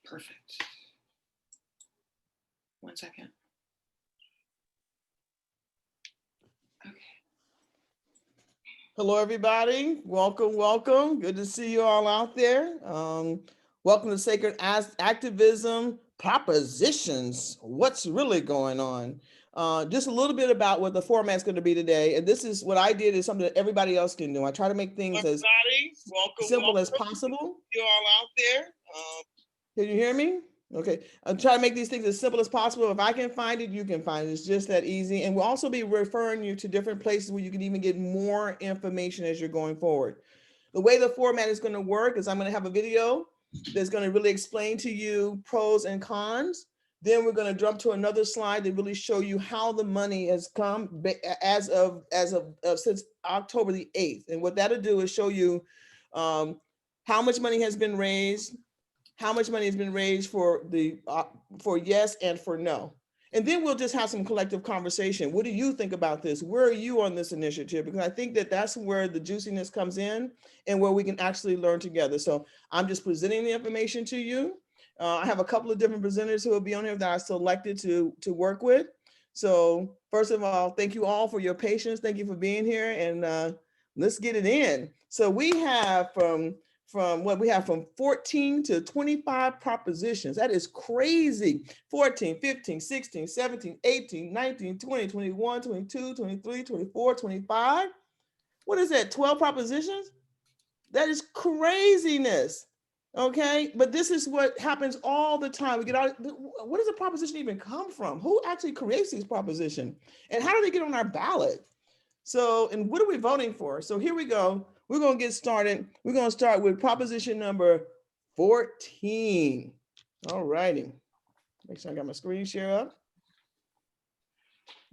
Perfect. 1 second. Okay. Hello, everybody. Welcome, welcome. Good to see you all out there. Welcome to Sacred Activism Propositions. What's really going on? Just a little bit about what the format's going to be today. And this is what I did is something that everybody else can do. I try to make things as simple as possible. You all out there. Can you hear me? Okay, I'll try to make these things as simple as possible. If I can find it, you can find it. It's just that easy. And we'll also be referring you to different places where you can even get more information as you're going forward. The way the format is going to work is I'm going to have a video that's going to really explain to you pros and cons. Then we're going to jump to another slide that really show you how the money has come as of since October the 8th. And what that'll do is show you how much money has been raised, how much money has been raised for yes and for no. And then we'll just have some collective conversation. What do you think about this? Where are you on this initiative? Because I think that that's where the juiciness comes in and where we can actually learn together. So I'm just presenting the information to you. I have a couple of different presenters who will be on here that I selected to work with. So first of all, thank you all for your patience. Thank you for being here, and let's get it in. So we have from 14 to 25 propositions. That is crazy. 14, 15, 16, 17, 18, 19, 20, 21, 22, 23, 24, 25. What is that? 12 propositions? That is craziness. Okay, but this is what happens all the time. We get out. Where does a proposition even come from? Who actually creates these propositions? And how do they get on our ballot? So, and what are we voting for? So here we go. We're going to get started. We're going to start with proposition number 14. All righty. Make sure I got my screen share up.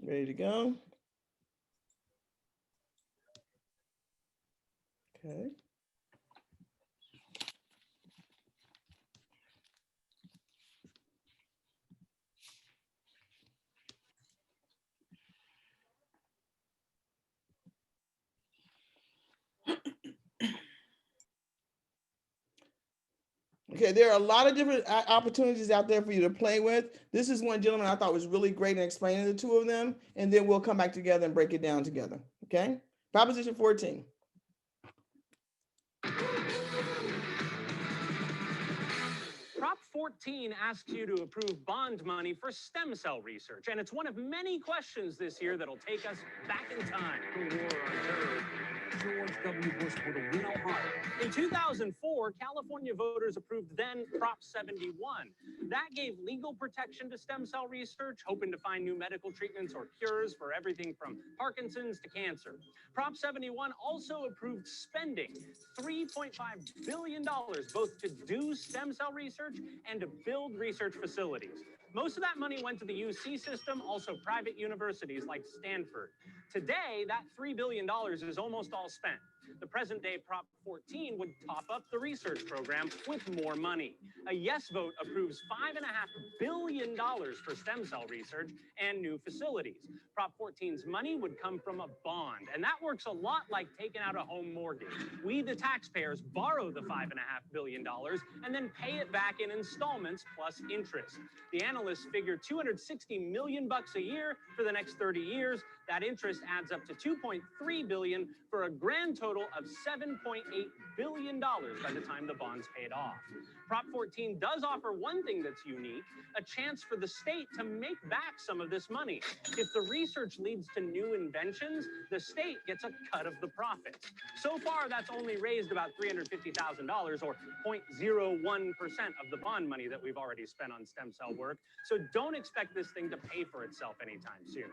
Ready to go. Okay. Okay, there are a lot of different opportunities out there for you to play with. This is one gentleman I thought was really great in explaining the two of them, and then we'll come back together and break it down together. Okay, proposition 14. Prop 14 asks you to approve bond money for stem cell research, and it's one of many questions this year that'll take us back in time. The war on terror. George W. Bush would have won Ohio. In 2004, California voters approved then Prop 71. That gave legal protection to stem cell research, hoping to find new medical treatments or cures for everything from Parkinson's to cancer. Prop 71 also approved spending $3.5 billion, both to do stem cell research and to build research facilities. Most of that money went to the UC system, also private universities like Stanford. Today, that $3 billion is almost all spent. The present day Prop 14 would top up the research program with more money. A yes vote approves $5.5 billion for stem cell research and new facilities. Prop 14's money would come from a bond, and that works a lot like taking out a home mortgage. We, the taxpayers, borrow the $5.5 billion and then pay it back in installments plus interest. The analysts figure $260 million a year for the next 30 years. That interest adds up to $2.3 billion for a grand total of $7.8 billion by the time the bond's paid off. Prop 14 does offer one thing that's unique, a chance for the state to make back some of this money. If the research leads to new inventions, the state gets a cut of the profits. So far, that's only raised about $350,000 or 0.01% of the bond money that we've already spent on stem cell work. So don't expect this thing to pay for itself anytime soon.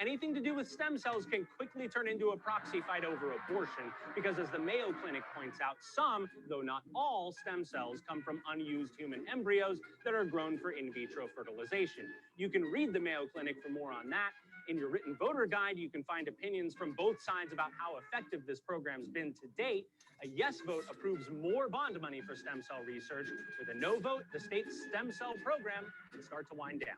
Anything to do with stem cells can quickly turn into a proxy fight over abortion because, as the Mayo Clinic points out, some, though not all, stem cells come from unused human embryos that are grown for in vitro fertilization. You can read the Mayo Clinic for more on that. In your written voter guide, you can find opinions from both sides about how effective this program's been to date. A yes vote approves more bond money for stem cell research. With a no vote, the state's stem cell program can start to wind down.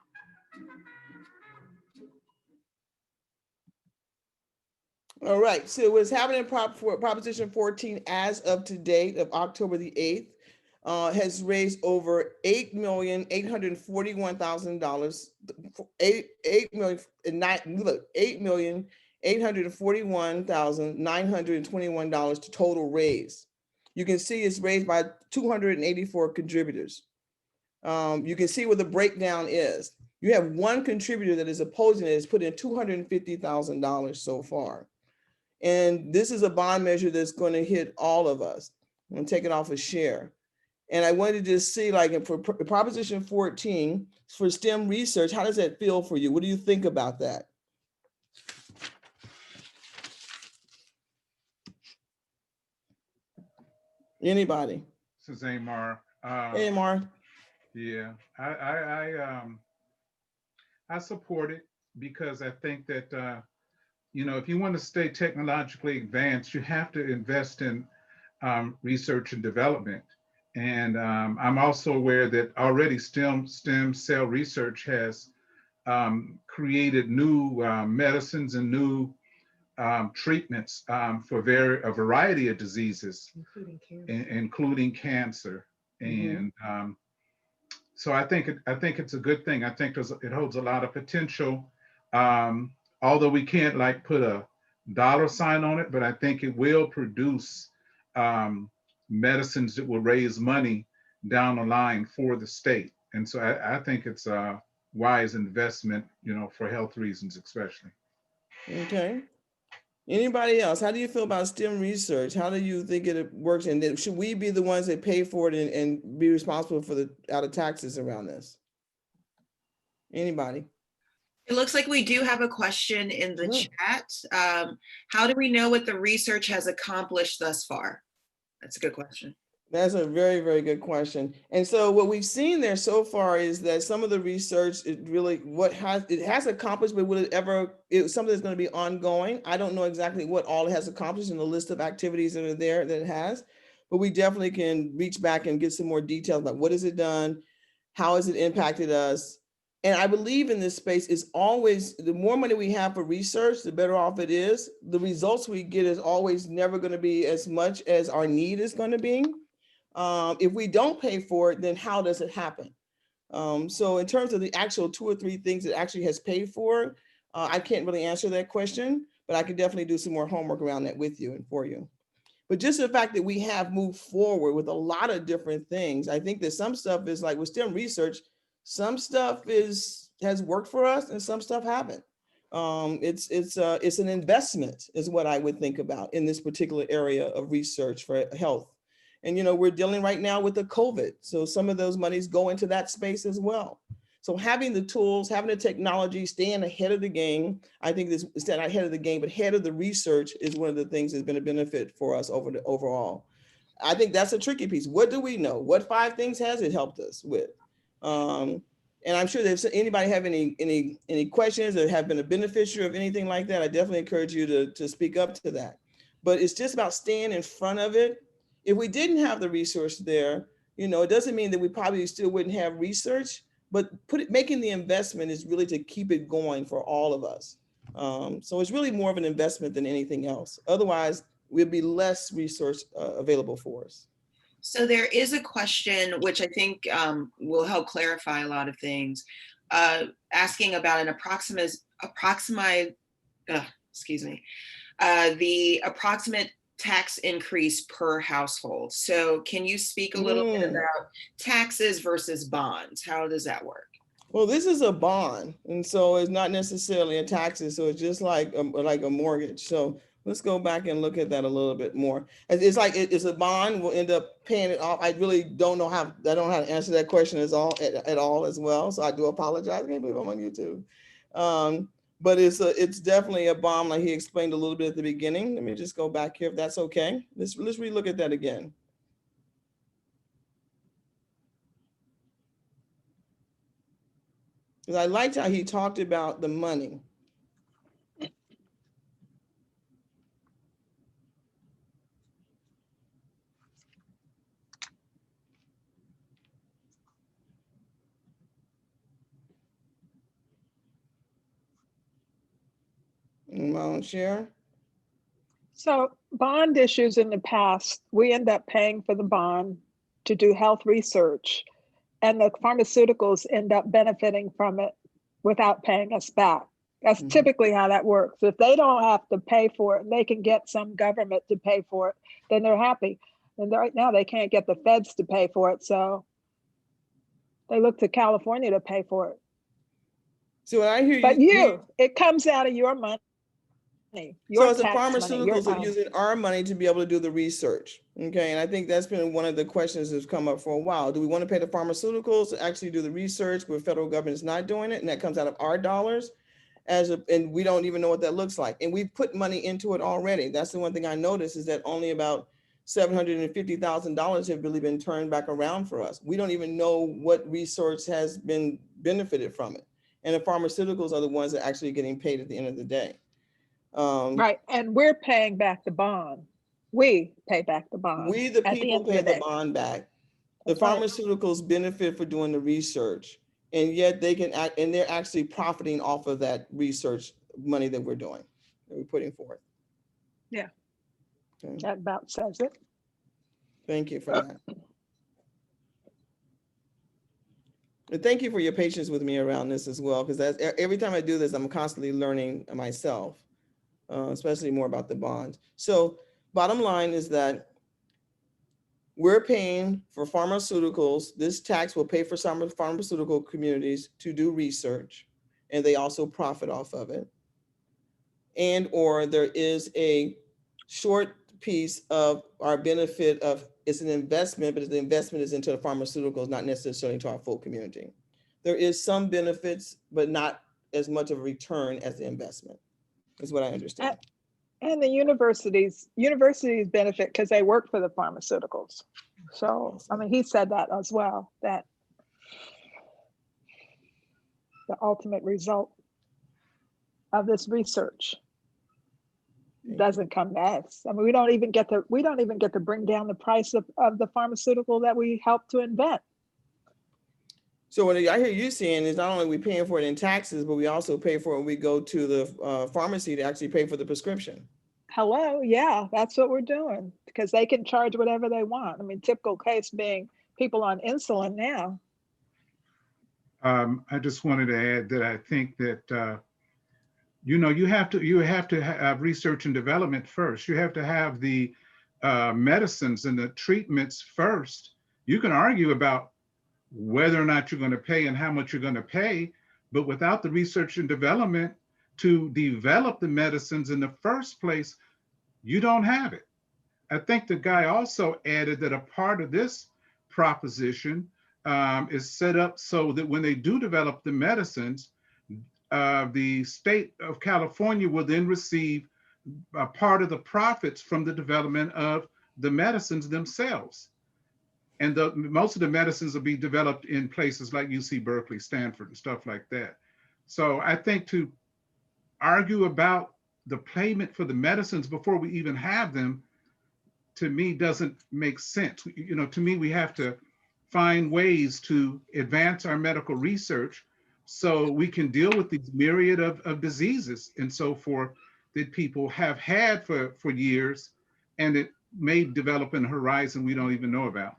All right, so what's happening in Proposition 14 as of today of October the 8th. has raised over $8,841,000, $8,841,921 to total raise. You can see it's raised by 284 contributors. You can see what the breakdown is. You have one contributor that is opposing it, has put in $250,000 so far. And this is a bond measure that's going to hit all of us. I'm going to take it off a share. And I wanted to just see, like, for Proposition 14 for STEM research, how does that feel for you? What do you think about that? Anybody? This is Amar. Hey, Amar. Yeah, I support it because I think that if you want to stay technologically advanced, you have to invest in research and development. And I'm also aware that already stem cell research has created new medicines and new treatments for a variety of diseases, including cancer. And so I think it's a good thing. I think it holds a lot of potential. Although we can't like put a dollar sign on it, but I think it will produce medicines that will raise money down the line for the state. And so I think it's a wise investment, for health reasons, especially. Okay. Anybody else? How do you feel about STEM research? How do you think it works? And then should we be the ones that pay for it and be responsible for out of taxes around this? Anybody? It looks like we do have a question in the chat. How do we know what the research has accomplished thus far? That's a good question. That's a very, very good question. And so what we've seen there so far is that some of the research, it has accomplished, but will it ever, it's something that's going to be ongoing. I don't know exactly what all it has accomplished in the list of activities that are there that it has, but we definitely can reach back and get some more details about what has it done, how has it impacted us. And I believe in this space is always, the more money we have for research, the better off it is. The results we get is always never going to be as much as our need is going to be. If we don't pay for it, then how does it happen? So in terms of the actual 2 or 3 things it actually has paid for, I can't really answer that question, but I can definitely do some more homework around that with you and for you. But just the fact that we have moved forward with a lot of different things, I think that some stuff is like with STEM research, some stuff has worked for us and some stuff haven't. It's an investment is what I would think about in this particular area of research for health. And, we're dealing right now with the COVID. So some of those monies go into that space as well. So having the tools, having the technology, staying ahead of the game, I think this is not ahead of the game, but ahead of the research is one of the things that's been a benefit for us overall. I think that's a tricky piece. What do we know? What 5 things has it helped us with? And I'm sure that if anybody have any questions or have been a beneficiary of anything like that, I definitely encourage you to speak up to that. But it's just about staying in front of it. If we didn't have the resource there, it doesn't mean that we probably still wouldn't have research, but making the investment is really to keep it going for all of us. So it's really more of an investment than anything else. Otherwise, we'll be less resource available for us. So there is a question, which I think will help clarify a lot of things, asking about the approximate tax increase per household. So can you speak a little bit about taxes versus bonds? How does that work? Well, this is a bond, and so it's not necessarily a taxes. So it's just like a mortgage. So let's go back and look at that a little bit more. It's like it's a bond. We'll end up paying it off. I really don't know how. I don't know how to answer that question at all as well. So I do apologize. I can't believe I'm on YouTube. But it's definitely a bond, like he explained a little bit at the beginning. Let me just go back here if that's okay. Let's relook at that again. Because I liked how he talked about the money. Amount share. So bond issues in the past, we end up paying for the bond to do health research, and the pharmaceuticals end up benefiting from it without paying us back. That's Mhm. typically how that works. If they don't have to pay for it, and they can get some government to pay for it, then they're happy. And right now they can't get the feds to pay for it, so they look to California to pay for it. So when I hear But you, it comes out of your money, so your as the tax money, your pharmaceuticals are using our money to be able to do the research. Okay, and I think that's been one of the questions that's come up for a while. Do we want to pay the pharmaceuticals to actually do the research where federal government is not doing it, and that comes out of our dollars? And we don't even know what that looks like. And we've put money into it already. That's the one thing I noticed, is that only about $750,000 have really been turned back around for us. We don't even know what research has been benefited from it. And the pharmaceuticals are the ones that are actually getting paid at the end of the day. right. And we're paying back the bond. We pay back the bond We, the at the people, end of pay the the day. bond back. The That's right. pharmaceuticals benefit for doing the research, and yet they can act, and they're actually profiting off of that research money that we're doing, that we're putting forth. Yeah. Okay. That about says it. Thank you for that. And thank you for your patience with me around this as well, because that's every time I do this, I'm constantly learning myself, especially more about the bonds. So bottom line is that we're paying for pharmaceuticals. This tax will pay for some pharmaceutical communities to do research, and they also profit off of it. And or there is a short piece of our benefit of, it's an investment, but the investment is into the pharmaceuticals, not necessarily into our full community. There is some benefits, but not as much of a return as the investment, is what I understand. And the universities benefit because they work for the pharmaceuticals. So, I mean, he said that as well, that the ultimate result of this research doesn't come to us. I mean, we don't even get to bring down the price of the pharmaceutical that we helped to invent. So what I hear you saying is not only are we paying for it in taxes, but we also pay for it when we go to the pharmacy to actually pay for the prescription. Hello, yeah, that's what we're doing, because they can charge whatever they want. I mean, typical case being people on insulin now. I just wanted to add that I think that you have to have research and development first. You have to have the medicines and the treatments first. You can argue about whether or not you're going to pay and how much you're going to pay, but without the research and development to develop the medicines in the first place, you don't have it. I think the guy also added that a part of this proposition is set up so that when they do develop the medicines, the state of California will then receive a part of the profits from the development of the medicines themselves. And most of the medicines will be developed in places like UC Berkeley, Stanford, and stuff like that. So I think to argue about the payment for the medicines before we even have them, to me, doesn't make sense. To me, we have to find ways to advance our medical research so we can deal with these myriad of diseases and so forth that people have had for years, and it may develop in the horizon we don't even know about.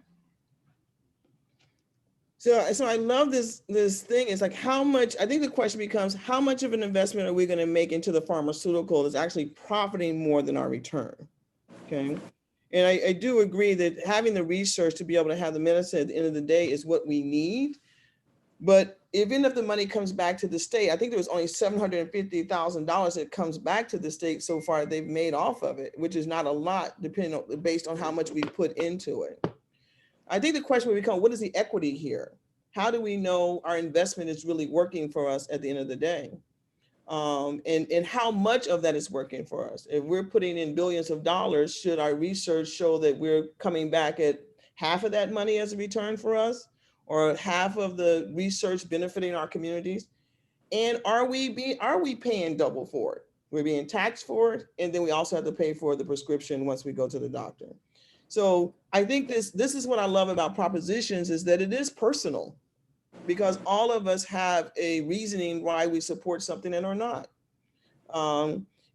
So I love this thing. It's like, how much, I think the question becomes, how much of an investment are we going to make into the pharmaceutical that's actually profiting more than our return? Okay. And I do agree that having the research to be able to have the medicine at the end of the day is what we need. But even if the money comes back to the state, I think there was only $750,000 that comes back to the state so far they've made off of it, which is not a lot based on how much we put into it. I think the question will become, what is the equity here? How do we know our investment is really working for us at the end of the day? And how much of that is working for us? If we're putting in billions of dollars, should our research show that we're coming back at half of that money as a return for us, or half of the research benefiting our communities? And are we paying double for it? We're being taxed for it, and then we also have to pay for the prescription once we go to the doctor. So I think this is what I love about propositions, is that it is personal, because all of us have a reasoning why we support something and or not.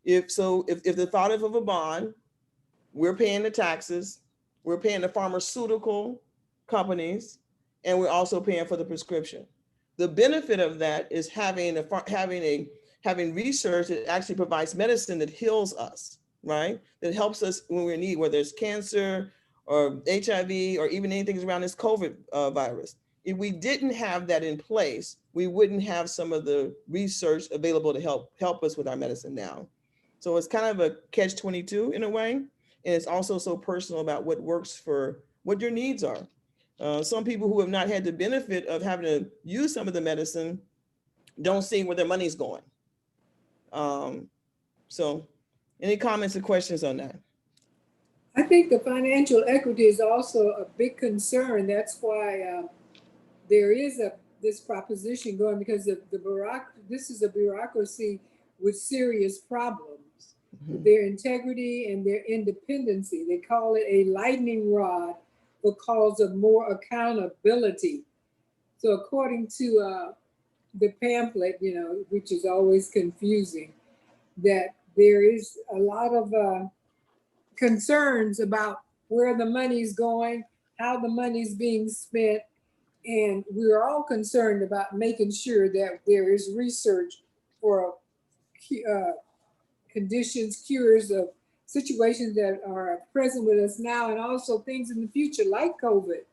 If the thought of a bond, we're paying the taxes, we're paying the pharmaceutical, companies, and we're also paying for the prescription. The benefit of that is having research that actually provides medicine that heals us, right? That helps us when we're in need, whether it's cancer or HIV or even anything around this COVID virus. If we didn't have that in place, we wouldn't have some of the research available to help us with our medicine now. So it's kind of a catch-22 in a way. And it's also so personal about what works for what your needs are. Some people who have not had the benefit of having to use some of the medicine don't see where their money's going. So any comments or questions on that? I think the financial equity is also a big concern. That's why there is this proposition going, because this is a bureaucracy with serious problems. Mhm. Their integrity and their independency. They call it a lightning rod because of more accountability. So according to the pamphlet, which is always confusing, that there is a lot of concerns about where the money's going, how the money's being spent, and we're all concerned about making sure that there is research for conditions, cures of situations that are present with us now, and also things in the future like COVID.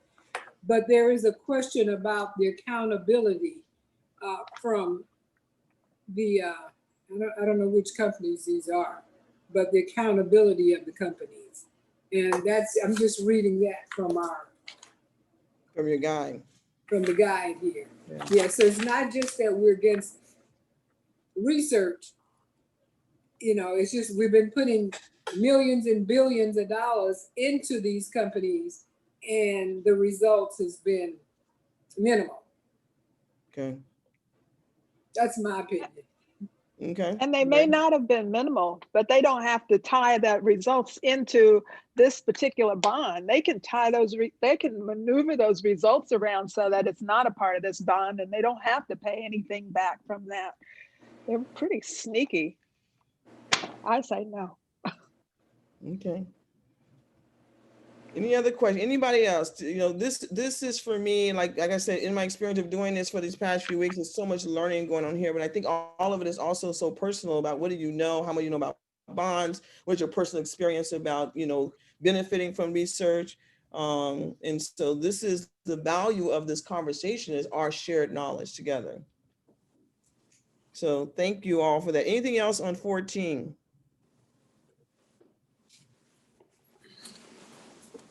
But there is a question about the accountability from the, I don't know which companies these are, but the accountability of the companies. And I'm just reading that from From your guide. From the guide here. Yeah. So it's not just that we're against research, it's just we've been putting millions and billions of dollars into these companies and the results has been minimal. Okay. That's my opinion. Okay. And they may not have been minimal, but they don't have to tie that results into this particular bond. They can tie they can maneuver those results around so that it's not a part of this bond and they don't have to pay anything back from that. They're pretty sneaky. I say no. Okay. Any other question? Anybody else? This is for me, like I said, in my experience of doing this for these past few weeks, there's so much learning going on here, but I think all of it is also so personal about what do you know, how much you know about bonds, what's your personal experience about, benefiting from research. And so this is the value of this conversation, is our shared knowledge together. So thank you all for that. Anything else on 14?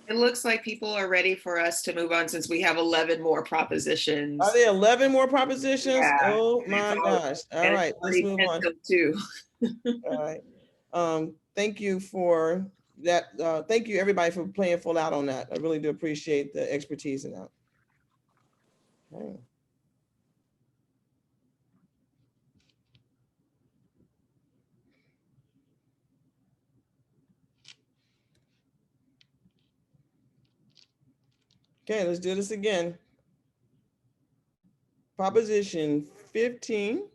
It looks like people are ready for us to move on since we have 11 more propositions. Are there 11 more propositions? Yeah. Oh my gosh. All right, let's move on. Too. All right. Thank you for that. Thank you everybody for playing full out on that. I really do appreciate the expertise in that. Okay. Okay, let's do this again. Proposition 15.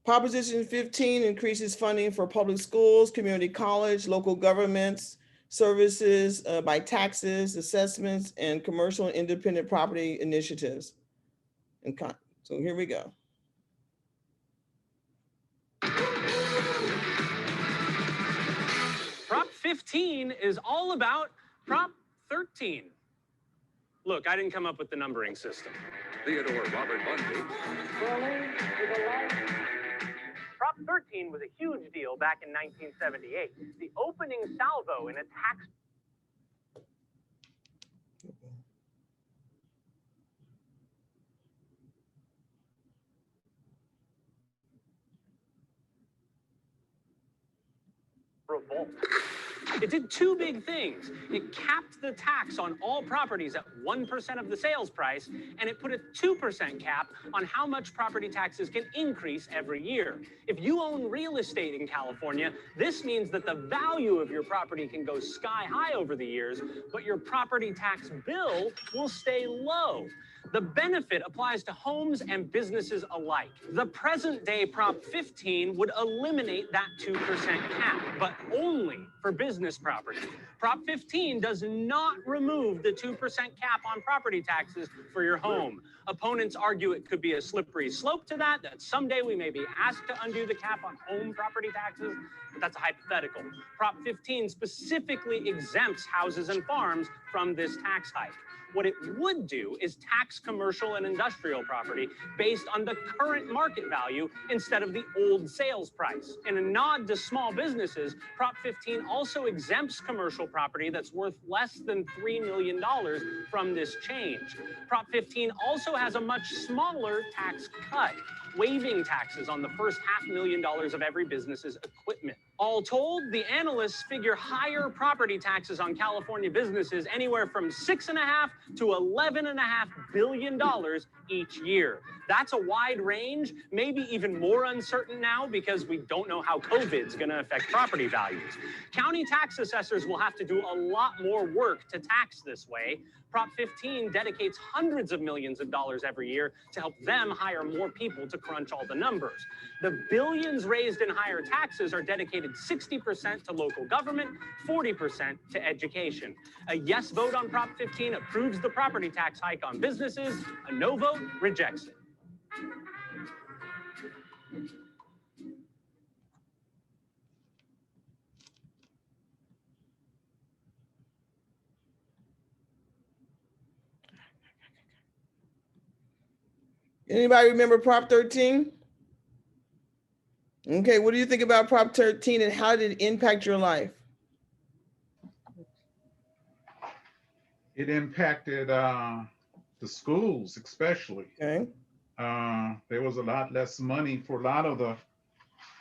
Proposition 15 increases funding for public schools, community college, local governments, services by taxes, assessments, and commercial and independent property initiatives. So here we go. Prop 15 is all about Prop 13. Look, I didn't come up with the numbering system. Theodore Robert Bundy. Prop 13 was a huge deal back in 1978. The opening salvo in a tax revolt. It did two big things. It capped the tax on all properties at 1% of the sales price, and it put a 2% cap on how much property taxes can increase every year. If you own real estate in California, this means that the value of your property can go sky high over the years, but your property tax bill will stay low. The benefit applies to homes and businesses alike. The present day Prop 15 would eliminate that 2% cap, but only for business property. Prop 15 does not remove the 2% cap on property taxes for your home. Opponents argue it could be a slippery slope to that someday we may be asked to undo the cap on home property taxes, but that's a hypothetical. Prop 15 specifically exempts houses and farms from this tax hike. What it would do is tax commercial and industrial property based on the current market value instead of the old sales price. In a nod to small businesses, Prop 15 also exempts commercial property that's worth less than $3 million from this change. Prop 15 also has a much smaller tax cut, waiving taxes on the first $500,000 of every business's equipment. All told, the analysts figure higher property taxes on California businesses anywhere from $6.5 to $11.5 billion each year. That's a wide range, maybe even more uncertain now because we don't know how COVID's going to affect property values. County tax assessors will have to do a lot more work to tax this way. Prop 15 dedicates hundreds of millions of dollars every year to help them hire more people to crunch all the numbers. The billions raised in higher taxes are dedicated 60% to local government, 40% to education. A yes vote on Prop 15 approves the property tax hike on businesses. A no vote rejects it. Anybody remember Prop 13? Okay, what do you think about Prop 13 and how did it impact your life? It impacted the schools especially. Okay. There was a lot less money for a lot of the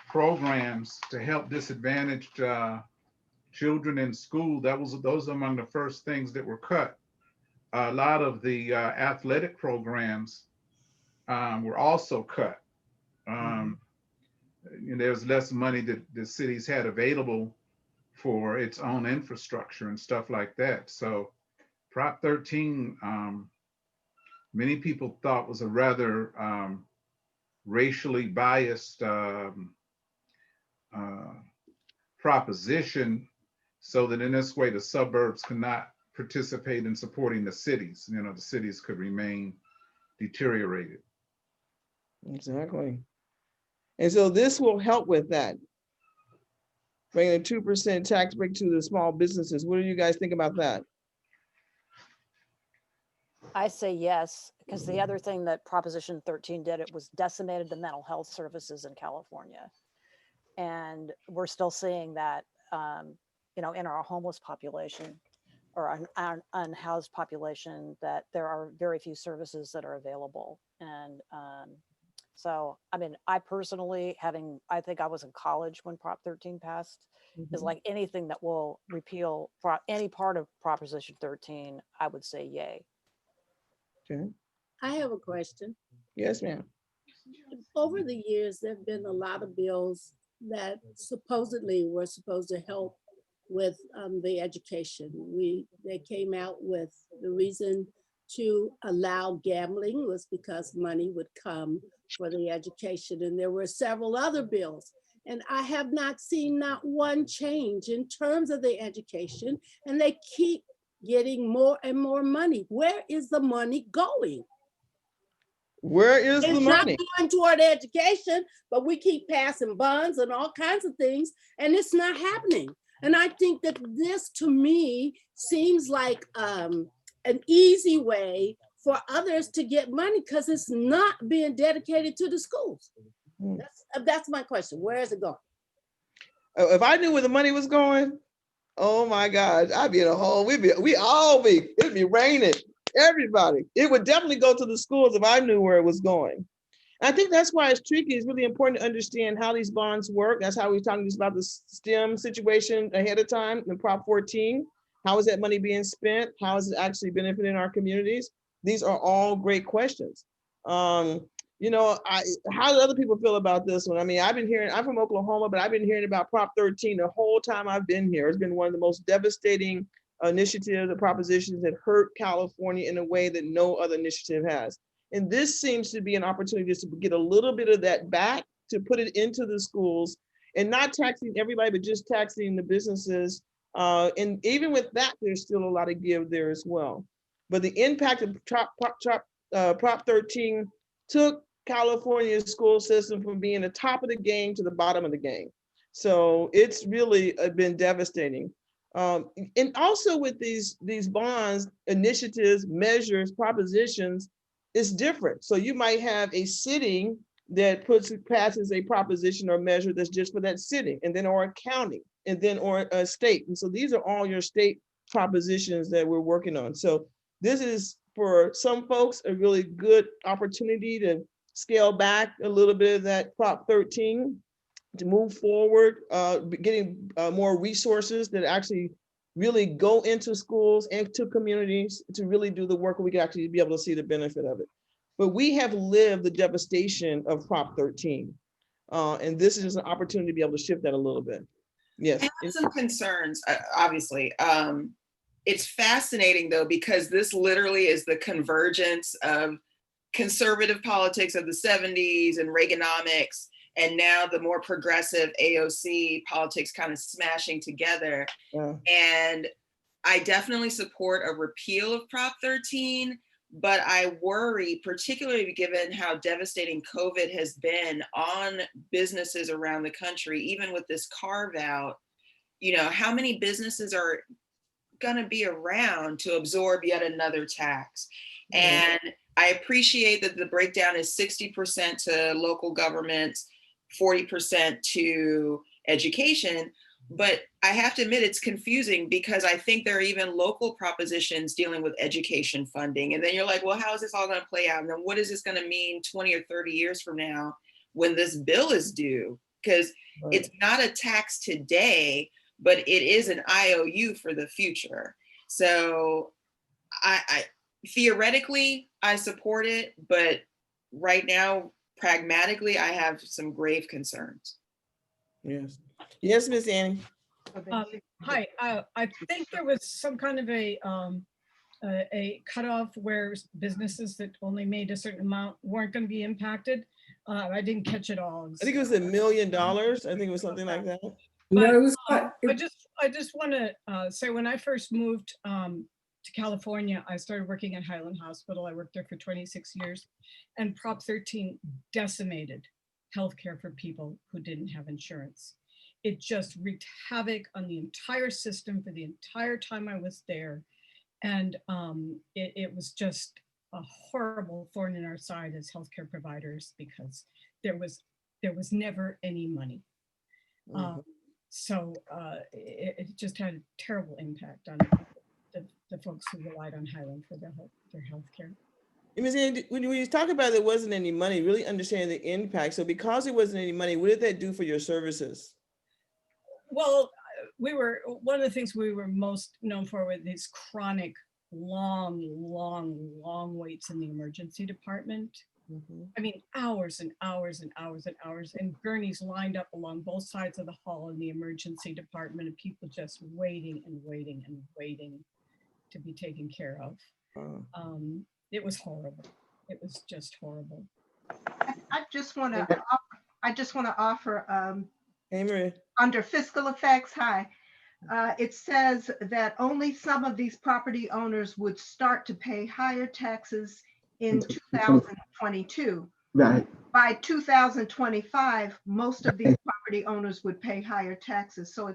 programs to help disadvantaged children in school. Those are among the first things that were cut. A lot of the athletic programs were also cut. And there's less money that the cities had available for its own infrastructure and stuff like that. So Prop 13, many people thought was a rather racially biased proposition, so that in this way the suburbs could not participate in supporting the cities. You know, the cities could remain deteriorated. Exactly. And so this will help with that. Bringing a 2% tax break to the small businesses. What do you guys think about that? I say yes, because the other thing that Proposition 13 did, it was decimated the mental health services in California. And we're still seeing that, you know, in our homeless population or unhoused population, that there are very few services that are available. And so, I mean, I personally, I think I was in college when Prop 13 passed, is like anything that will repeal any part of Proposition 13, I would say yay. Okay. I have a question. Yes, ma'am. Over the years, there have been a lot of bills that supposedly were supposed to help with the education. They came out with the reason to allow gambling was because money would come for the education. And there were several other bills. And I have not seen not one change in terms of the education. And they keep getting more and more money. Where is the money going? Where is the money? It's not going toward education, but we keep passing bonds and all kinds of things, and it's not happening. And I think that this, to me, seems like an easy way for others to get money because it's not being dedicated to the schools. That's my question. Where is it going? If I knew where the money was going, oh my God, I'd be in a hole. It'd be raining. Everybody. It would definitely go to the schools if I knew where it was going. And I think that's why it's tricky. It's really important to understand how these bonds work. That's how we're talking about the STEM situation ahead of time in Prop 14. How is that money being spent? How is it actually benefiting our communities? These are all great questions. You know, how do other people feel about this one? I mean, I'm from Oklahoma, but I've been hearing about Prop 13 the whole time I've been here. It's been one of the most devastating initiatives or propositions that hurt California in a way that no other initiative has. And this seems to be an opportunity just to get a little bit of that back, to put it into the schools and not taxing everybody, but just taxing the businesses. And even with that, there's still a lot of give there as well. But the impact of Prop 13 took California's school system from being the top of the game to the bottom of the game. So it's really been devastating. And also with these bonds, initiatives, measures, propositions, it's different. So you might have a sitting that passes a proposition or measure that's just for that sitting, and then or a county, and then or a state. And so these are all your state propositions that we're working on. So this is, for some folks, a really good opportunity to scale back a little bit of that Prop 13, to move forward, getting more resources that actually really go into schools and to communities to really do the work where we can actually be able to see the benefit of it. But we have lived the devastation of Prop 13. And this is an opportunity to be able to shift that a little bit. Yes. I have some concerns, obviously. It's fascinating though, because this literally is the convergence of conservative politics of the 70s and Reaganomics, and now the more progressive AOC politics kind of smashing together. Yeah. And I definitely support a repeal of Prop 13, but I worry, particularly given how devastating COVID has been on businesses around the country, even with this carve out, you know, how many businesses are going to be around to absorb yet another tax? And I appreciate that the breakdown is 60% to local governments, 40% to education. But I have to admit, it's confusing because I think there are even local propositions dealing with education funding. And then you're like, well, how is this all going to play out? And then what is this going to mean 20 or 30 years from now when this bill is due? Because it's not a tax today, but it is an IOU for the future. So I theoretically, I support it, but right now, pragmatically, I have some grave concerns. Yes. Yes, Miss Annie. Hi, I think there was some kind of a cutoff where businesses that only made a certain amount weren't going to be impacted. I didn't catch it all. I think it was $1 million. I think it was something like that. No, it was I just want to say, when I first moved to California, I started working at Highland Hospital. I worked there for 26 years, and Prop 13 decimated healthcare for people who didn't have insurance. It just wreaked havoc on the entire system for the entire time I was there. And it was just a horrible thorn in our side as healthcare providers, because there was never any money. So it just had a terrible impact on the folks who relied on Highland for their healthcare. When you talk about there wasn't any money, really understanding the impact. So because there wasn't any money, what did that do for your services? Well, one of the things we were most known for were these chronic, long waits in the emergency department. I mean, hours and hours and hours and hours, and gurneys lined up along both sides of the hall in the emergency department, and people just waiting and waiting and waiting to be taken care of. It was horrible. It was just horrible. I just want to offer Hey, Maria. under fiscal effects. Hi. It says that only some of these property owners would start to pay higher taxes in 2022. Right. By 2025, most of these property owners would pay higher taxes. So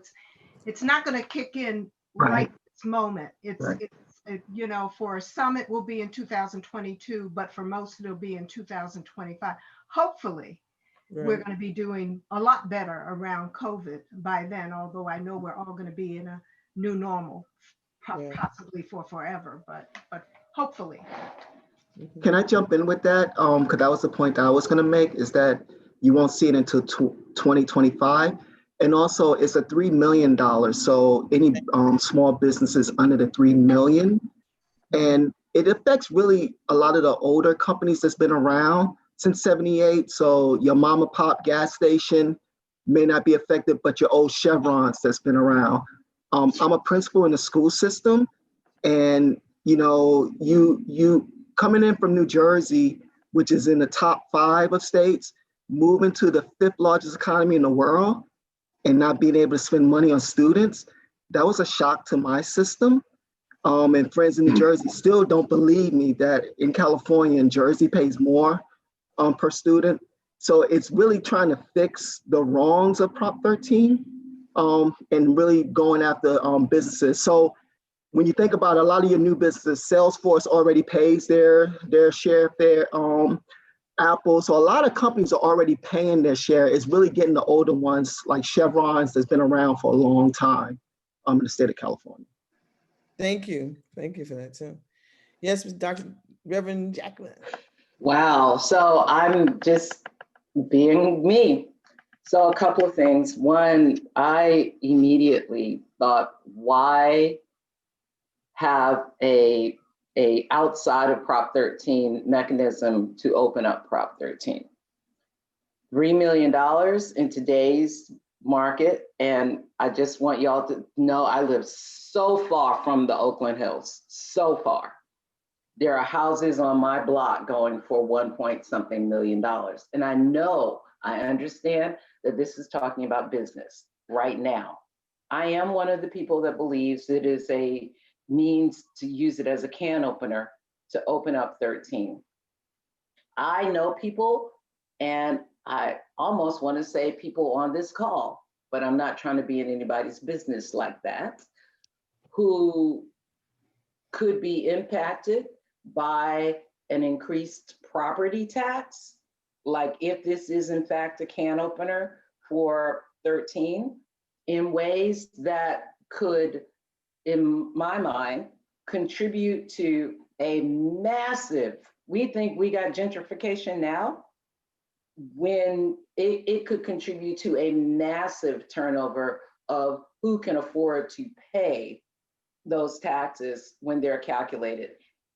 it's not going to kick in right this moment. You know, for some it will be in 2022, but for most it'll be in 2025. Hopefully, we're going to be doing a lot better around COVID by then, although I know we're all going to be in a new normal, possibly for forever, but hopefully. Can I jump in with that? Because that was the point that I was going to make, is that you won't see it until 2025. And also it's a $3 million. So any small businesses under the 3 million, and it affects really a lot of the older companies that's been around since 78. So your mom and pop gas station may not be affected, but your old Chevrons that's been around. I'm a principal in the school system, and you coming in from New Jersey, which is in the top 5 of states, moving to the 5th largest economy in the world, and not being able to spend money on students, that was a shock to my system. And friends in New Jersey still don't believe me that in California and Jersey pays more per student. So it's really trying to fix the wrongs of Prop 13 and really going after businesses. So when you think about a lot of your new businesses, Salesforce already pays their share, Apple. So a lot of companies are already paying their share. It's really getting the older ones like Chevron's that's been around for a long time in the state of California. Thank you. Thank you for that too. Yes, Dr. Reverend Jacqueline. Wow. So I'm just being me. So a couple of things. One, I immediately thought, why have a outside of Prop 13 mechanism to open up Prop 13? $3 million in today's market. And I just want y'all to know I live so far from the Oakland Hills, so far. There are houses on my block going for $1 million. And I understand that this is talking about business right now. I am one of the people that believes it is a means to use it as a can opener to open up 13. I know people, and I almost want to say people on this call, but I'm not trying to be in anybody's business like that, who could be impacted by an increased property tax. Like if this is in fact a can opener for 13, in ways that could, in my mind, contribute to a massive, we think we got gentrification now, when it could contribute to a massive turnover of who can afford to pay those taxes when they're calculated.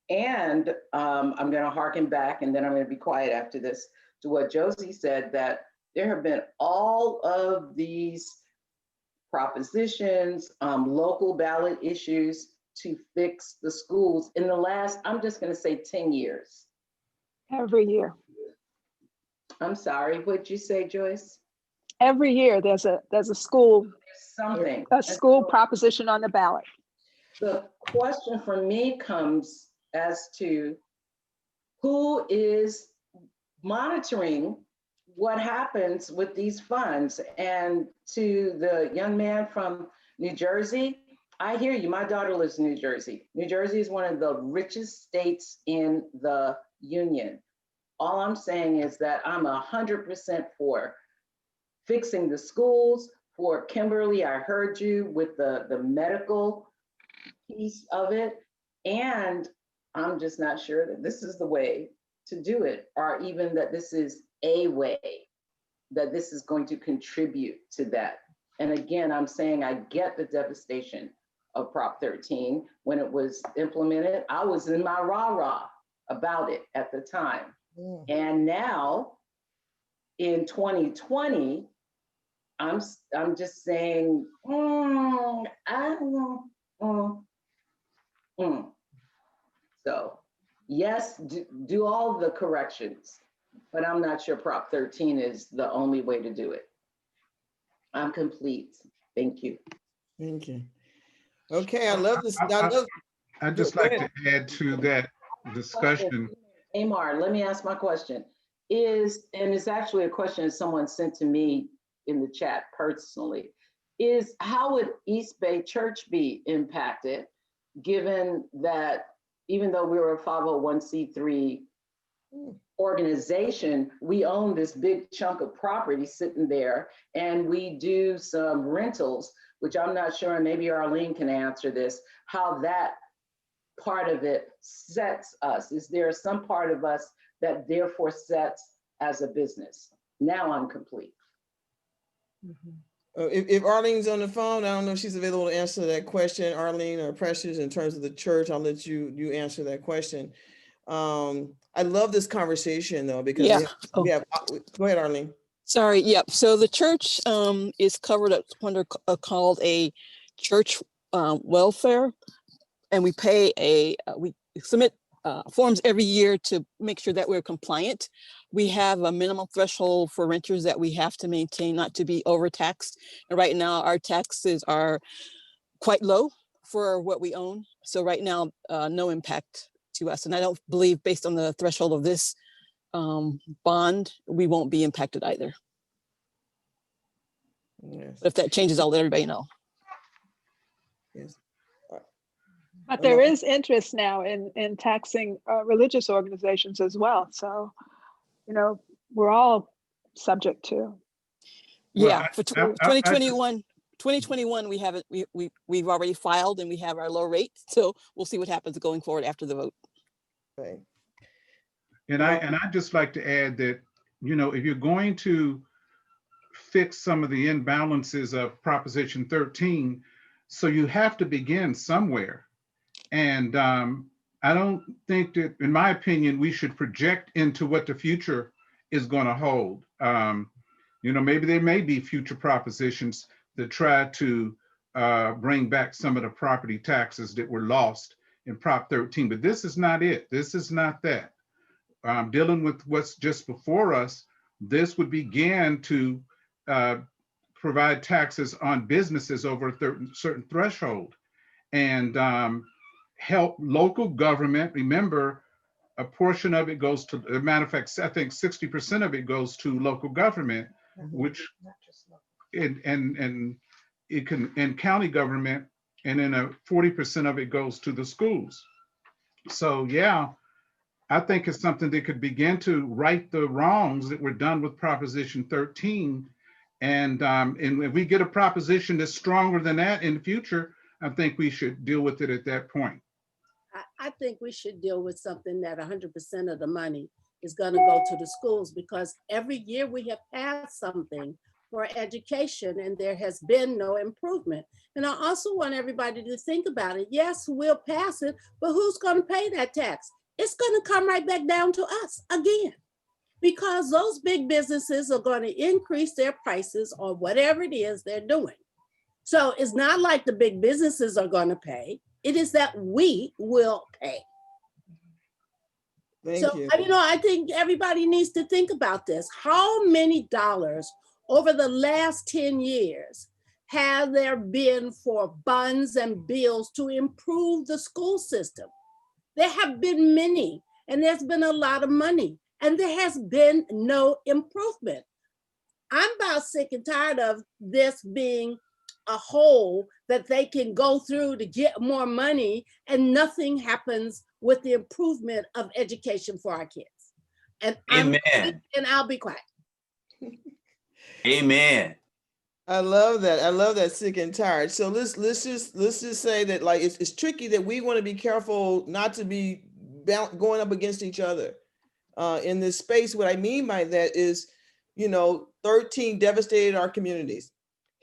And I'm gonna harken back, and then I'm gonna be quiet after this, to what Josie said, that there have been all of these propositions, local ballot issues to fix the schools in the last, I'm just gonna say 10 years. Every year. I'm sorry, what'd you say, Joyce? Every year there's a school, Something. a school proposition on the ballot. The question for me comes as to who is monitoring what happens with these funds. And to the young man from New Jersey, I hear you, my daughter lives in New Jersey. New Jersey is one of the richest states in the union. All I'm saying is that I'm 100% for fixing the schools. For Kimberly, I heard you with the medical piece of it. And I'm just not sure that this is the way to do it, or even that this is a way that this is going to contribute to that. And again, I'm saying I get the devastation of Prop 13 when it was implemented. I was in my rah-rah about it at the time. Yeah. And now in 2020, I'm just saying, I don't know. So yes, do all the corrections, but I'm not sure Prop 13 is the only way to do it. I'm complete. Thank you. Thank you. Okay, I love this. I'd just like to add to that discussion. Amar, let me ask my question. And it's actually a question someone sent to me in the chat personally, is how would East Bay Church be impacted, given that even though we were a 501c3 organization, we own this big chunk of property sitting there, and we do some rentals, which I'm not sure, and maybe Arlene can answer this, how that part of it sets us. Is there some part of us that therefore sets as a business? Now I'm complete. If Arlene's on the phone, I don't know if she's available to answer that question, Arlene or Precious, in terms of the church. I'll let you answer that question. I love this conversation though, because we have go ahead, Arlene. Sorry, yep. So the church is covered up under called a church welfare, and we pay we submit forms every year to make sure that we're compliant. We have a minimum threshold for renters that we have to maintain not to be overtaxed. And right now our taxes are quite low for what we own. So right now, no impact to us. And I don't believe based on the threshold of this bond, we won't be impacted either. Yes. But if that changes, I'll let everybody know. Yes. But there is interest now in taxing religious organizations as well. So, you know, we're all subject to. Yeah, for 2021, we haven't, we've already filed and we have our low rate. So we'll see what happens going forward after the vote. Okay. And I'd just like to add that, you know, if you're going to fix some of the imbalances of Proposition 13, so you have to begin somewhere. And I don't think that, in my opinion, we should project into what the future is going to hold. You know, maybe there may be future propositions that try to bring back some of the property taxes that were lost in Prop 13, but this is not it. This is not that. Dealing with what's just before us, this would begin to provide taxes on businesses over a certain threshold and help local government. Remember, a portion of it goes to, as a matter of fact, I think 60% of it goes to local government, which and it can, and county government, and then 40% of it goes to the schools. So yeah, I think it's something that could begin to right the wrongs that were done with Proposition 13. And if we get a proposition that's stronger than that in the future, I think we should deal with it at that point. I think we should deal with something that 100% of the money is going to go to the schools, because every year we have passed something for education and there has been no improvement. And I also want everybody to think about it. Yes, we'll pass it, but who's going to pay that tax? It's going to come right back down to us again, because those big businesses are going to increase their prices on whatever it is they're doing. So it's not like the big businesses are going to pay. It is that we will pay. Thank So, you. you know, I think everybody needs to think about this. How many dollars over the last 10 years have there been for bonds and bills to improve the school system? There have been many, and there's been a lot of money, and there has been no improvement. I'm about sick and tired of this being a hole that they can go through to get more money, and nothing happens with the improvement of education for our kids. And I'll be quiet. Amen. I love that. I love that, sick and tired. So let's just say that, like, it's tricky that we want to be careful not to be going up against each other in this space. What I mean by that is, you know, 13 devastated our communities.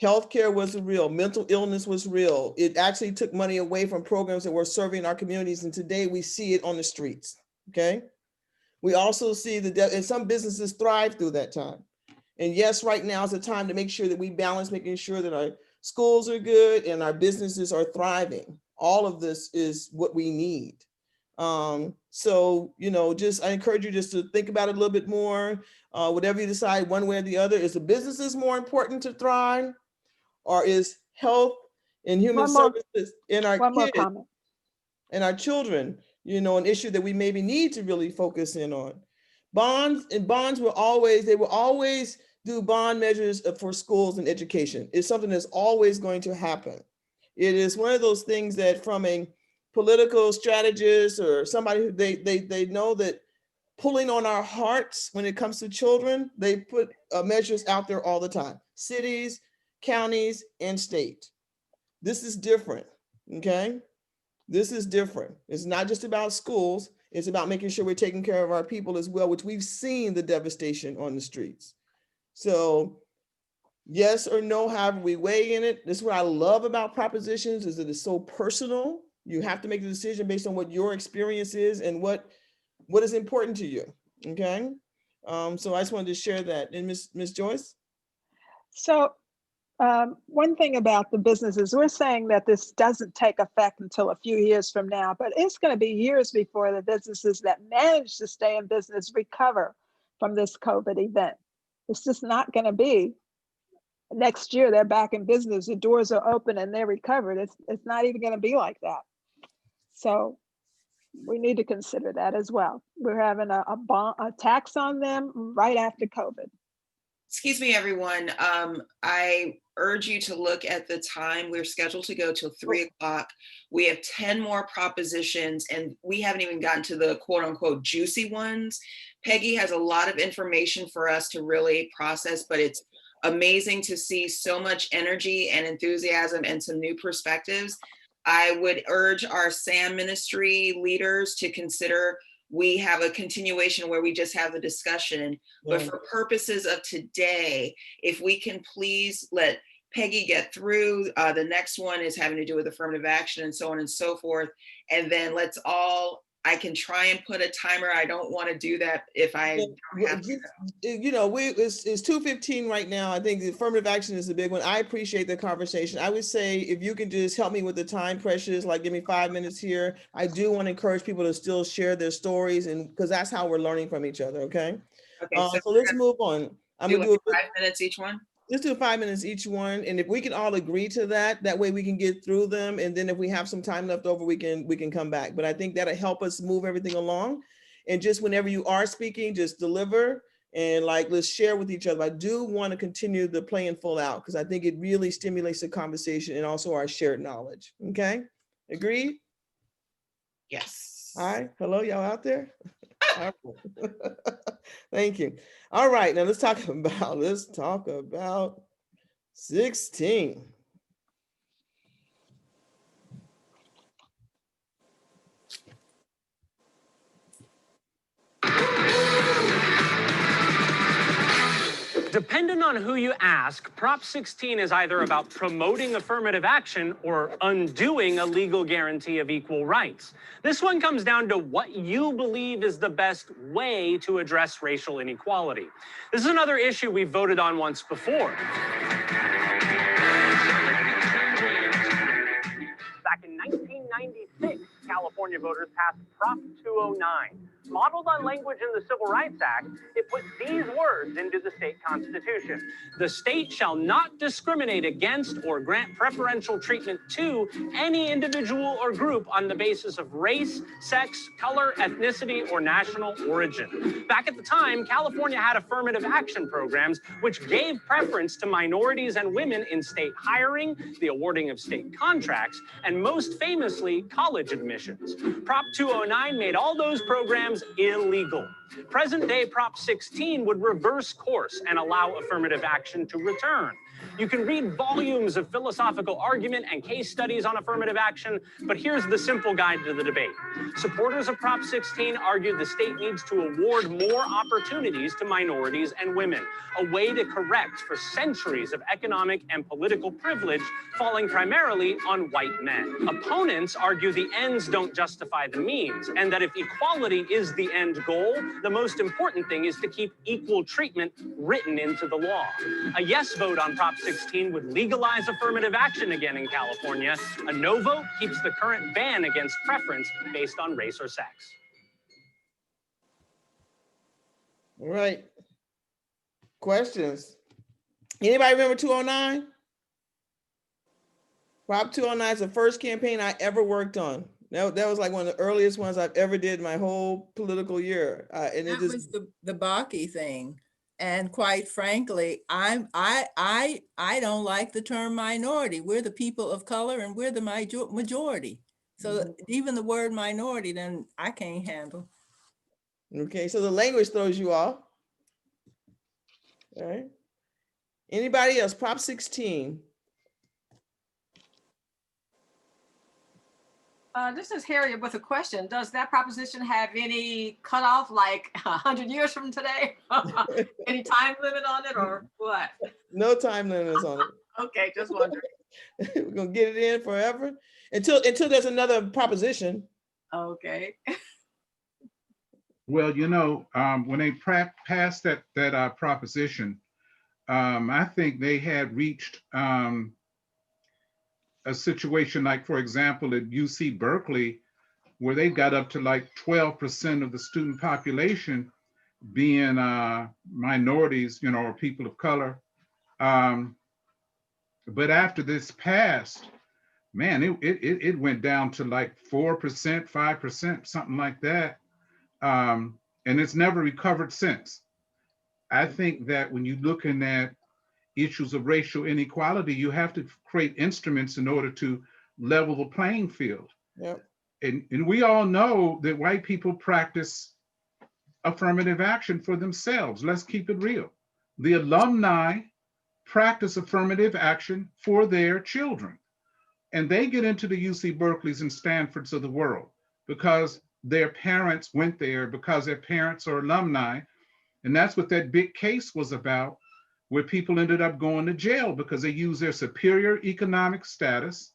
Healthcare was real. Mental illness was real. It actually took money away from programs that were serving our communities. And today we see it on the streets. Okay. We also see and some businesses thrive through that time. And yes, right now is the time to make sure that we balance, making sure that our schools are good and our businesses are thriving. All of this is what we need. So, you know, I encourage you just to think about it a little bit more. Whatever you decide, one way or the other, is the businesses more important to thrive, or is health and human services in our kids and our children, you know, an issue that we maybe need to really focus in on? Bonds will always do bond measures for schools and education. It's something that's always going to happen. It is one of those things that, from a political strategist or somebody who they know that pulling on our hearts when it comes to children, they put measures out there all the time. Cities, counties, and state. This is different, okay? This is different. It's not just about schools. It's about making sure we're taking care of our people as well, which we've seen the devastation on the streets. So yes or no, however we weigh in it. This is what I love about propositions, is that it's so personal. You have to make the decision based on what your experience is and what is important to you, okay? So I just wanted to share that. And Ms. Joyce? So One thing about the businesses, we're saying that this doesn't take effect until a few years from now, but it's going to be years before the businesses that manage to stay in business recover from this COVID event. It's just not going to be next year they're back in business, the doors are open and they're recovered. It's not even going to be like that. So we need to consider that as well. We're having a tax on them right after COVID. Excuse me, everyone. I urge you to look at the time. We're scheduled to go till 3 o'clock. We have 10 more propositions and we haven't even gotten to the quote unquote juicy ones. Peggy has a lot of information for us to really process, but it's amazing to see so much energy and enthusiasm and some new perspectives. I would urge our SAM ministry leaders to consider we have a continuation where we just have the discussion. But for purposes of today, if we can please let Peggy get through, the next one is having to do with affirmative action and so on and so forth. And then let's all, I can try and put a timer. I don't want to do that if I don't have to. You know, it's 2:15 right now. I think the affirmative action is a big one. I appreciate the conversation. I would say if you can just help me with the time pressures, like give me 5 minutes here. I do want to encourage people to still share their stories, and because that's how we're learning from each other. Okay. Okay. So let's move on. I'm gonna do 5 minutes each one. Let's do 5 minutes each one, and if we can all agree to that, that way we can get through them, and then if we have some time left over, we can come back. But I think that'll help us move everything along. And just whenever you are speaking, just deliver and like let's share with each other. I do want to continue the playing full out because I think it really stimulates the conversation and also our shared knowledge. Okay, agreed? Yes. All right. Hello, y'all out there? Thank you. All right, now let's talk about 16. Depending on who you ask, Prop 16 is either about promoting affirmative action or undoing a legal guarantee of equal rights. This one comes down to what you believe is the best way to address racial inequality. This is another issue we've voted on once before. Back in 1996, California voters passed Prop 209. Modeled on language in the Civil Rights Act, it put these words into the state constitution. The state shall not discriminate against or grant preferential treatment to any individual or group on the basis of race, sex, color, ethnicity, or national origin. Back at the time, California had affirmative action programs which gave preference to minorities and women in state hiring, the awarding of state contracts, and most famously, college admissions. Prop 209 made all those programs illegal. Present-day Prop 16 would reverse course and allow affirmative action to return. You can read volumes of philosophical argument and case studies on affirmative action, but here's the simple guide to the debate. Supporters of Prop 16 argue the state needs to award more opportunities to minorities and women, a way to correct for centuries of economic and political privilege falling primarily on white men. Opponents argue the ends don't justify the means, and that if equality is the end goal, the most important thing is to keep equal treatment written into the law. A yes vote on Prop 16 would legalize affirmative action again in California. A no vote keeps the current ban against preference based on race or sex. All right. Questions? Anybody remember 209? Prop 209 is the first campaign I ever worked on. That was like one of the earliest ones I've ever did in my whole political year. And that was the Bakke thing. And quite frankly, I don't like the term minority. We're the people of color and we're the majority. So even the word minority, then I can't handle. Okay, so the language throws you off. All right. Anybody else? Prop 16. This is Harriet with a question. Does that proposition have any cutoff, like 100 years from today? Any time limit on it or what? No time limits on it. Okay, just wondering. We're gonna get it in forever until there's another proposition. Okay. Well, you know, when they passed that proposition, I think they had reached a situation like, for example, at UC Berkeley, where they got up to like 12% of the student population being minorities, you know, or people of color. But after this passed, man, it went down to like 4%, 5%, something like that. And it's never recovered since. I think that when you're looking at issues of racial inequality, you have to create instruments in order to level the playing field. Yep. And we all know that white people practice affirmative action for themselves. Let's keep it real. The alumni practice affirmative action for their children. And they get into the UC Berkeleys and Stanfords of the world because their parents went there, because their parents are alumni. And that's what that big case was about, where people ended up going to jail because they used their superior economic status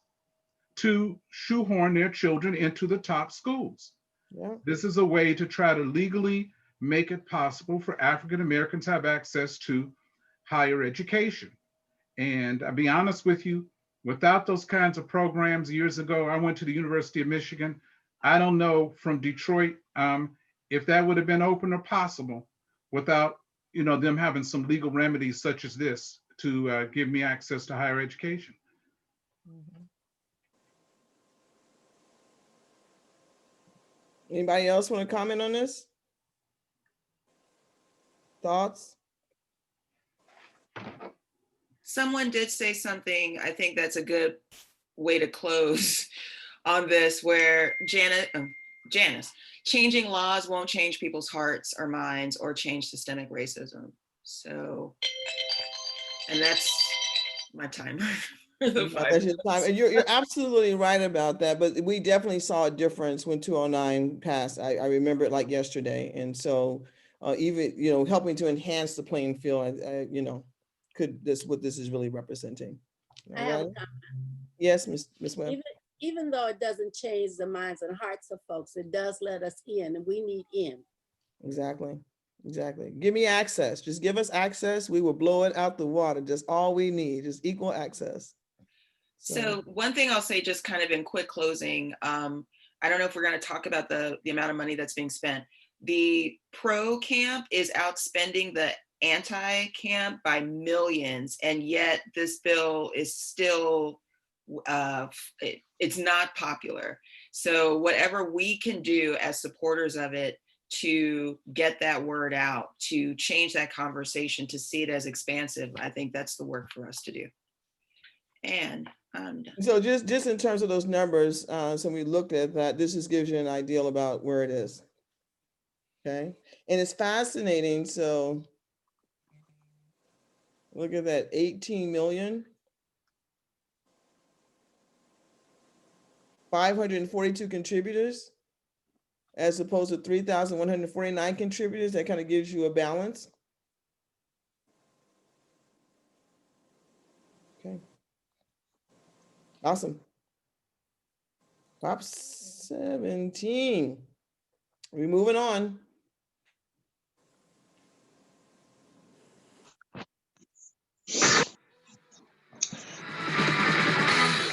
to shoehorn their children into the top schools. Yeah. This is a way to try to legally make it possible for African Americans to have access to higher education. And I'll be honest with you, without those kinds of programs years ago, I went to the University of Michigan. I don't know from Detroit if that would have been open or possible without, you know, them having some legal remedies such as this to give me access to higher education. Mm-hmm. Anybody else want to comment on this? Thoughts? Someone did say something, I think that's a good way to close on this, where Janice, changing laws won't change people's hearts or minds or change systemic racism. So, and that's my time. That's your time. And you're absolutely right about that. But we definitely saw a difference when 209 passed. I remember it like yesterday. And so even, you know, helping to enhance the playing field, you know, what this is really representing. I have a comment. Yes, Ms. Webb. Even though it doesn't change the minds and hearts of folks, it does let us in, and we need in. Exactly. Exactly. Give me access. Just give us access. We will blow it out the water. Just all we need, just equal access. So one thing I'll say, just kind of in quick closing, I don't know if we're going to talk about the amount of money that's being spent. The pro camp is outspending the anti-camp by millions, and yet this bill is still, it's not popular. So whatever we can do as supporters of it to get that word out, to change that conversation, to see it as expansive, I think that's the work for us to do. And so just in terms of those numbers, so we looked at that, this just gives you an idea about where it is. Okay, and it's fascinating. So look at that, 18 million. 542 contributors, as opposed to 3,149 contributors. That kind of gives you a balance. Okay. Awesome. Prop 17. We're moving on.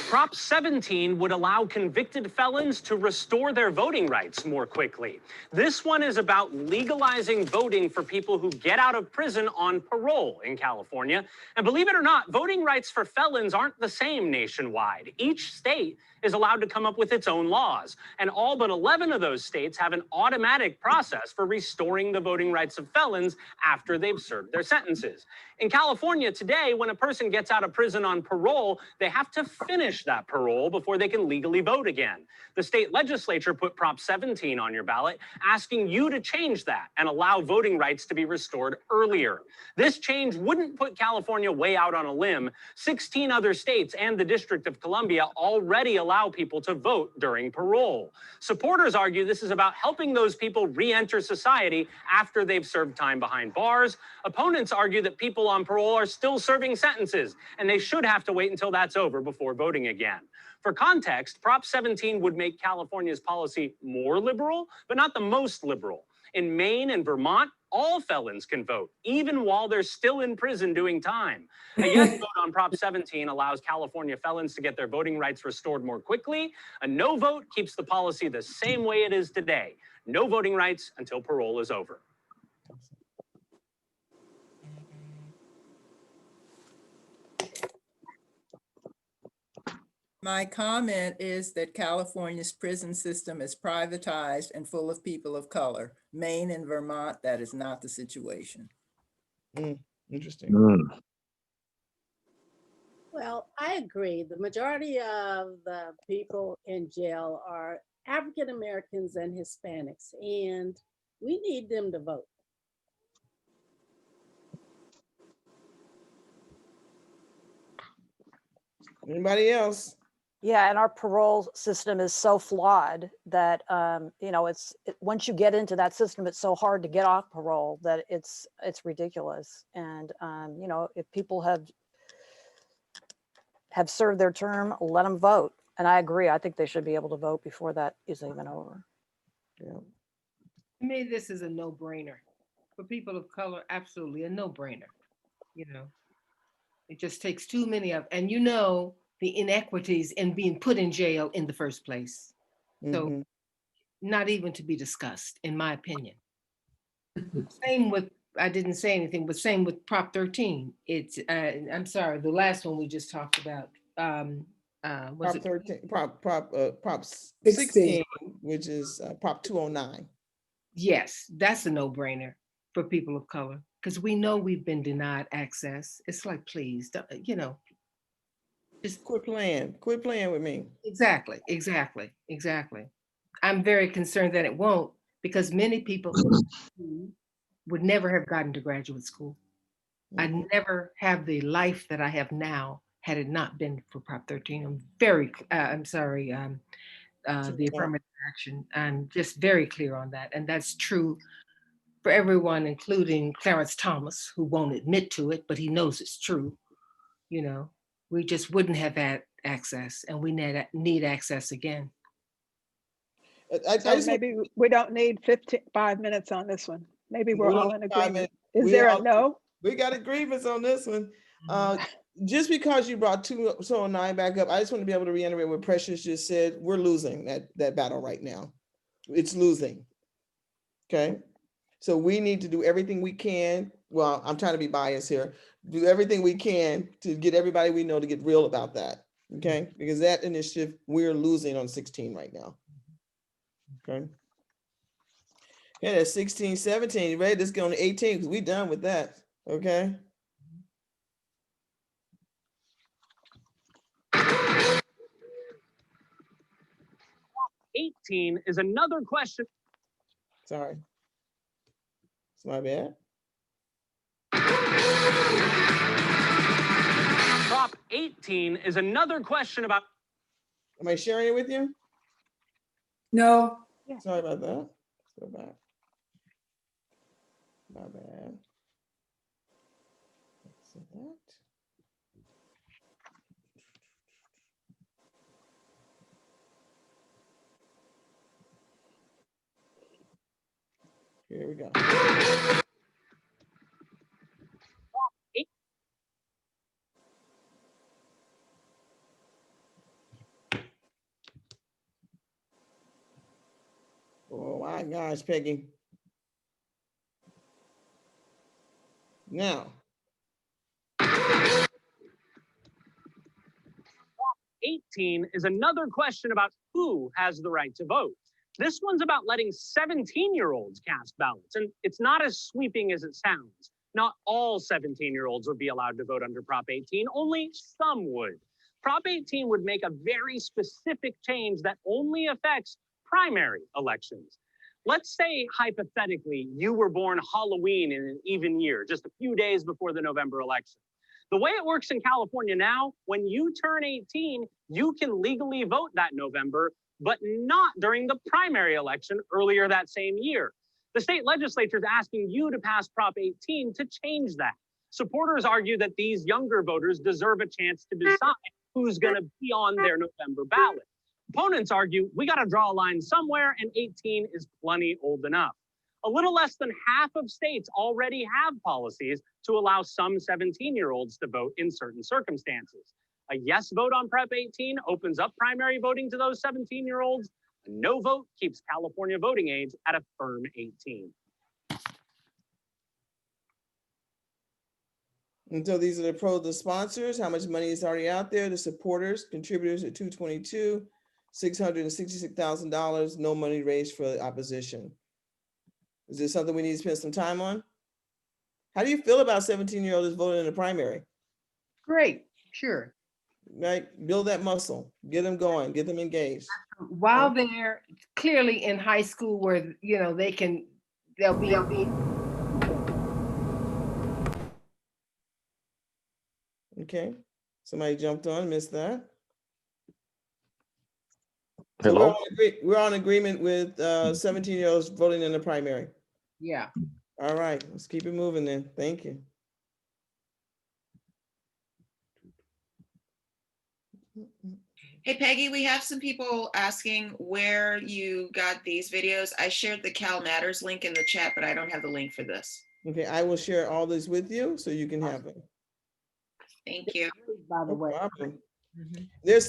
Prop 17 would allow convicted felons to restore their voting rights more quickly. This one is about legalizing voting for people who get out of prison on parole in California. And believe it or not, voting rights for felons aren't the same nationwide. Each state is allowed to come up with its own laws, and all but 11 of those states have an automatic process for restoring the voting rights of felons after they've served their sentences. In California today, when a person gets out of prison on parole, they have to finish that parole before they can legally vote again. The state legislature put Prop 17 on your ballot, asking you to change that and allow voting rights to be restored earlier. This change wouldn't put California way out on a limb. 16 other states and the District of Columbia already allow people to vote during parole. Supporters argue this is about helping those people re-enter society after they've served time behind bars. Opponents argue that people on parole are still serving sentences, and they should have to wait until that's over before voting again. For context, Prop 17 would make California's policy more liberal, but not the most liberal. In Maine and Vermont, all felons can vote, even while they're still in prison doing time. A yes vote on Prop 17 allows California felons to get their voting rights restored more quickly. A no vote keeps the policy the same way it is today. No voting rights until parole is over. My comment is that California's prison system is privatized and full of people of color. Maine and Vermont, that is not the situation. Interesting. Well, I agree. The majority of the people in jail are African Americans and Hispanics, and we need them to vote. Anybody else? Yeah, and our parole system is so flawed that once you get into that system, it's so hard to get off parole that it's ridiculous. And if people have served their term, let them vote. And I agree. I think they should be able to vote before that is even over. Yeah. To me, this is a no-brainer. For people of color, absolutely a no-brainer. It just takes too many of, and the inequities in being put in jail in the first place. So not even to be discussed, in my opinion. Same with, I didn't say anything, but same with Prop 13. It's, I'm sorry, the last one we just talked about. Prop 13, Prop 16, which is Prop 209. Yes, that's a no-brainer for people of color, because we know we've been denied access. It's like, please, just quit playing with me. Exactly. I'm very concerned that it won't, because many people would never have gotten to graduate school. I'd never have the life that I have now had it not been for Prop 13. I'm sorry, the affirmative action. I'm just very clear on that. And that's true for everyone, including Clarence Thomas, who won't admit to it, but he knows it's true. We just wouldn't have had access, and we need access again. So maybe we don't need 5 minutes on this one. Maybe we're all in agreement. Is there a no? We got a grievance on this one. Just because you brought 209 back up, I just want to be able to reiterate what Precious just said. We're losing that battle right now. It's losing. Okay. So we need to do everything we can. Well, I'm trying to be biased here. Do everything we can to get everybody we know to get real about that. Okay. Because that initiative, we're losing on 16 right now. Okay. Yeah, that's 16, 17. Ready? Let's go on to 18 because we're done with that. Okay. Prop 18 is another question. Sorry. It's my bad. Prop 18 is another question about. Am I sharing it with you? No. Sorry about that. Let's go back. My bad. Let's see that. Here we go. Oh my gosh, Peggy. Now. 18 is another question about who has the right to vote. This one's about letting 17-year-olds cast ballots, and it's not as sweeping as it sounds. Not all 17-year-olds would be allowed to vote under Prop 18, only some would. Prop 18 would make a very specific change that only affects primary elections. Let's say, hypothetically, you were born Halloween in an even year, just a few days before the November election. The way it works in California now, when you turn 18, you can legally vote that November, but not during the primary election earlier that same year. The state legislature is asking you to pass Prop 18 to change that. Supporters argue that these younger voters deserve a chance to decide who's going to be on their November ballot. Opponents argue we got to draw a line somewhere, and 18 is plenty old enough. A little less than half of states already have policies to allow some 17-year-olds to vote in certain circumstances. A yes vote on Prop 18 opens up primary voting to those 17-year-olds. A no vote keeps California voting age at a firm 18. And so these are the sponsors, how much money is already out there, the supporters, contributors at 222, $666,000, no money raised for the opposition. Is this something we need to spend some time on? How do you feel about 17-year-olds voting in the primary? Great, sure. Right, build that muscle, get them going, get them engaged. While they're clearly in high school where, you know, they'll be. Okay, somebody jumped on, missed that. So Hello? we're on agreement with 17-year-olds voting in the primary. Yeah. All right, let's keep it moving then. Thank you. Hey, Peggy, we have some people asking where you got these videos. I shared the Cal Matters link in the chat, but I don't have the link for this. Okay, I will share all this with you so you can have them. Thank you. By the way. There's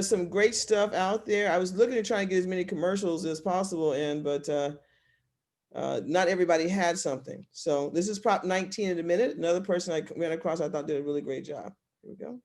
some great stuff out there. I was looking to try and get as many commercials as possible in, but not everybody had something. So this is Prop 19 in a minute. Another person I ran across I thought did a really great job. Here we go.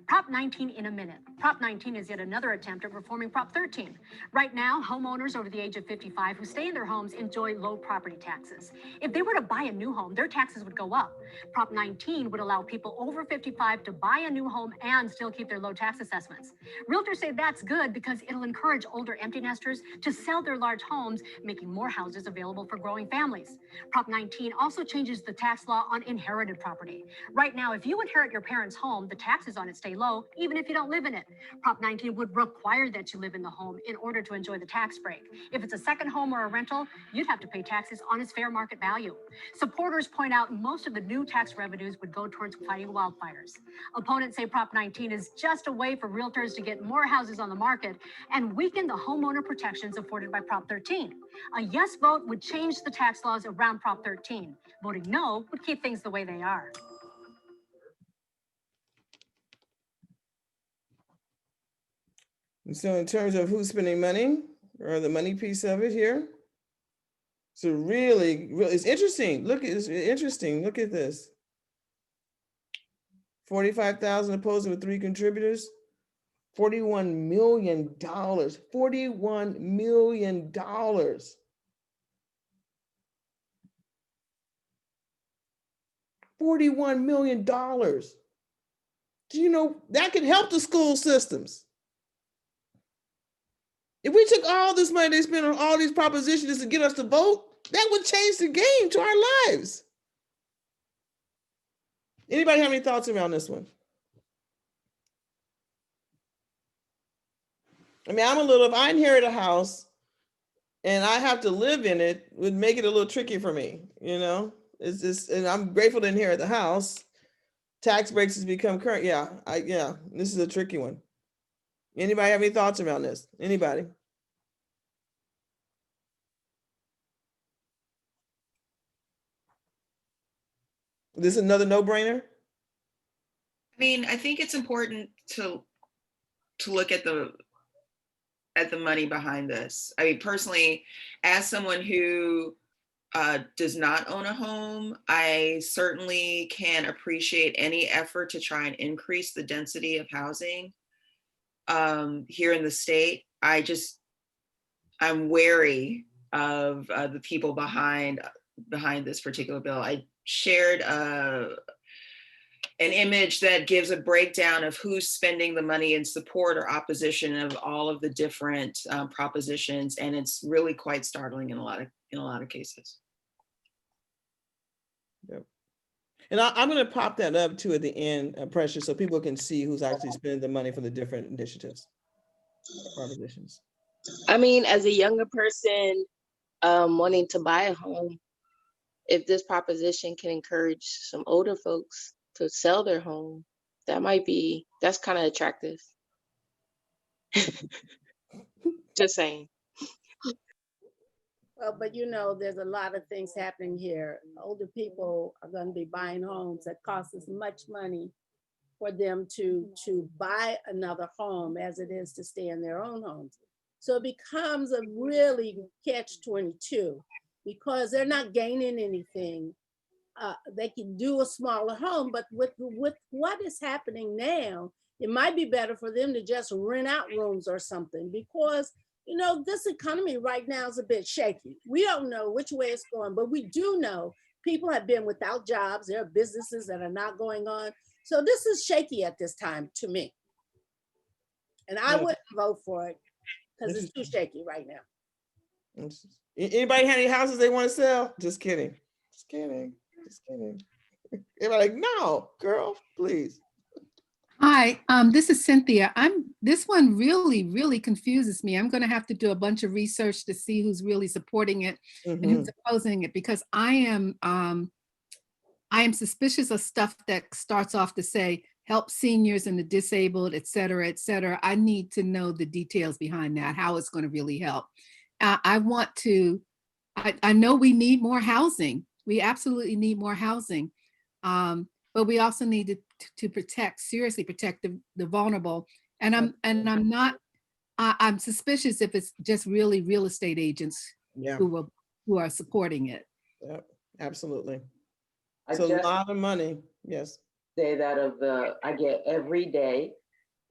Prop 19 in a minute. Prop 19 is yet another attempt at reforming Prop 13. Right now, homeowners over the age of 55 who stay in their homes enjoy low property taxes. If they were to buy a new home, their taxes would go up. Prop 19 would allow people over 55 to buy a new home and still keep their low tax assessments. Realtors say that's good because it'll encourage older empty nesters to sell their large homes, making more houses available for growing families. Prop 19 also changes the tax law on inherited property. Right now, if you inherit your parents' home, the taxes on it stay low, even if you don't live in it. Prop 19 would require that you live in the home in order to enjoy the tax break. If it's a second home or a rental, you'd have to pay taxes on its fair market value. Supporters point out most of the new tax revenues would go towards fighting wildfires. Opponents say Prop 19 is just a way for realtors to get more houses on the market and weaken the homeowner protections afforded by Prop 13. A yes vote would change the tax laws around Prop 13. Voting no would keep things the way they are. And so in terms of who's spending money, or the money piece of it here, so really, it's interesting. It's interesting. Look at this. 45,000 opposing with 3 contributors. $41 million. $41 million. $41 million. Do you know that could help the school systems? If we took all this money they spent on all these propositions to get us to vote, that would change the game to our lives. Anybody have any thoughts around this one? I mean, if I inherit a house and I have to live in it, would make it a little tricky for me, you know? It's just, and I'm grateful to inherit the house. Tax breaks has become current. Yeah, this is a tricky one. Anybody have any thoughts around this? Anybody? This is another no-brainer? I mean, I think it's important to look at the money behind this. I mean, personally, as someone who does not own a home, I certainly can appreciate any effort to try and increase the density of housing here in the state. I'm wary of the people behind this particular bill. I shared an image that gives a breakdown of who's spending the money in support or opposition of all of the different propositions, and it's really quite startling in a lot of cases. Yep. And I'm going to pop that up too at the end, Precious, so people can see who's actually spending the money for the different initiatives, propositions. I mean, as a younger person wanting to buy a home, if this proposition can encourage some older folks to sell their home, that's kind of attractive. Just saying. But you know, there's a lot of things happening here. Older people are going to be buying homes that cost as much money for them to buy another home as it is to stay in their own homes. So it becomes a really catch-22 because they're not gaining anything. They can do a smaller home, but with what is happening now, it might be better for them to just rent out rooms or something, because you know, this economy right now is a bit shaky. We don't know which way it's going, but we do know people have been without jobs. There are businesses that are not going on. So this is shaky at this time to me. And I wouldn't vote for it because it's too shaky right now. Anybody have any houses they want to sell? Just kidding. Just kidding. Just kidding. Everybody like, no, girl, please. Hi, this is Cynthia. This one really confuses me. I'm going to have to do a bunch of research to see who's really supporting it and who's opposing it, because I am suspicious of stuff that starts off to say help seniors and the disabled, et cetera, et cetera. I need to know the details behind that, how it's going to really help. I know we need more housing. We absolutely need more housing. But we also need to seriously protect the vulnerable. And I'm suspicious if it's just really real estate agents who are supporting it. Yep, absolutely. I It's a just lot of money. Yes. say that I get every day,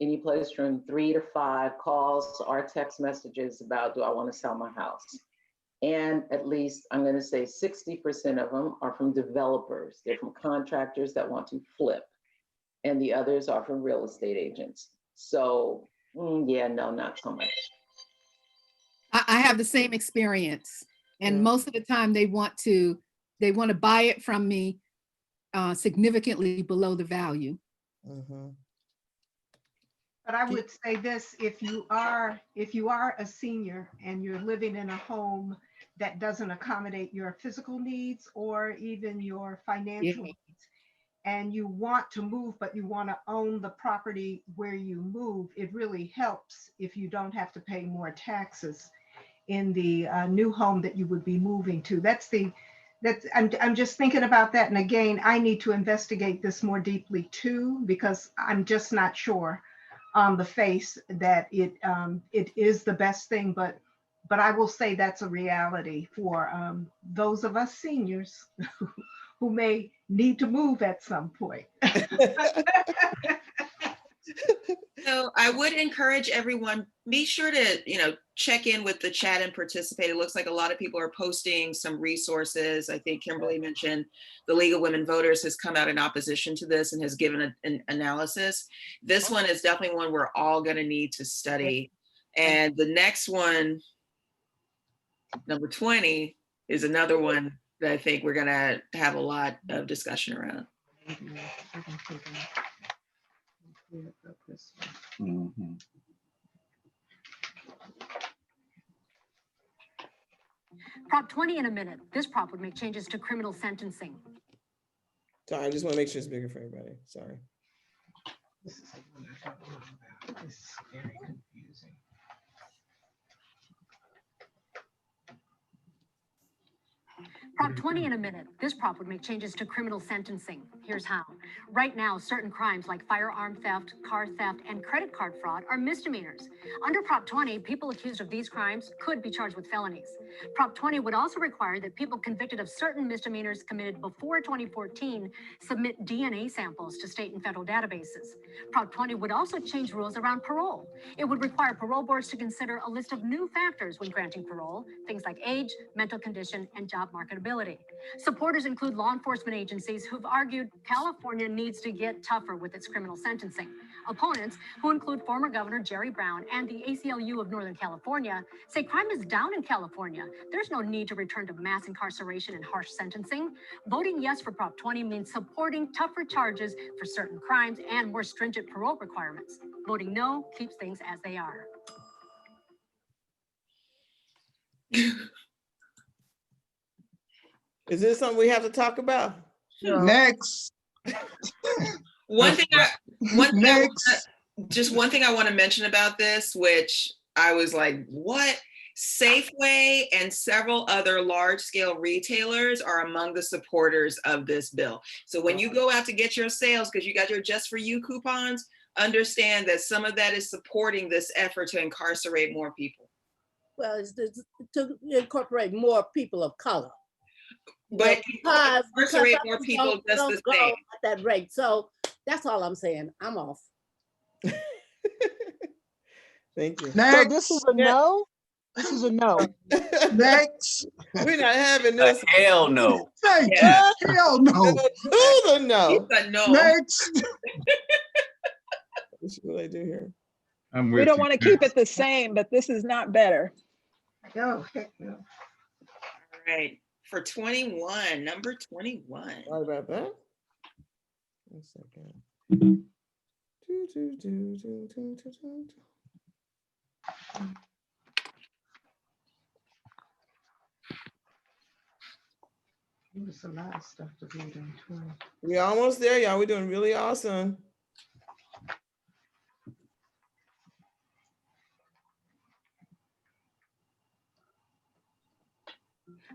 any place from 3 to 5 calls or text messages about, do I want to sell my house? And at least I'm going to say 60% of them are from developers. They're from contractors that want to flip. And the others are from real estate agents. So yeah, no, not so much. I have the same experience. And most of the time they want to buy it from me significantly below the value. But I would say this, if you are a senior and you're living in a home that doesn't accommodate your physical needs or even your financial needs, and you want to move, but you want to own the property where you move, it really helps if you don't have to pay more taxes in the new home that you would be moving to. I'm just thinking about that. And again, I need to investigate this more deeply too, because I'm just not sure on the face that it is the best thing, but I will say that's a reality for those of us seniors who may need to move at some point. So I would encourage everyone, be sure to, check in with the chat and participate. It looks like a lot of people are posting some resources. I think Kimberly mentioned the League of Women Voters has come out in opposition to this and has given an analysis. This one is definitely one we're all going to need to study. And the next one, number 20, is another one that I think we're going to have a lot of discussion around. Prop 20 in a minute. This prop would make changes to criminal sentencing. Sorry, I just want to make sure it's bigger for everybody. Sorry. This is the one I talked about. This is very confusing. Prop 20 in a minute. This prop would make changes to criminal sentencing. Here's how. Right now, certain crimes like firearm theft, car theft, and credit card fraud are misdemeanors. Under Prop 20, people accused of these crimes could be charged with felonies. Prop 20 would also require that people convicted of certain misdemeanors committed before 2014 submit DNA samples to state and federal databases. Prop 20 would also change rules around parole. It would require parole boards to consider a list of new factors when granting parole, things like age, mental condition, and job marketability. Supporters include law enforcement agencies who've argued California needs to get tougher with its criminal sentencing. Opponents, who include former Governor Jerry Brown and the ACLU of Northern California, say crime is down in California. There's no need to return to mass incarceration and harsh sentencing. Voting yes for Prop 20 means supporting tougher charges for certain crimes and more stringent parole requirements. Voting no keeps things as they are. Is this something we have to talk about? Next. One thing I want to mention about this, which I was like, what? Safeway and several other large-scale retailers are among the supporters of this bill. So when you go out to get your sales, because you got your Just For You coupons, understand that some of that is supporting this effort to incarcerate more people. Well, it's to incorporate more people of color. But because incarcerate more others people don't just the go same. at that rate. So that's all I'm saying. I'm off. Thank you. So this is a no? This is a no. Next. We're not having this. Hell no. Thank Yeah. you. Hell no. To the no. It's a no. Next. What do I do here? I'm We with don't you. want to keep it the same, but this is not better. Oh, heck no. All right. For 21, number 21. Sorry about that. 1 second. There's a lot of stuff to read on 20. We're almost there, y'all. We're doing really awesome.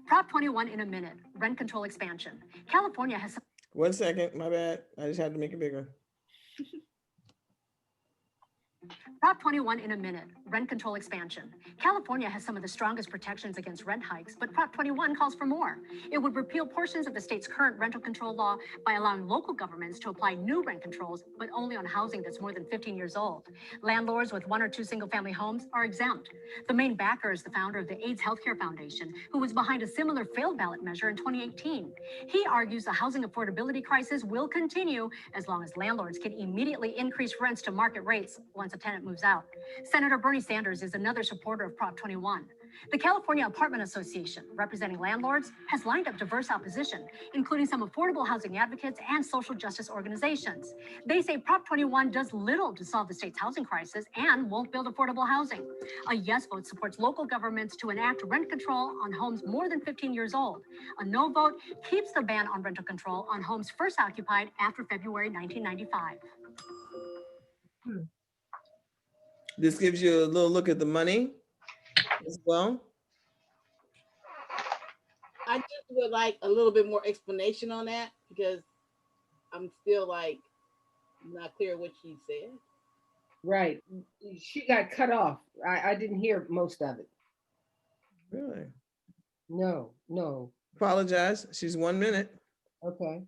Prop 21 in a minute, rent control expansion. California has 1 second, my bad. I just had to make it bigger. Prop 21 in a minute, rent control expansion. California has some of the strongest protections against rent hikes, but Prop 21 calls for more. It would repeal portions of the state's current rental control law by allowing local governments to apply new rent controls, but only on housing that's more than 15 years old. Landlords with 1 or 2 single-family homes are exempt. The main backer is the founder of the AIDS Healthcare Foundation, who was behind a similar failed ballot measure in 2018. He argues the housing affordability crisis will continue as long as landlords can immediately increase rents to market rates once a tenant moves out. Senator Bernie Sanders is another supporter of Prop 21. The California Apartment Association, representing landlords, has lined up diverse opposition, including some affordable housing advocates and social justice organizations. They say Prop 21 does little to solve the state's housing crisis and won't build affordable housing. A yes vote supports local governments to enact rent control on homes more than 15 years old. A no vote keeps the ban on rental control on homes first occupied after February 1995. This gives you a little look at the money as well. I just would like a little bit more explanation on that because I'm still like not clear what she said. Right. She got cut off. I didn't hear most of it. Really? No, no. Apologize. She's 1 minute. Okay.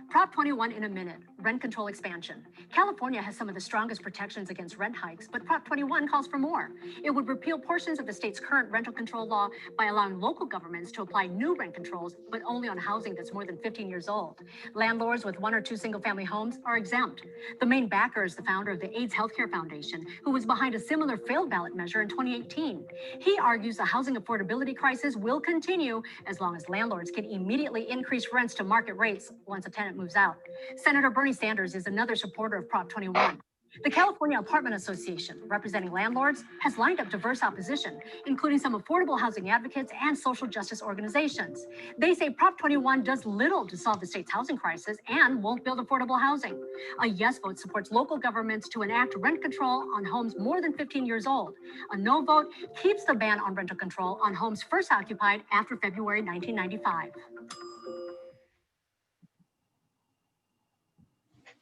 Prop 21 in a minute, rent control expansion. California has some of the strongest protections against rent hikes, but Prop 21 calls for more. It would repeal portions of the state's current rental control law by allowing local governments to apply new rent controls, but only on housing that's more than 15 years old. Landlords with 1 or 2 single-family homes are exempt. The main backer is the founder of the AIDS Healthcare Foundation, who was behind a similar failed ballot measure in 2018. He argues the housing affordability crisis will continue as long as landlords can immediately increase rents to market rates once a tenant moves out. Senator Bernie Sanders is another supporter of Prop 21. The California Apartment Association, representing landlords, has lined up diverse opposition, including some affordable housing advocates and social justice organizations. They say Prop 21 does little to solve the state's housing crisis and won't build affordable housing. A yes vote supports local governments to enact rent control on homes more than 15 years old. A no vote keeps the ban on rental control on homes first occupied after February 1995.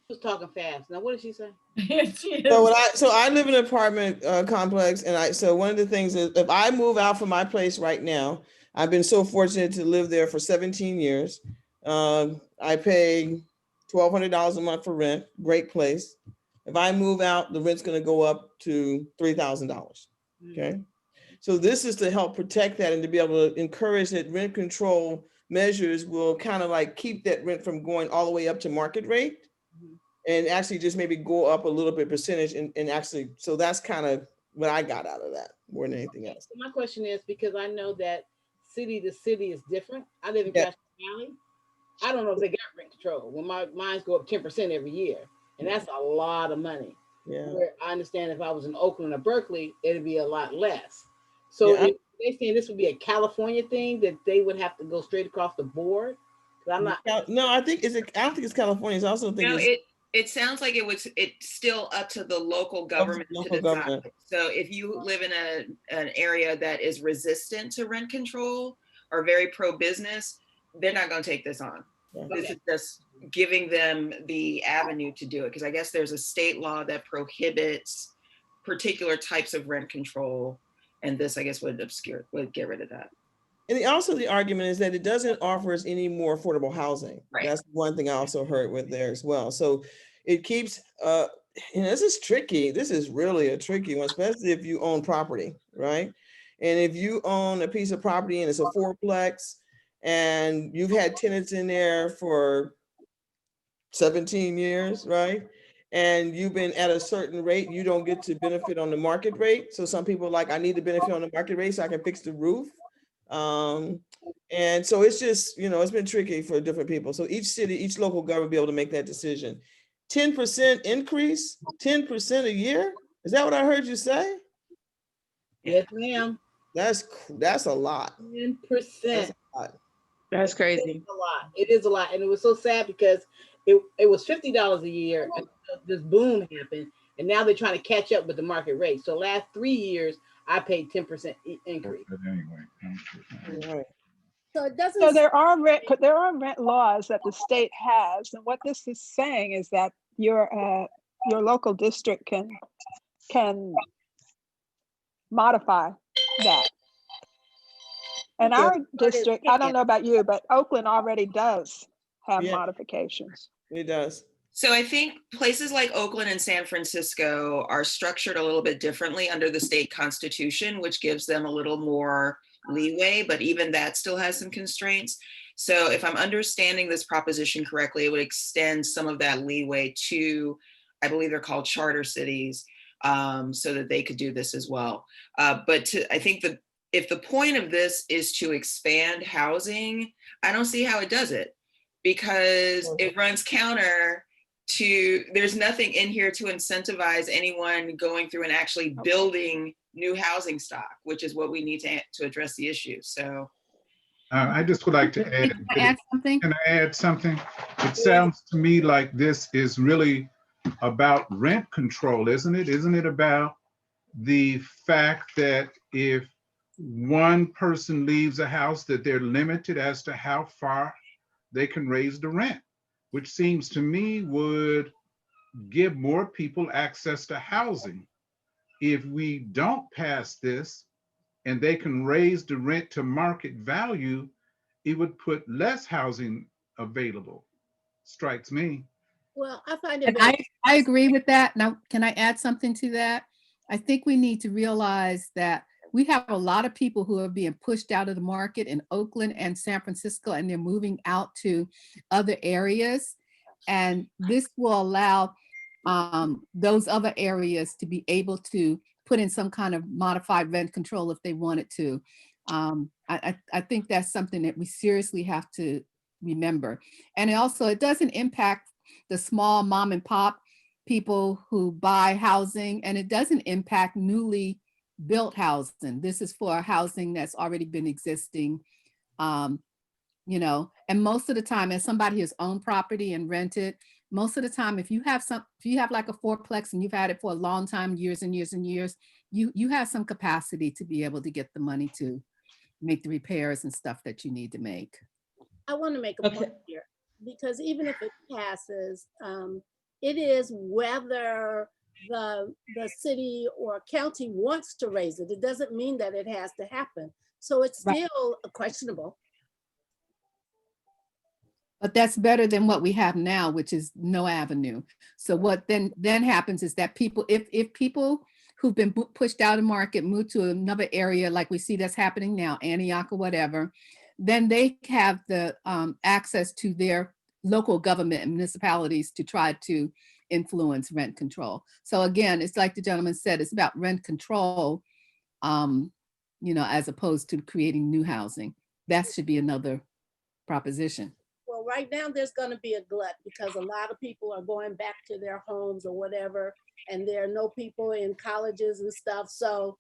She was talking fast. Now, what did she say? So I live in an apartment complex, and so one of the things is if I move out from my place right now, I've been so fortunate to live there for 17 years. I pay $1,200 a month for rent, great place. If I move out, the rent's going to go up to $3,000. Okay, so this is to help protect that and to be able to encourage that rent control measures will kind of like keep that rent from going all the way up to market rate. And actually just maybe go up a little bit percentage and actually, so that's kind of what I got out of that more than anything else. So my question is, because I know that city to city is different. I live in Castro County. I don't know if they got rent control. When mines go up 10% every year, and that's a lot of money. Yeah. Where I understand if I was in Oakland or Berkeley, it'd be a lot less. So if they saying this would be a California thing that they would have to go straight across the board. I'm not. No, I don't think it's California. It's also No, It sounds like it's still up to the local government to local decide. government. So if you live in an area that is resistant to rent control or very pro-business, they're not going to take this on. This is just giving them the avenue to do it, because I guess there's a state law that prohibits particular types of rent control, and this, I guess, would get rid of that. And also the argument is that it doesn't offer us any more affordable housing. Right. That's one thing I also heard with there as well. So it keeps, this is tricky. This is really a tricky one, especially if you own property, right? And if you own a piece of property and it's a fourplex and you've had tenants in there for 17 years, right? And you've been at a certain rate, you don't get to benefit on the market rate. So some people are like, I need to benefit on the market rate so I can fix the roof. And so it's just, it's been tricky for different people. So each city, each local government be able to make that decision. 10% increase, 10% a year? Is that what I heard you say? Yes, ma'am. That's a lot. 10%. That's a lot. That's crazy. It's a lot. It is a lot. And it was so sad because it was $50 a year until this boom happened. And now they're trying to catch up with the market rate. So last 3 years, I paid 10% increase. Right. So it doesn't. So there are rent laws that the state has, and what this is saying is that your local district can modify that. And our district, I don't know about you, but Oakland already does have modifications. It does. So I think places like Oakland and San Francisco are structured a little bit differently under the state constitution, which gives them a little more leeway, but even that still has some constraints. So if I'm understanding this proposition correctly, it would extend some of that leeway to, I believe they're called charter cities, so that they could do this as well. But I think if the point of this is to expand housing, I don't see how it does it, because it runs counter to, there's nothing in here to incentivize anyone going through and actually building new housing stock, which is what we need to address the issue. So I just would like to add. Can I add something? Can I add something? It sounds to me like this is really about rent control, isn't it? Isn't it about the fact that if one person leaves a house, that they're limited as to how far they can raise the rent, which seems to me would give more people access to housing. If we don't pass this and they can raise the rent to market value, it would put less housing available. Strikes me. Well, I find it. And I agree with that. Now, can I add something to that? I think we need to realize that we have a lot of people who are being pushed out of the market in Oakland and San Francisco, and they're moving out to other areas. And this will allow those other areas to be able to put in some kind of modified rent control if they wanted to. I think that's something that we seriously have to remember. And also, it doesn't impact the small mom and pop people who buy housing, and it doesn't impact newly built housing. This is for housing that's already been existing, and most of the time, as somebody who's owned property and rented, most of the time, if you have like a fourplex and you've had it for a long time, years and years and years, you have some capacity to be able to get the money to make the repairs and stuff that you need to make. I want to make a point here, because even if it passes, it is whether the city or county wants to raise it. It doesn't mean that it has to happen. So it's still questionable. But that's better than what we have now, which is no avenue. So what then happens is that people, if people who've been pushed out of the market move to another area, like we see that's happening now, Antioch or whatever, then they have the access to their local government and municipalities to try to influence rent control. So again, it's like the gentleman said, it's about rent control, as opposed to creating new housing. That should be another proposition. Well, right now there's going to be a glut because a lot of people are going back to their homes or whatever, and there are no people in colleges and stuff. So,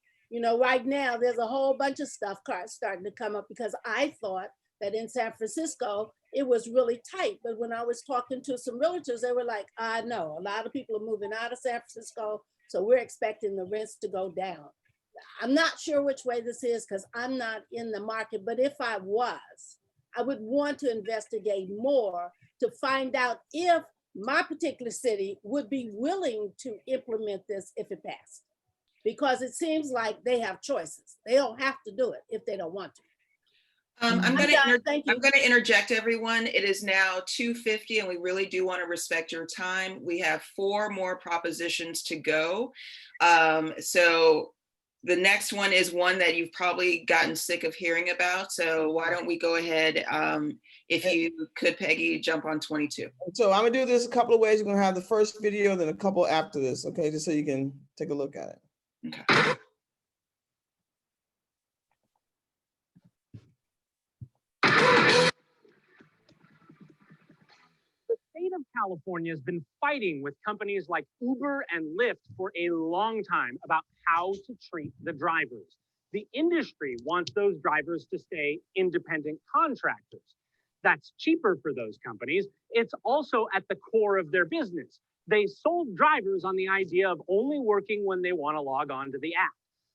right now there's a whole bunch of stuff starting to come up, because I thought that in San Francisco, it was really tight. But when I was talking to some realtors, they were like, I know a lot of people are moving out of San Francisco, so we're expecting the rents to go down. I'm not sure which way this is because I'm not in the market, but if I was, I would want to investigate more to find out if my particular city would be willing to implement this if it passed. Because it seems like they have choices. They don't have to do it if they don't want to. I'm going Thank you. to interject, everyone. It is now 2:50, and we really do want to respect your time. We have 4 more propositions to go. So the next one is one that you've probably gotten sick of hearing about. So why don't we go ahead? If you could, Peggy, jump on 22. So I'm gonna do this a couple of ways. We're gonna have the first video, then a couple after this, okay? Just so you can take a look at it. Okay. The state of California has been fighting with companies like Uber and Lyft for a long time about how to treat the drivers. The industry wants those drivers to stay independent contractors. That's cheaper for those companies. It's also at the core of their business. They sold drivers on the idea of only working when they want to log on to the app.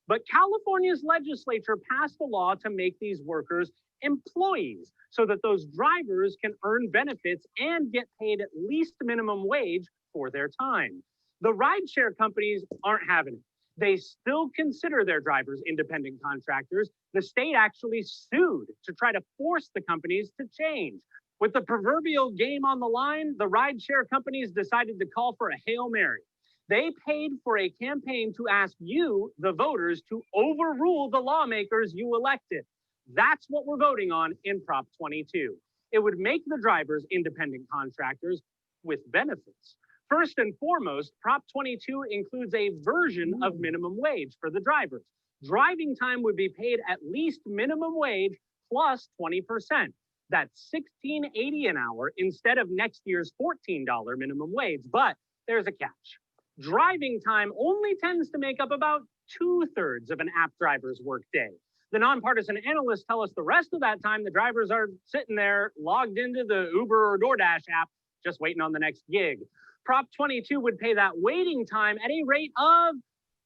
But California's legislature passed a law to make these workers employees so that those drivers can earn benefits and get paid at least minimum wage for their time. The rideshare companies aren't having it. They still consider their drivers independent contractors. The state actually sued to try to force the companies to change. With the proverbial game on the line, the rideshare companies decided to call for a Hail Mary. They paid for a campaign to ask you, the voters, to overrule the lawmakers you elected. That's what we're voting on in Prop 22. It would make the drivers independent contractors with benefits. First and foremost, Prop 22 includes a version of minimum wage for the drivers. Driving time would be paid at least minimum wage plus 20%. That's $16.80 an hour instead of next year's $14 minimum wage. But there's a catch. Driving time only tends to make up about 2/3 of an app driver's workday. The nonpartisan analysts tell us the rest of that time the drivers are sitting there logged into the Uber or DoorDash app, just waiting on the next gig. Prop 22 would pay that waiting time at a rate of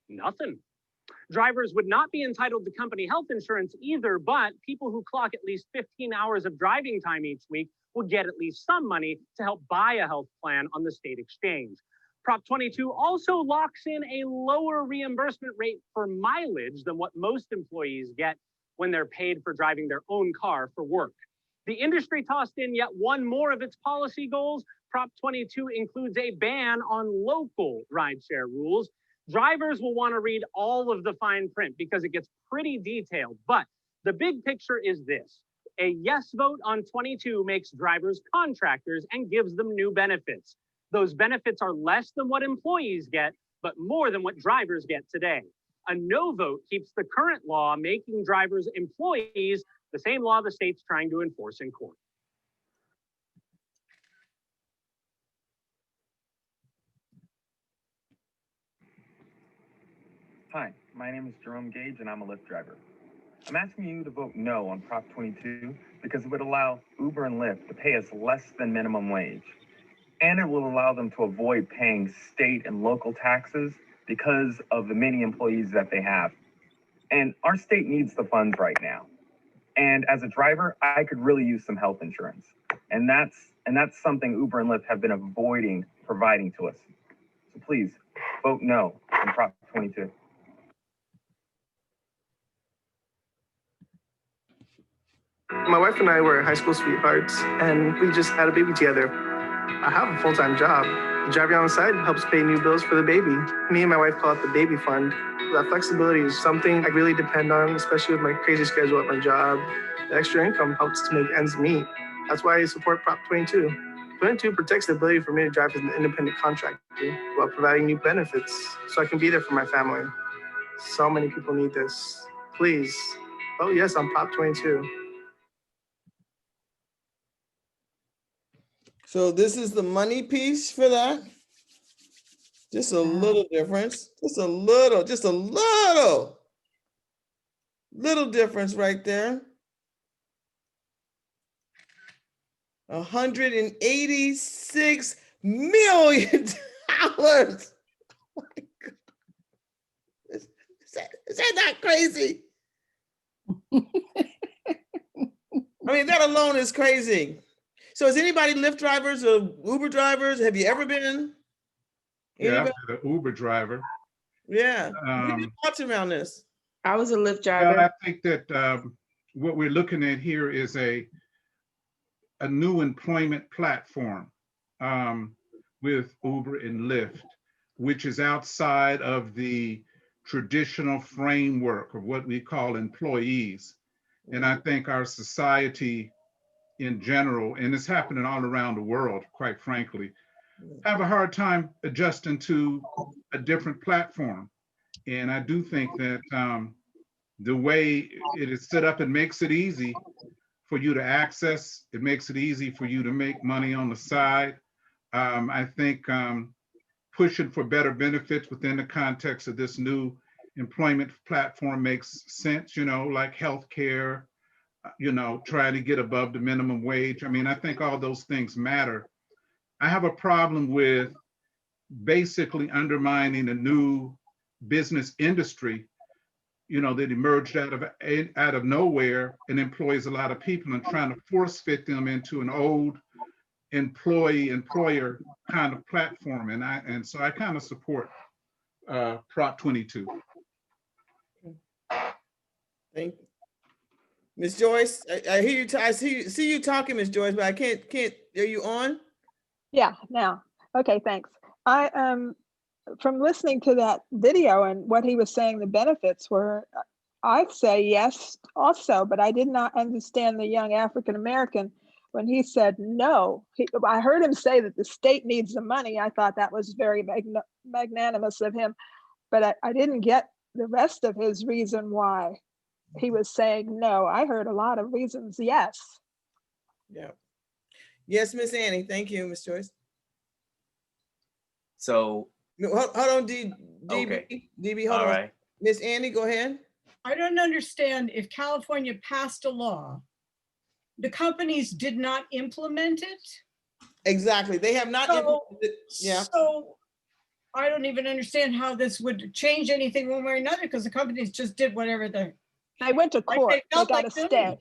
nothing. Drivers would not be entitled to company health insurance either, but people who clock at least 15 hours of driving time each week would get at least some money to help buy a health plan on the state exchange. Prop 22 also locks in a lower reimbursement rate for mileage than what most employees get when they're paid for driving their own car for work. The industry tossed in yet one more of its policy goals. Prop 22 includes a ban on local rideshare rules. Drivers will want to read all of the fine print because it gets pretty detailed. But the big picture is this. A yes vote on 22 makes drivers contractors and gives them new benefits. Those benefits are less than what employees get, but more than what drivers get today. A no vote keeps the current law making drivers employees, the same law the state's trying to enforce in court. Hi, my name is Jerome Gage and I'm a Lyft driver. I'm asking you to vote no on Prop 22 because it would allow Uber and Lyft to pay us less than minimum wage. And it will allow them to avoid paying state and local taxes because of the many employees that they have. And our state needs the funds right now. And as a driver, I could really use some health insurance. And that's something Uber and Lyft have been avoiding providing to us. So please vote no on Prop 22. My wife and I were high school sweethearts, and we just had a baby together. I have a full-time job. Driving on the side helps pay new bills for the baby. Me and my wife call it the baby fund. That flexibility is something I really depend on, especially with my crazy schedule at my job. The extra income helps to make ends meet. That's why I support Prop 22. 22 protects the ability for me to drive as an independent contractor while providing new benefits so I can be there for my family. So many people need this. Please, vote yes on Prop 22. So this is the money piece for that. Just a little difference, just a little difference right there. $186 million. Oh my God. Is that not crazy? I mean, that alone is crazy. So is anybody Lyft drivers or Uber drivers? Have you ever been? Yeah, Anybody? I'm an Uber driver. Yeah. What are your thoughts around this? I was a Lyft Well, driver. I think that what we're looking at here is a new employment platform with Uber and Lyft, which is outside of the traditional framework of what we call employees. And I think our society in general, and it's happening all around the world, quite frankly, have a hard time adjusting to a different platform. And I do think that the way it is set up, it makes it easy for you to access. It makes it easy for you to make money on the side. I think pushing for better benefits within the context of this new employment platform makes sense, like healthcare, trying to get above the minimum wage. I mean, I think all those things matter. I have a problem with basically undermining a new business industry, that emerged out of nowhere and employs a lot of people, and trying to force fit them into an old employer kind of platform. And so I kind of support Prop 22. Thank you. Ms. Joyce, I hear you. I see you talking, Ms. Joyce, but I can't. Are you on? Yeah, now. Okay, thanks. I from listening to that video and what he was saying the benefits were, I'd say yes also, but I did not understand the young African American when he said no. I heard him say that the state needs the money. I thought that was very magnanimous of him, but I didn't get the rest of his reason why he was saying no. I heard a lot of reasons yes. Yeah. Yes, Miss Annie. Thank you, Miss Joyce. So no, hold on, DB. Okay. DB, hold all on. right. Miss Annie, go ahead. I don't understand if California passed a law, the companies did not implement it. Exactly. They have not implemented it. Yeah. So I don't even understand how this would change anything one way or another, because the companies just did whatever they went to court. They felt got to like stay. doing.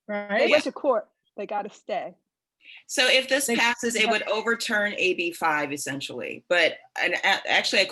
Right? They went to court. They got to stay. So if this passes, it would overturn AB 5 essentially. But actually a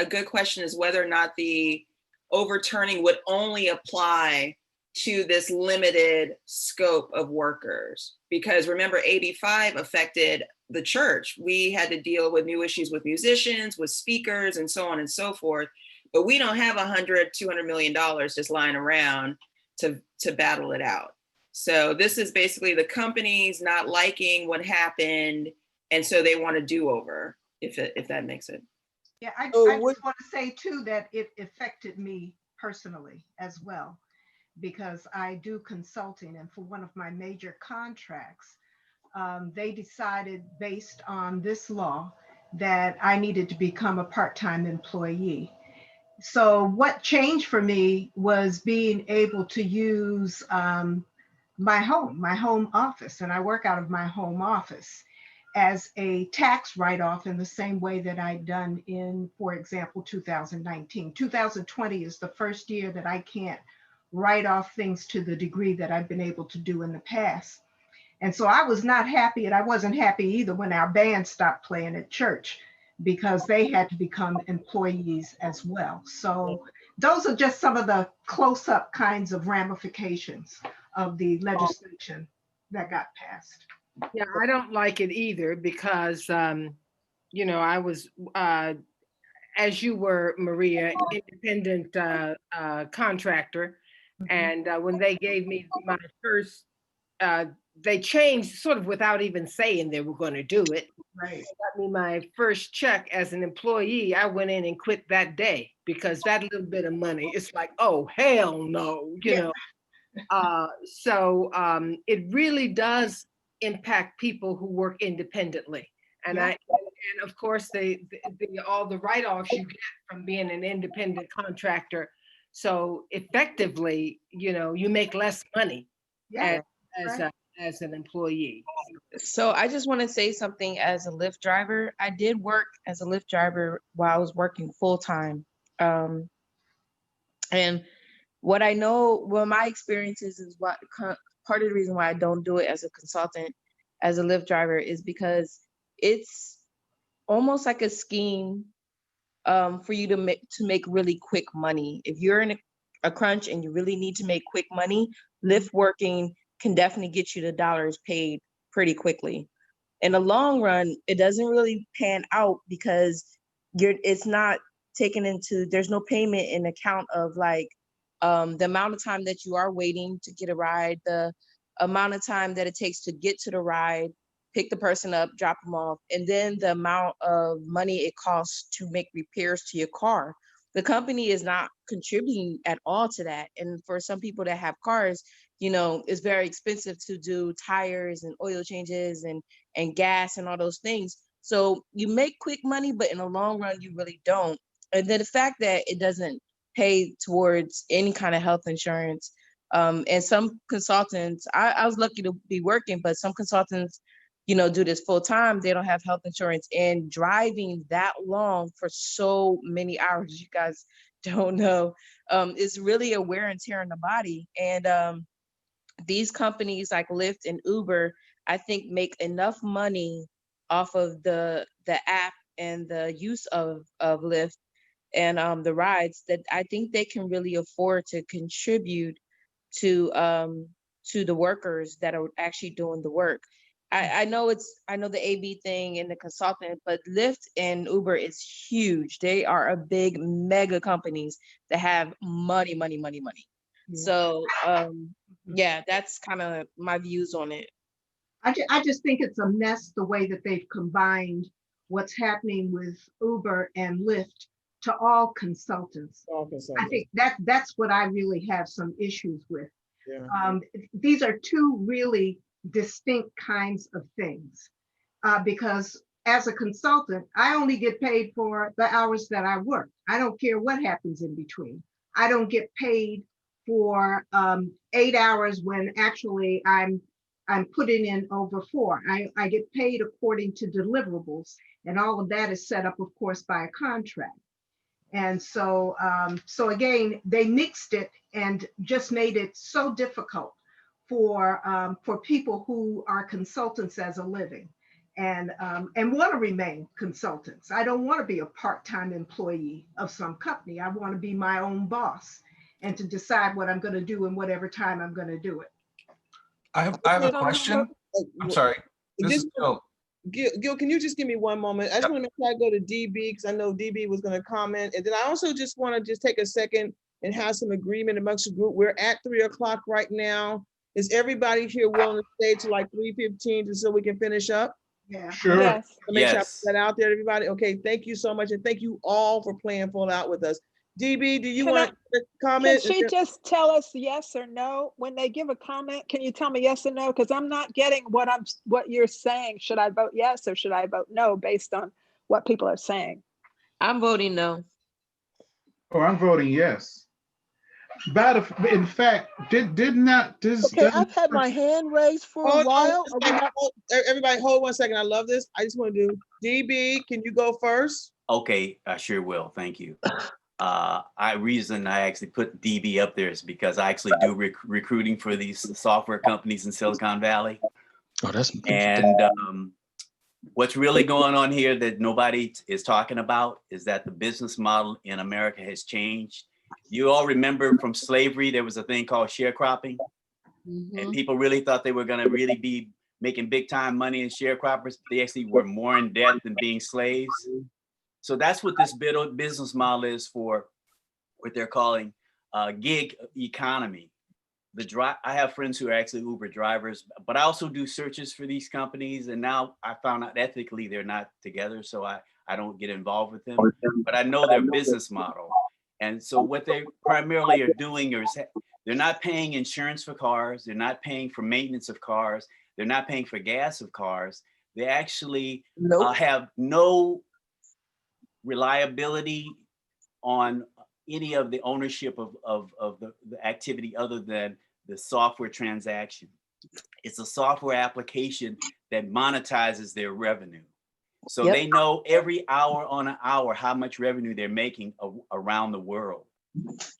good question is whether or not the overturning would only apply to this limited scope of workers. Because remember, AB 5 affected the church. We had to deal with new issues with musicians, with speakers, and so on and so forth. But we don't have $200 million just lying around to battle it out. So this is basically the companies not liking what happened, and so they want a do-over, if that makes it. Yeah, I just want to say too that it affected me personally as well, because I do consulting, and for one of my major contracts, they decided based on this law that I needed to become a part-time employee. So what changed for me was being able to use my home office, and I work out of my home office, as a tax write-off in the same way that I'd done in, for example, 2019. 2020 is the first year that I can't write off things to the degree that I've been able to do in the past. And so I was not happy, and I wasn't happy either when our band stopped playing at church, because they had to become employees as well. So those are just some of the close-up kinds of ramifications of the legislation that got passed. Yeah, I don't like it either because, I was, as you were, Maria, independent contractor. And when they gave me my first, they changed sort of without even saying they were going to do it. Right. Got me my first check as an employee. I went in and quit that day because that little bit of money, it's like, oh, hell no, you know. So it really does impact people who work independently. And and of course, all the write-offs you get from being an independent contractor. So effectively, you make less money as an employee. So I just want to say something as a Lyft driver. I did work as a Lyft driver while I was working full time. And what I know, well, my experiences is what part of the reason why I don't do it as a consultant, as a Lyft driver, is because it's almost like a scheme for you to make really quick money. If you're in a crunch and you really need to make quick money, Lyft working can definitely get you the dollars paid pretty quickly. In the long run, it doesn't really pan out because it's not taken into, there's no payment in account of like the amount of time that you are waiting to get a ride, the amount of time that it takes to get to the ride, pick the person up, drop them off, and then the amount of money it costs to make repairs to your car. The company is not contributing at all to that. And for some people that have cars, you know, it's very expensive to do tires and oil changes and gas and all those things. So you make quick money, but in the long run, you really don't. And then the fact that it doesn't pay towards any kind of health insurance. And some consultants, I was lucky to be working, but some consultants, you know, do this full time. They don't have health insurance, and driving that long for so many hours, you guys don't know, is really a wear and tear on the body. And these companies like Lyft and Uber, I think, make enough money off of the app and the use of Lyft and the rides that I think they can really afford to contribute to the workers that are actually doing the work. I know the AB thing and the consultant, but Lyft and Uber is huge. They are a big mega companies that have money. Yeah. So yeah, that's kind of my views on it. I just think it's a mess the way that they've combined what's happening with Uber and Lyft to all consultants. I think that's what I really have some issues with. Yeah. These are two really distinct kinds of things because as a consultant, I only get paid for the hours that I work. I don't care what happens in between. I don't get paid for 8 hours when actually I'm putting in over 4. I get paid according to deliverables, and all of that is set up, of course, by a contract. And so, so again, they mixed it and just made it so difficult for people who are consultants as a living and want to remain consultants. I don't want to be a part-time employee of some company. I want to be my own boss and to decide what I'm going to do in whatever time I'm going to do it. I have a question. I'm sorry. This is Gil. Gil, can you just give me one moment? I just want to make sure I go to DB because I know DB was going to comment. And then I also just want to just take a second and have some agreement amongst the group. We're at 3 o'clock right now. Is everybody here willing to stay to like 3:15 just so we can finish up? Yeah. Sure. Yes. Make sure I put that out there, everybody. Okay, thank you so much. And thank you all for playing full out with us. DB, do you want to comment? Can she just tell us yes or no when they give a comment? Can you tell me yes or no? Because I'm not getting what you're saying. Should I vote yes or should I vote no based on what people are saying? I'm voting no. Oh, I'm voting yes. But in fact, did not this? Okay, I've had my hand raised for a while. Everybody, hold 1 second. I love this. I just want to do DB. Can you go first? Okay, I sure will. Thank you. Reason I actually put DB up there is because I actually do recruiting for these software companies in Silicon Valley. Oh, that's and what's really going on here that nobody is talking about is that the business model in America has changed. You all remember from slavery, there was a thing called sharecropping, and people really thought they were going to really be making big time money in sharecroppers. They actually were more in debt than being slaves. So that's what this business model is for what they're calling gig economy. I have friends who are actually Uber drivers, but I also do searches for these companies. And now I found out ethically they're not together, so I don't get involved with them. But I know their business model. And so what they primarily are doing is they're not paying insurance for cars. They're not paying for maintenance of cars. They're not paying for gas of cars. They actually have no reliability on any of the ownership of the activity other than the software transaction. It's a software application that monetizes their revenue. So Yep. they know every hour on an hour how much revenue they're making around the world.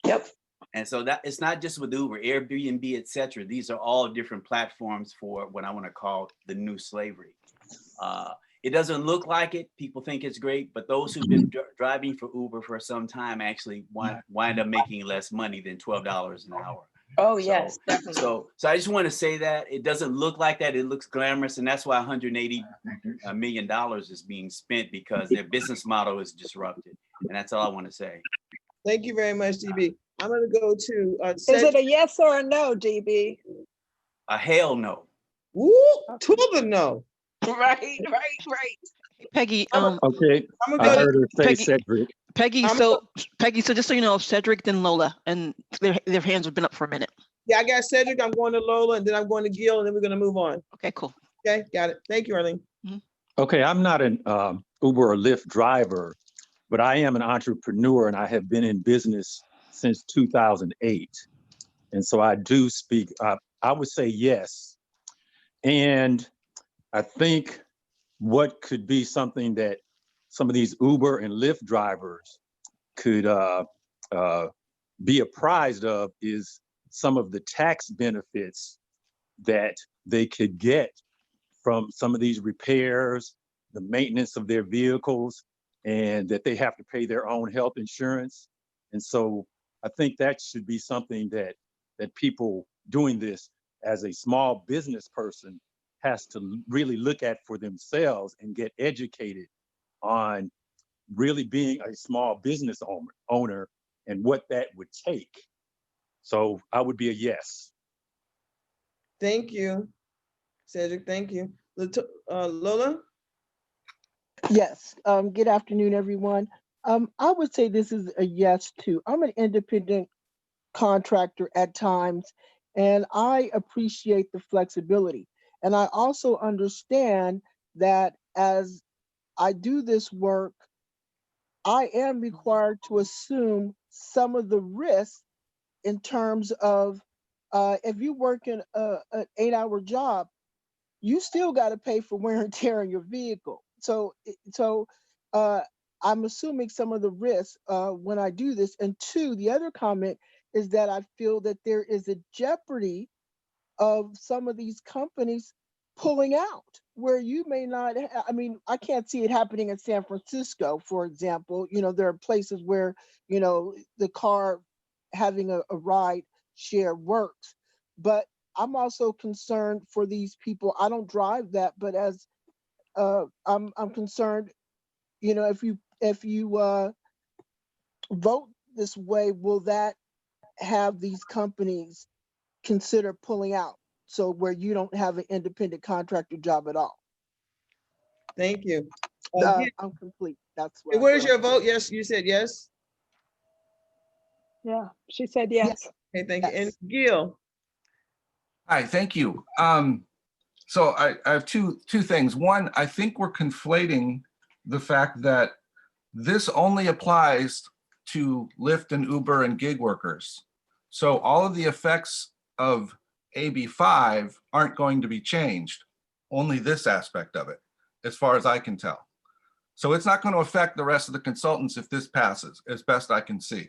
Yep. And so that it's not just with Uber, Airbnb, et cetera. These are all different platforms for what I want to call the new slavery. It doesn't look like it. People think it's great, but those who've been driving for Uber for some time actually wind up making less money than $12 an hour. Oh, yes, definitely. So I just want to say that it doesn't look like that. It looks glamorous, and that's why $180 million is being spent, because their business model is disrupted. And that's all I want to say. Thank you very much, DB. I'm going to go to. Is it a yes or a no, DB? A hell no. Woo, to the no. Right. Peggy, Okay, I'm I heard her say Peggy, Cedric. Peggy, so just so you know, Cedric then Lola, and their hands have been up for a minute. Yeah, I got Cedric, I'm going to Lola, and then I'm going to Gil, and then we're going to move on. Okay, cool. Okay, got it. Thank you, Arlene. Okay, I'm not an Uber or Lyft driver, but I am an entrepreneur, and I have been in business since 2008. And so I do speak, I would say yes. And I think what could be something that some of these Uber and Lyft drivers could be apprised of is some of the tax benefits that they could get from some of these repairs, the maintenance of their vehicles, and that they have to pay their own health insurance. And so I think that should be something that people doing this as a small business person has to really look at for themselves and get educated on really being a small business owner and what that would take. So I would be a yes. Thank you, Cedric. Thank you. Lola? Yes. Good afternoon, everyone. I would say this is a yes too. I'm an independent contractor at times, and I appreciate the flexibility. And I also understand that as I do this work, I am required to assume some of the risk in terms of if you work in an 8-hour job, you still got to pay for wear and tear on your vehicle. So I'm assuming some of the risks when I do this. And two, the other comment is that I feel that there is a jeopardy of some of these companies pulling out where you may not, I mean, I can't see it happening in San Francisco, for example. You know, there are places where, you know, the car having a ride share works, but I'm also concerned for these people. I don't drive that, but as I'm concerned, you know, if you vote this way, will that have these companies consider pulling out? So where you don't have an independent contractor job at all. Thank you. I'm complete. That's what. Where's your vote? Yes, you said yes. Yeah, she said yes. Okay, thank you. And Gil. Hi, thank you. So I have two things. One, I think we're conflating the fact that this only applies to Lyft and Uber and gig workers. So all of the effects of AB5 aren't going to be changed, only this aspect of it, as far as I can tell. So it's not going to affect the rest of the consultants if this passes, as best I can see.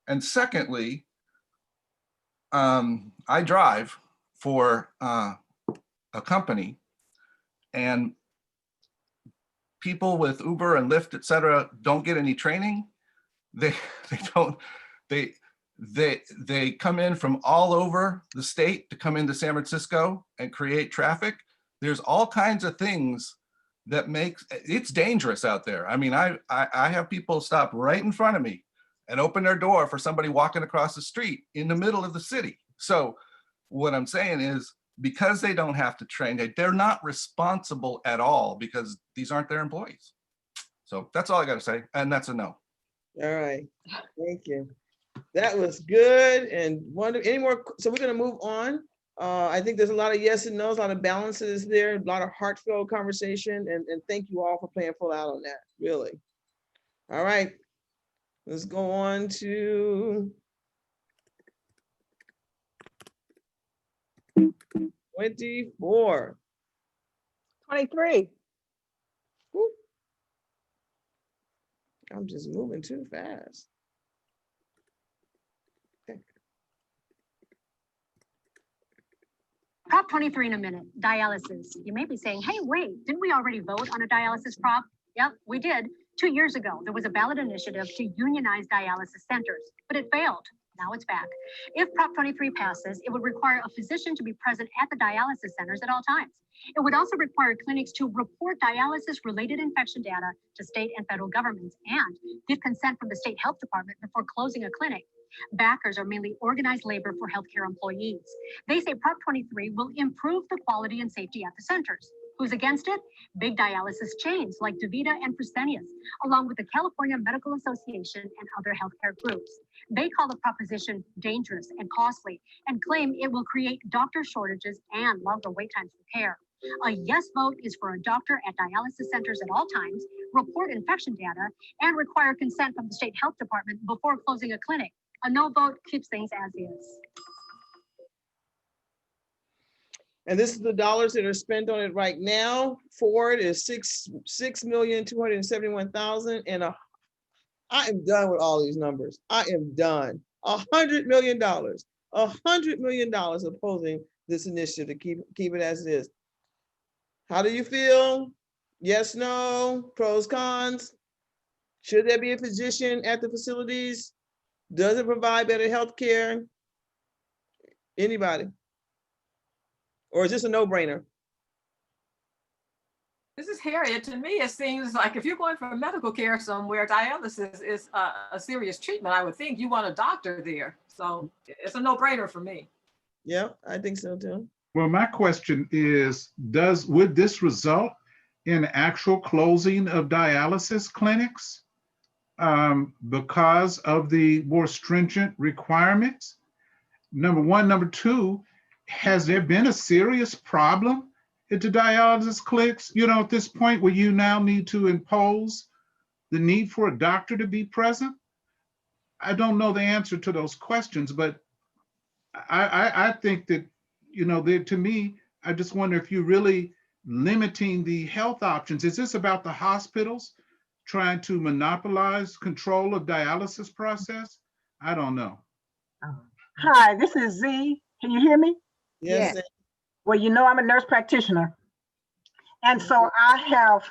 And secondly, I drive for a company, and people with Uber and Lyft, et cetera, don't get any training. They come in from all over the state to come into San Francisco and create traffic. There's all kinds of things that makes it's dangerous out there. I mean, I have people stop right in front of me and open their door for somebody walking across the street in the middle of the city. So what I'm saying is, because they don't have to train, they're not responsible at all because these aren't their employees. So that's all I got to say. And that's a no. All right. Thank you. That was good. And any more? So we're going to move on. I think there's a lot of yes and no's, a lot of balances there, a lot of heartfelt conversation. And thank you all for playing full out on that, really. All right. Let's go on to 24. 23. Woo. I'm just moving too fast. Prop 23 in a minute, dialysis. You may be saying, hey, wait, didn't we already vote on a dialysis prop? Yep, we did. 2 years ago, there was a ballot initiative to unionize dialysis centers, but it failed. Now it's back. If Prop 23 passes, it would require a physician to be present at the dialysis centers at all times. It would also require clinics to report dialysis-related infection data to state and federal governments and give consent from the state health department before closing a clinic. Backers are mainly organized labor for healthcare employees. They say Prop 23 will improve the quality and safety at the centers. Who's against it? Big dialysis chains like DaVita and Fresenius, along with the California Medical Association and other healthcare groups. They call the proposition dangerous and costly and claim it will create doctor shortages and longer wait times for care. A yes vote is for a doctor at dialysis centers at all times, report infection data, and require consent from the state health department before closing a clinic. A no vote keeps things as is. And this is the dollars that are spent on it right now. Ford is $6,271,000, and I am done with all these numbers. I am done. $100 million, $100 million opposing this initiative to keep it as it is. How do you feel? Yes, no, pros, cons. Should there be a physician at the facilities? Does it provide better health care? Anybody? Or is this a no-brainer? This is Harriet. To me, it seems like if you're going for medical care somewhere, dialysis is a serious treatment. I would think you want a doctor there. So it's a no-brainer for me. Yeah, I think so too. Well, my question is, would this result in actual closing of dialysis clinics because of the more stringent requirements? Number one. Number two, has there been a serious problem at the dialysis clinics, at this point where you now need to impose the need for a doctor to be present? I don't know the answer to those questions, but I think that, to me, I just wonder if you're really limiting the health options. Is this about the hospitals trying to monopolize control of dialysis process? I don't know. Hi, this is Z. Can you hear me? Yes. Well, I'm a nurse practitioner. And so I have,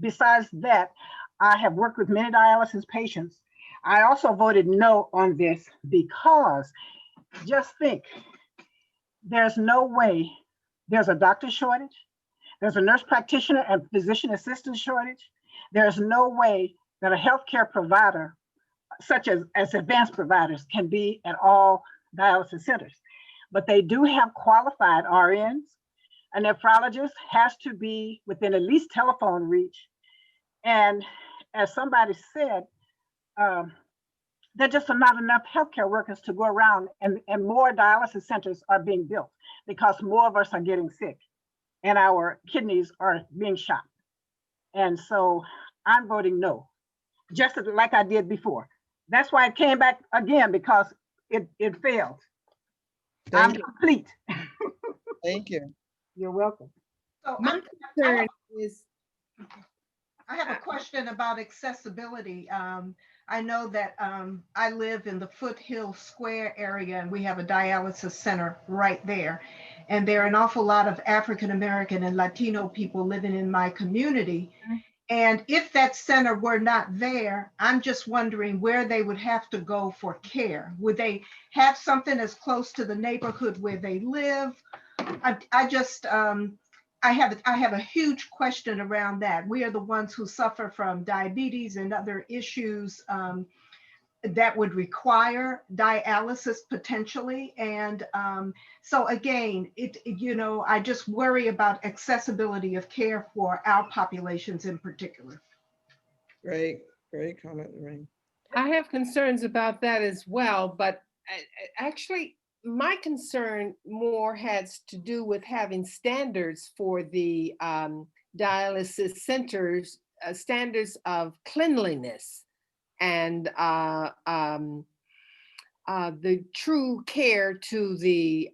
besides that, I have worked with many dialysis patients. I also voted no on this because just think, there's no way, there's a doctor shortage, there's a nurse practitioner and physician assistant shortage. There's no way that a healthcare provider, such as advanced providers, can be at all dialysis centers. But they do have qualified RNs. A nephrologist has to be within at least telephone reach. And as somebody said, there just are not enough healthcare workers to go around, and more dialysis centers are being built because more of us are getting sick and our kidneys are being shot. And so I'm voting no, just like I did before. That's why it came back again, because it failed. I'm complete. Thank you. You're welcome. So My concern is, I have a question about accessibility. I know that I live in the Foothill Square area, and we have a dialysis center right there. And there are an awful lot of African American and Latino people living in my community. And if that center were not there, I'm just wondering where they would have to go for care. Would they have something as close to the neighborhood where they live? I have a huge question around that. We are the ones who suffer from diabetes and other issues that would require dialysis potentially. And so again, I just worry about accessibility of care for our populations in particular. Great comment, Lorraine. I have concerns about that as well, but actually my concern more has to do with having standards for the dialysis centers, standards of cleanliness and the true care to the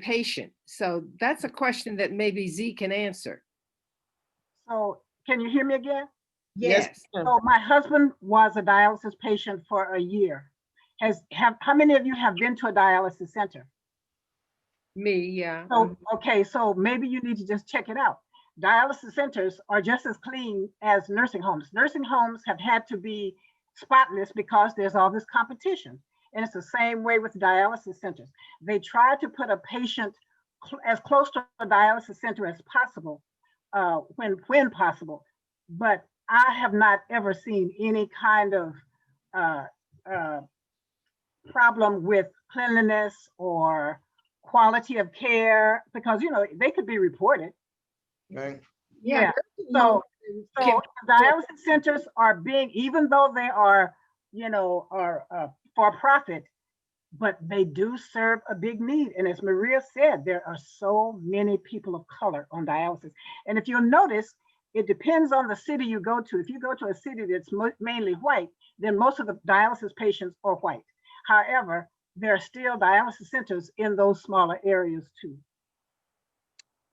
patient. So that's a question that maybe Z can answer. So can you hear me again? Yes. So my husband was a dialysis patient for a year. How many of you have been to a dialysis center? Me, yeah. So, okay, so maybe you need to just check it out. Dialysis centers are just as clean as nursing homes. Nursing homes have had to be spotless because there's all this competition. And it's the same way with dialysis centers. They try to put a patient as close to a dialysis center as possible, when possible. But I have not ever seen any kind of problem with cleanliness or quality of care, because, you know, they could be reported. Right. Yeah. So dialysis centers are being, even though they are, you know, are for profit, but they do serve a big need. And as Maria said, there are so many people of color on dialysis. And if you'll notice, it depends on the city you go to. If you go to a city that's mainly white, then most of the dialysis patients are white. However, there are still dialysis centers in those smaller areas too.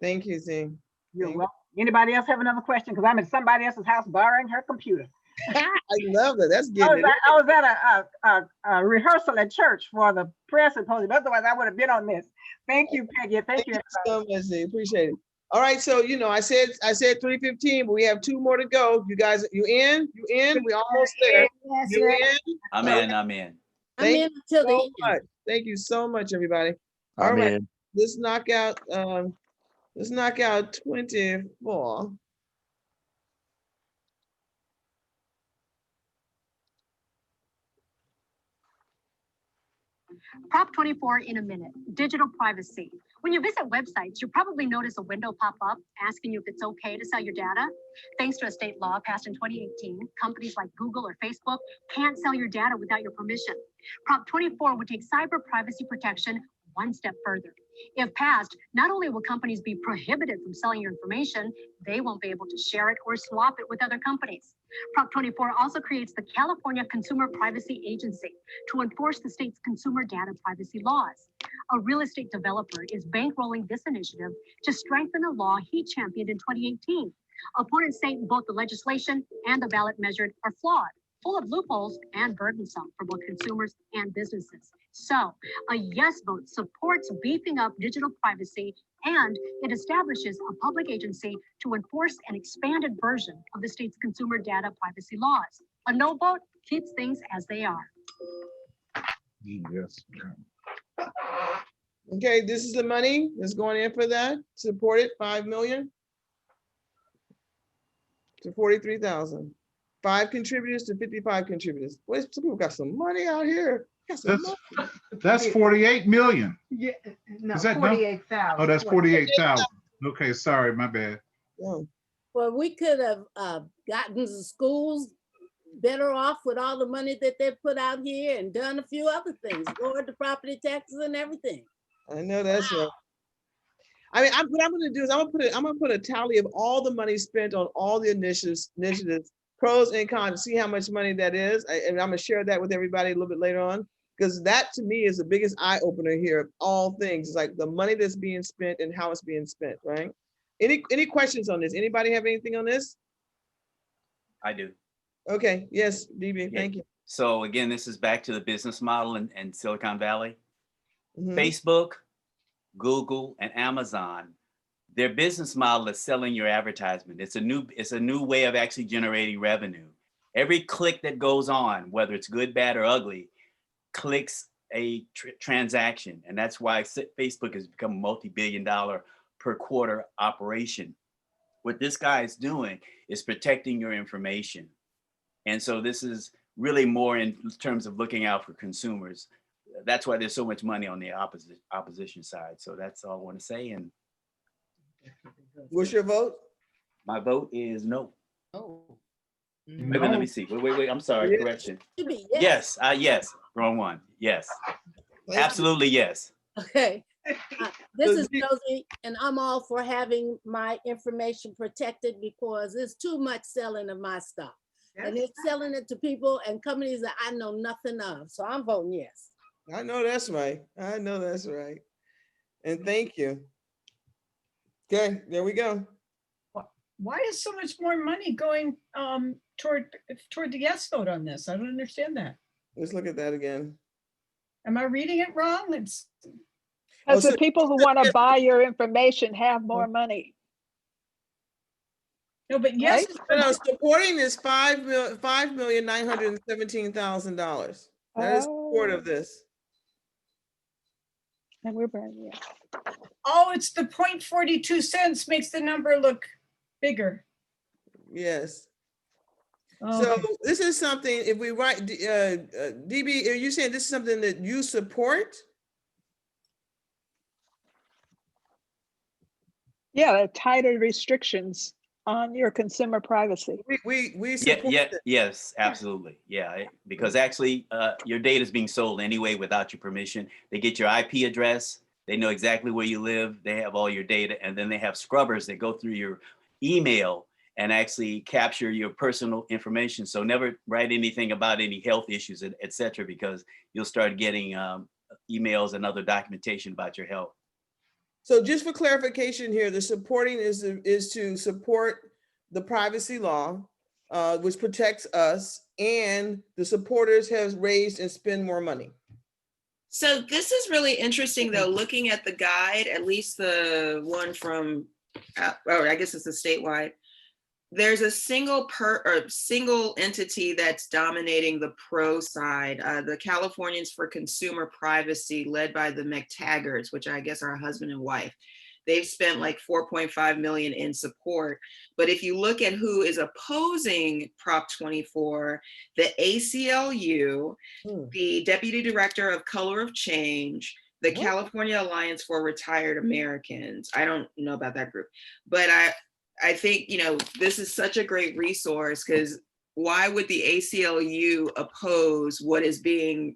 Thank you, Z. You're welcome. Anybody else have another question? Because I'm at somebody else's house borrowing her computer. I love that. That's getting I was at a rehearsal at church for the prayer symposium. Otherwise, I would have been on this. Thank you, Peggy. Thank you so much, Z. Appreciate it. All right, so you know, I said 3:15, but we have 2 more to go. You guys, you in? You in? We almost there. Yes, You yes. in? I'm in. I'm in. I'm in until the end. Much. Thank you so much, everybody. All I'm right, in. let's knock out 24. Prop 24 in a minute, digital privacy. When you visit websites, you probably notice a window pop up asking you if it's okay to sell your data. Thanks to a state law passed in 2018, companies like Google or Facebook can't sell your data without your permission. Prop 24 would take cyber privacy protection one step further. If passed, not only will companies be prohibited from selling your information, they won't be able to share it or swap it with other companies. Prop 24 also creates the California Consumer Privacy Agency to enforce the state's consumer data privacy laws. A real estate developer is bankrolling this initiative to strengthen a law he championed in 2018. Opponents say both the legislation and the ballot measure are flawed, full of loopholes and burdensome for both consumers and businesses. So a yes vote supports beefing up digital privacy, and it establishes a public agency to enforce an expanded version of the state's consumer data privacy laws. A no vote keeps things as they are. Yes. Okay, this is the money that's going in for that. Support it, 5 million to 43,000. 5 contributors to 55 contributors. Boy, some people got some money out here. That's 48 million. Yeah, no, Is that 48,000. Oh, that's 48,000. Okay, sorry, my bad. Well, we could have gotten the schools better off with all the money that they put out here and done a few other things, lowered the property taxes and everything. I know that's right. I mean, what I'm going to do is I'm going to put a tally of all the money spent on all the initiatives, pros and cons, see how much money that is. And I'm going to share that with everybody a little bit later on, because that to me is the biggest eye opener here of all things. It's like the money that's being spent and how it's being spent, right? Any questions on this? Anybody have anything on this? I do. Okay, yes, DB, thank you. So again, this is back to the business model in Silicon Valley. Mhm. Facebook, Google, and Amazon, their business model is selling your advertisement. It's a new way of actually generating revenue. Every click that goes on, whether it's good, bad, or ugly, clicks a transaction. And that's why Facebook has become a multi-billion-dollar per quarter operation. What this guy is doing is protecting your information. And so this is really more in terms of looking out for consumers. That's why there's so much money on the opposition side. So that's all I want to say. And what's your vote? My vote is no. Oh. Wait, let me see. Wait. I'm sorry. Yes. Correction. Yes. Yes. Wrong one. Yes. Absolutely yes. Okay. This is Josie, and I'm all for having my information protected because there's too much selling of my stuff. and it's selling it to people and companies that I know nothing of. So I'm voting yes. I know that's right. I know that's right. And thank you. Okay, there we go. Why is so much more money going toward the yes vote on this? I don't understand that. Let's look at that again. Am I reading it wrong? It's Because so- the people who want to buy your information have more money. no, but yes, Right? No, supporting is $5,917,000. That is support of this. And we're burning it. oh, it's the 0.42 cents makes the number look bigger. Yes. Oh, So okay. this is something, if we write, DB, are you saying this is something that you support? Yeah, the tighter restrictions on your consumer privacy. We Yeah, support yeah, it. yes, absolutely. Yeah, because actually your data is being sold anyway without your permission. They get your IP address. They know exactly where you live. They have all your data, and then they have scrubbers that go through your email and actually capture your personal information. So never write anything about any health issues, et cetera, because you'll start getting emails and other documentation about your health. So just for clarification here, the supporting is to support the privacy law, which protects us, and the supporters have raised and spend more money. So this is really interesting though, looking at the guide, at least the one from, I guess it's a statewide. There's a single entity that's dominating the pro side, the Californians for Consumer Privacy, led by the McTaggarts, which I guess are a husband and wife. They've spent like 4.5 million in support. But if you look at who is opposing Prop 24, the ACLU, the Deputy Director of Color of Change, the California Alliance for Retired Americans. I don't know about that group, but I think, this is such a great resource, because why would the ACLU oppose what is being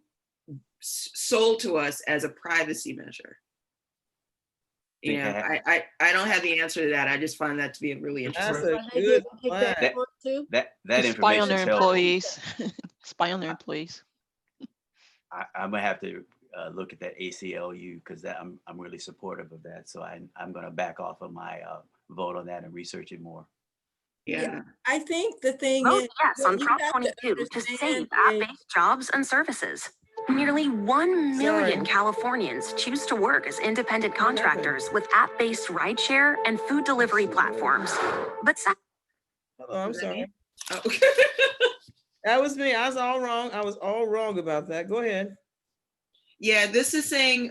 sold to us as a privacy measure? I don't have the answer to that. I just find that to be a really interesting. That Spy on information their is helpful. employees. Spy on their employees. I'm gonna have to look at that ACLU, because I'm really supportive of that. So I'm gonna back off of my vote on that and research it more. Yeah. I think the thing Vote is. yes what on you Prop have 22 to understand save is- app-based jobs and services. Nearly 1 million Sorry. Californians choose to work as independent contractors with app-based rideshare and food delivery platforms. But Oh, I'm sorry. That was me. I was all wrong. I was all wrong about that. Go ahead. Yeah, this is saying,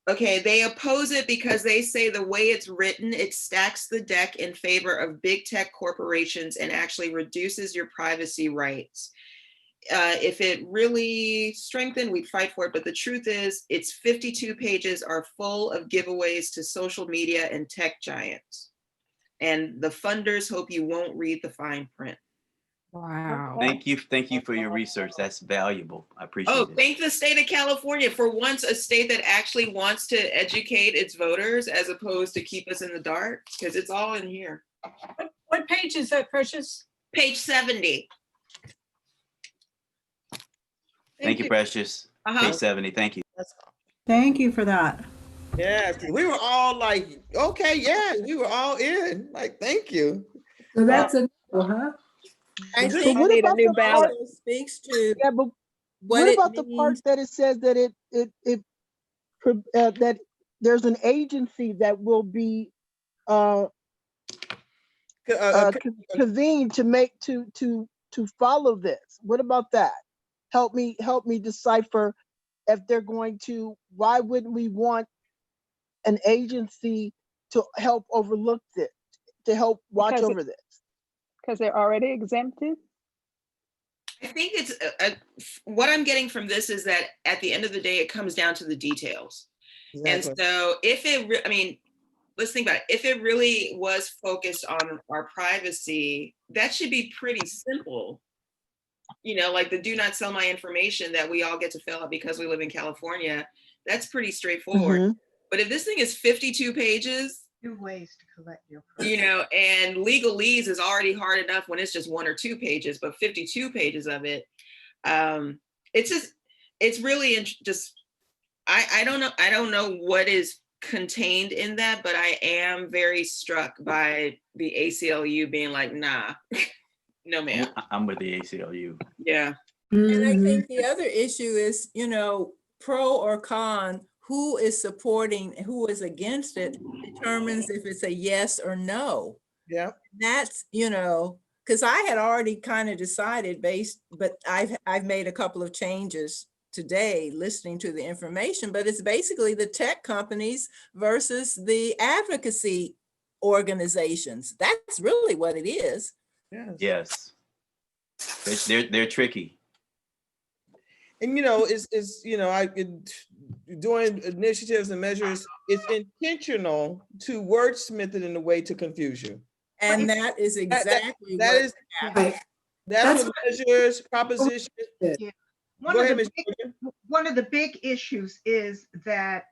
okay, they oppose it because they say the way it's written, it stacks the deck in favor of big tech corporations and actually reduces your privacy rights. If it really strengthened, we'd fight for it. But the truth is, its 52 pages are full of giveaways to social media and tech giants. And the funders hope you won't read the fine print. Wow. Thank you for your research. That's valuable. I appreciate Oh, it. thank the state of California for once, a state that actually wants to educate its voters as opposed to keep us in the dark, because it's all in here. What page is that, Precious? Page 70. Thank you, Precious. Page 70. Thank you. Thank you for that. Yes, we were all like, okay, yeah, we were all in. Like, thank you. So that's a no, huh? I But think what it about the part- also speaks to Yeah, but what what it about the part means. that it says that that there's an agency that will be convened to follow this? What about that? Help me decipher if they're going to. Why wouldn't we want an agency to help overlook this, to help watch Because over this? Because they're already exempted? I think it's what I'm getting from this is that at the end of the day, it comes down to the details. And Exactly. so if it, let's think about it. If it really was focused on our privacy, that should be pretty simple. Like the do not sell my information that we all get to fill out because we live in California. That's pretty straightforward. Mhm. But if this thing is 52 pages Two ways to collect your. And legalese is already hard enough when it's just 1 or 2 pages, but 52 pages of it. It's really just, I don't know what is contained in that, but I am very struck by the ACLU being like, nah, no ma'am. I'm with the ACLU. Yeah. And I think the other issue is, pro or con, who is supporting, who is against it determines if it's a yes or no. Yeah. That's, because I had already kind of decided but I've made a couple of changes today listening to the information, but it's basically the tech companies versus the advocacy organizations. That's really what it is. Yes. They're tricky. And doing initiatives and measures, it's intentional to wordsmith it in a way to confuse you. And that is exactly that's what measures, propositions. One of the big issues is that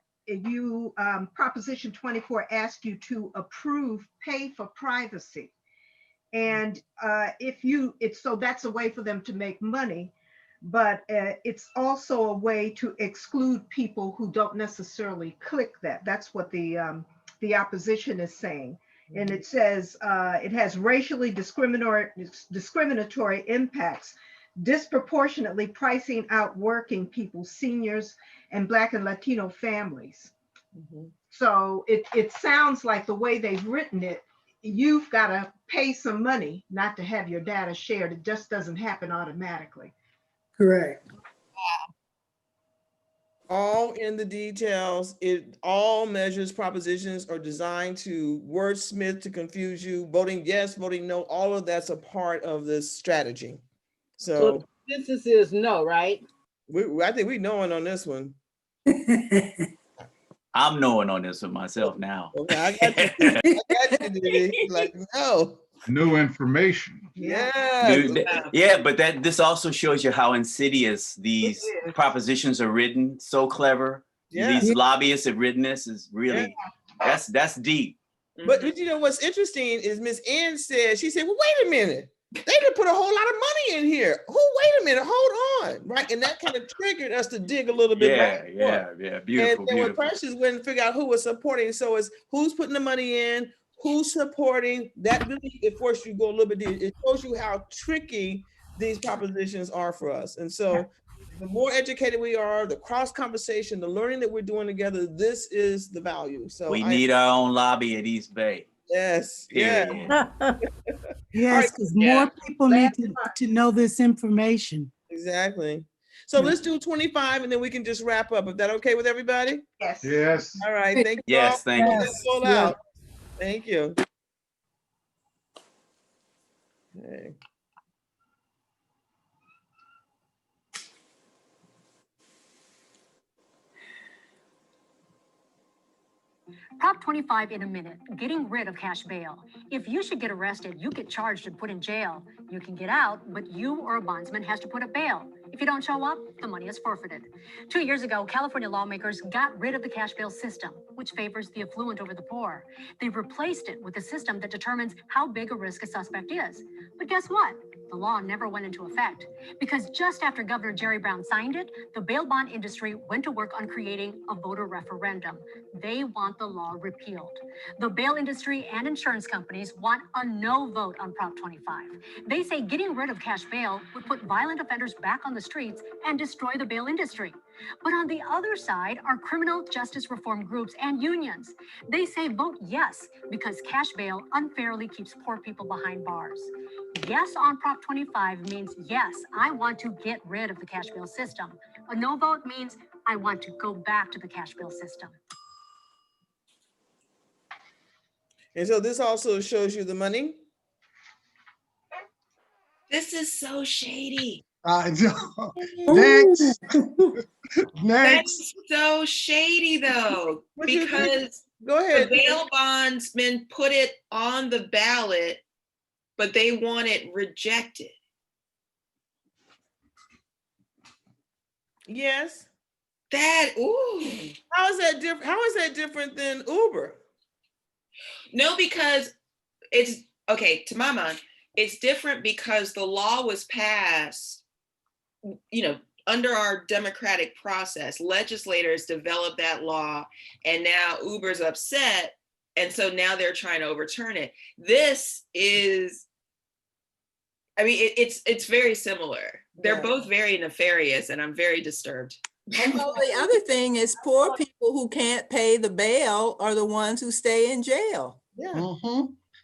Proposition 24 asks you to approve pay for privacy. And so that's a way for them to make money, but it's also a way to exclude people who don't necessarily click that. That's what the opposition is saying. And it says it has racially discriminatory impacts, disproportionately pricing out working people, seniors, and Black and Latino families. So it sounds like the way they've written it, you've got to pay some money not to have your data shared. It just doesn't happen automatically. Correct. All in the details. All measures, propositions are designed to wordsmith, to confuse you. Voting yes, voting no, all of that's a part of this strategy. So this is no, right? I think we knowing on this one. I'm knowing on this one myself now. Okay, I got you. Like, no. New information. Yeah. But this also shows you how insidious these propositions are written. So clever. Yeah. These lobbyists have written this is really, that's deep. But what's interesting is Miss Ann said, she said, well, wait a minute. They didn't put a whole lot of money in here. Wait a minute, hold on. Right. And that kind of triggered us to dig a little bit more. Yeah. Beautiful. And when Precious went and figure out who was supporting, so it's who's putting the money in, who's supporting, that really, it forced you to go a little bit deeper. It shows you how tricky these propositions are for us. And so the more educated we are, the cross conversation, the learning that we're doing together, this is the value. So we need our own lobby at East Bay. Yes. Period. Yeah. Yes, because more people need to know this information. Exactly. So let's do 25 and then we can just wrap up. Is that okay with everybody? Yes. Yes. All right. Thank you. Yes, thank you. Let's roll out. Thank you. Okay. Prop 25 in a minute, getting rid of cash bail. If you should get arrested, you get charged and put in jail. You can get out, but you or a bondsman has to put up bail. If you don't show up, the money is forfeited. 2 years ago, California lawmakers got rid of the cash bail system, which favors the affluent over the poor. They replaced it with a system that determines how big a risk a suspect is. But guess what? The law never went into effect because just after Governor Jerry Brown signed it, the bail bond industry went to work on creating a voter referendum. They want the law repealed. The bail industry and insurance companies want a no vote on Prop 25. They say getting rid of cash bail would put violent offenders back on the streets and destroy the bail industry. But on the other side are criminal justice reform groups and unions. They say vote yes because cash bail unfairly keeps poor people behind bars. Yes on Prop 25 means yes, I want to get rid of the cash bail system. A no vote means I want to go back to the cash bail system. And so this also shows you the money. This is so shady. Next. Next. That's so shady though, because go ahead. The bail bondsmen put it on the ballot, but they want it rejected. Yes. That, ooh. How is that different? How is that different than Uber? No, because it's, okay, to my mind, it's different because the law was passed, under our democratic process. Legislators developed that law, and now Uber's upset, and so now they're trying to overturn it. This is, it's very similar. They're Yeah. both very nefarious, and I'm very disturbed. And so the other thing is poor people who can't pay the bail are the ones who stay in jail. Yeah.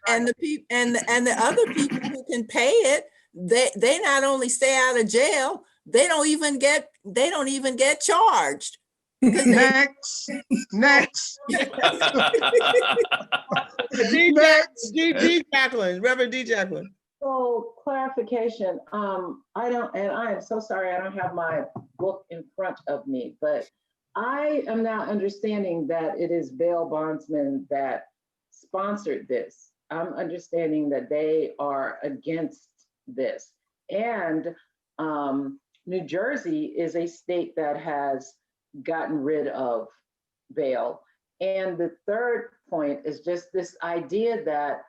And the people and the other people who can pay it, they not only stay out of jail, they don't even get charged. Next. D. Jacqueline, Reverend D. Jacqueline. So clarification, I am so sorry, I don't have my book in front of me, but I am now understanding that it is bail bondsmen that sponsored this. I'm understanding that they are against this. And New Jersey is a state that has gotten rid of bail. And the third point is just this idea that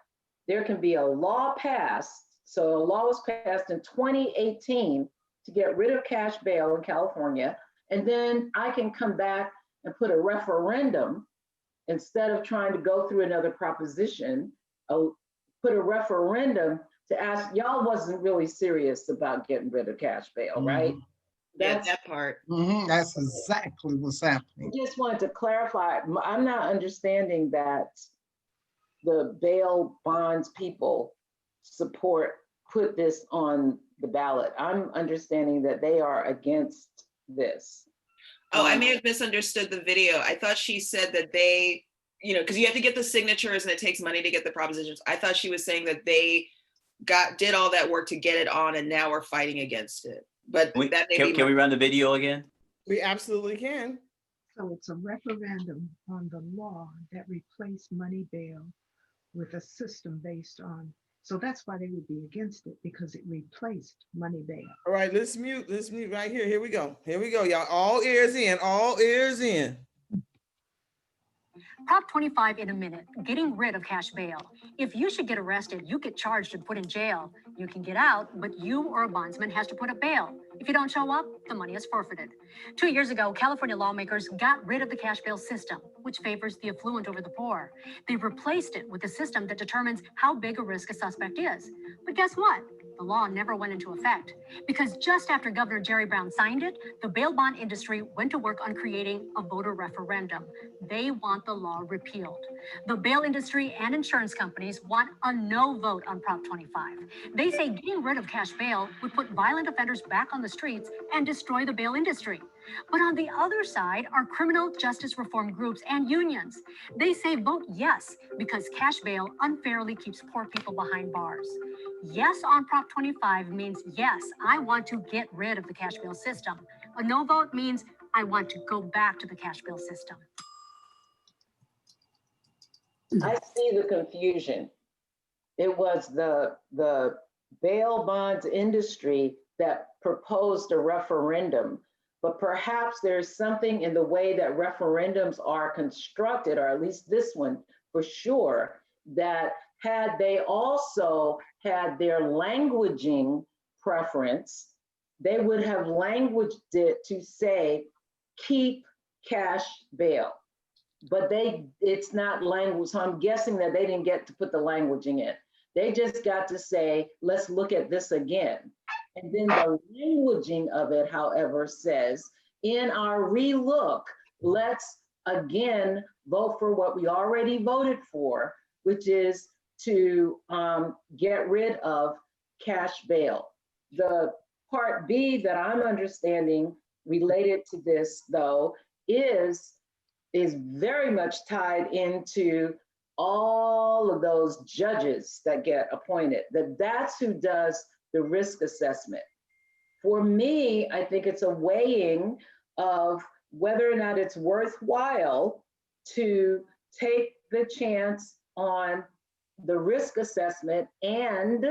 there can be a law passed. So a law was passed in 2018 to get rid of cash bail in California. And then I can come back and put a referendum instead of trying to go through another proposition, put a referendum to ask, y'all wasn't really serious about getting rid of cash bail, right? That's that part. That's exactly what's happening. I just wanted to clarify, I'm not understanding that the bail bonds people put this on the ballot. I'm understanding that they are against this. Oh, I may have misunderstood the video. I thought she said that they, because you have to get the signatures and it takes money to get the propositions. I thought she was saying that they did all that work to get it on and now we're fighting against it. But Can we run the video again? We absolutely can. So it's a referendum on the law that replaced money bail with a system based on, so that's why they would be against it, because it replaced money bail. All right, let's mute right here. Here we go, y'all. All ears in. Prop 25 in a minute, getting rid of cash bail. If you should get arrested, you get charged and put in jail. You can get out, but you or a bondsman has to put up bail. If you don't show up, the money is forfeited. 2 years ago, California lawmakers got rid of the cash bail system, which favors the affluent over the poor. They replaced it with a system that determines how big a risk a suspect is. But guess what? The law never went into effect because just after Governor Jerry Brown signed it, the bail bond industry went to work on creating a voter referendum. They want the law repealed. The bail industry and insurance companies want a no vote on Prop 25. They say getting rid of cash bail would put violent offenders back on the streets and destroy the bail industry. But on the other side are criminal justice reform groups and unions. They say vote yes because cash bail unfairly keeps poor people behind bars. Yes on Prop 25 means yes, I want to get rid of the cash bail system. A no vote means I want to go back to the cash bail system. I see the confusion. It was the bail bonds industry that proposed a referendum, but perhaps there's something in the way that referendums are constructed, or at least this one for sure, that had they also had their languaging preference, they would have languaged it to say, keep cash bail. But it's not language, so I'm guessing that they didn't get to put the languaging in. They just got to say, let's look at this again. And then the languaging of it, however, says, in our relook, let's again vote for what we already voted for, which is to get rid of cash bail. The part B that I'm understanding related to this, though, is very much tied into all of those judges that get appointed, that's who does the risk assessment. For me, I think it's a weighing of whether or not it's worthwhile to take the chance on the risk assessment and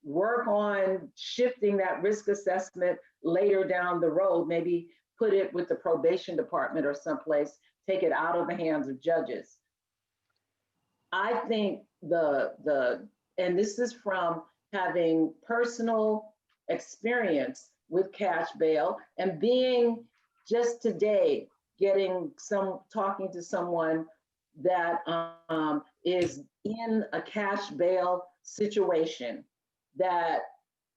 work on shifting that risk assessment later down the road, maybe put it with the probation department or someplace, take it out of the hands of judges. I think and this is from having personal experience with cash bail and being just today talking to someone that is in a cash bail situation, that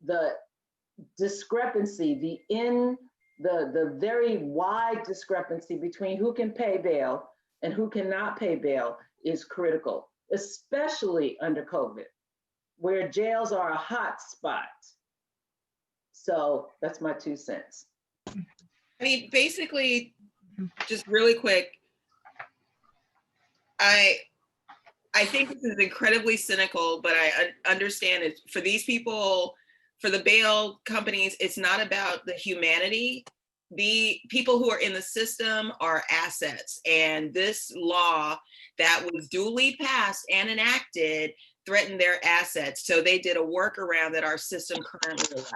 the discrepancy, the very wide discrepancy between who can pay bail and who cannot pay bail is critical, especially under COVID, where jails are a hot spot. So that's my 2 cents. I mean, basically, just really quick, I think this is incredibly cynical, but I understand it. For these people, for the bail companies, it's not about the humanity. The people who are in the system are assets. And this law that was duly passed and enacted threatened their assets. So they did a workaround that our system currently allows.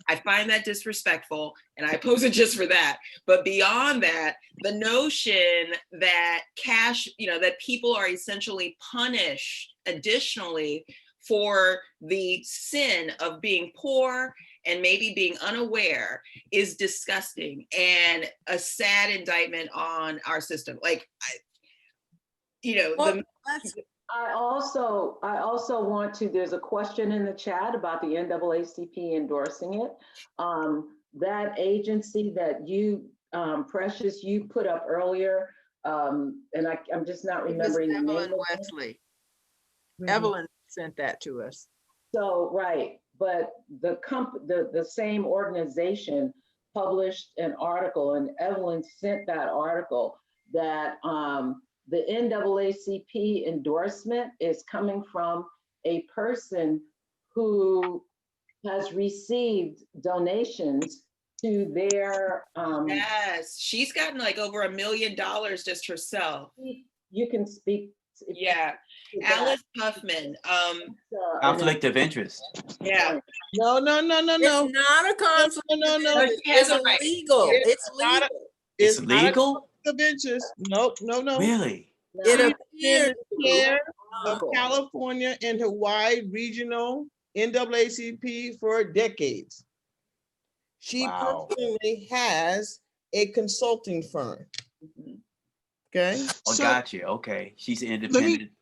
I find that disrespectful, and I oppose it just for that. But beyond that, the notion that that people are essentially punished additionally for the sin of being poor and maybe being unaware is disgusting and a sad indictment on our system. Like, I also want to, there's a question in the chat about the NAACP endorsing it. That agency that you, Precious, you put up earlier, and I'm just not remembering the name. Evelyn Wesley. Evelyn sent that to us. So, right, but the same organization published an article, and Evelyn sent that article that the NAACP endorsement is coming from a person who has received donations to their yes, she's gotten like over $1 million just herself. You can speak. Yeah, Alice Huffman. Conflict of interest. Yeah. No. It's not a conflict. No. It's illegal. It's legal. It's legal? Of interest. No. Really? It appears chair of California and Hawaii Regional NAACP for decades. She personally has a consulting firm. Okay. Oh, got you. Okay. She's independent.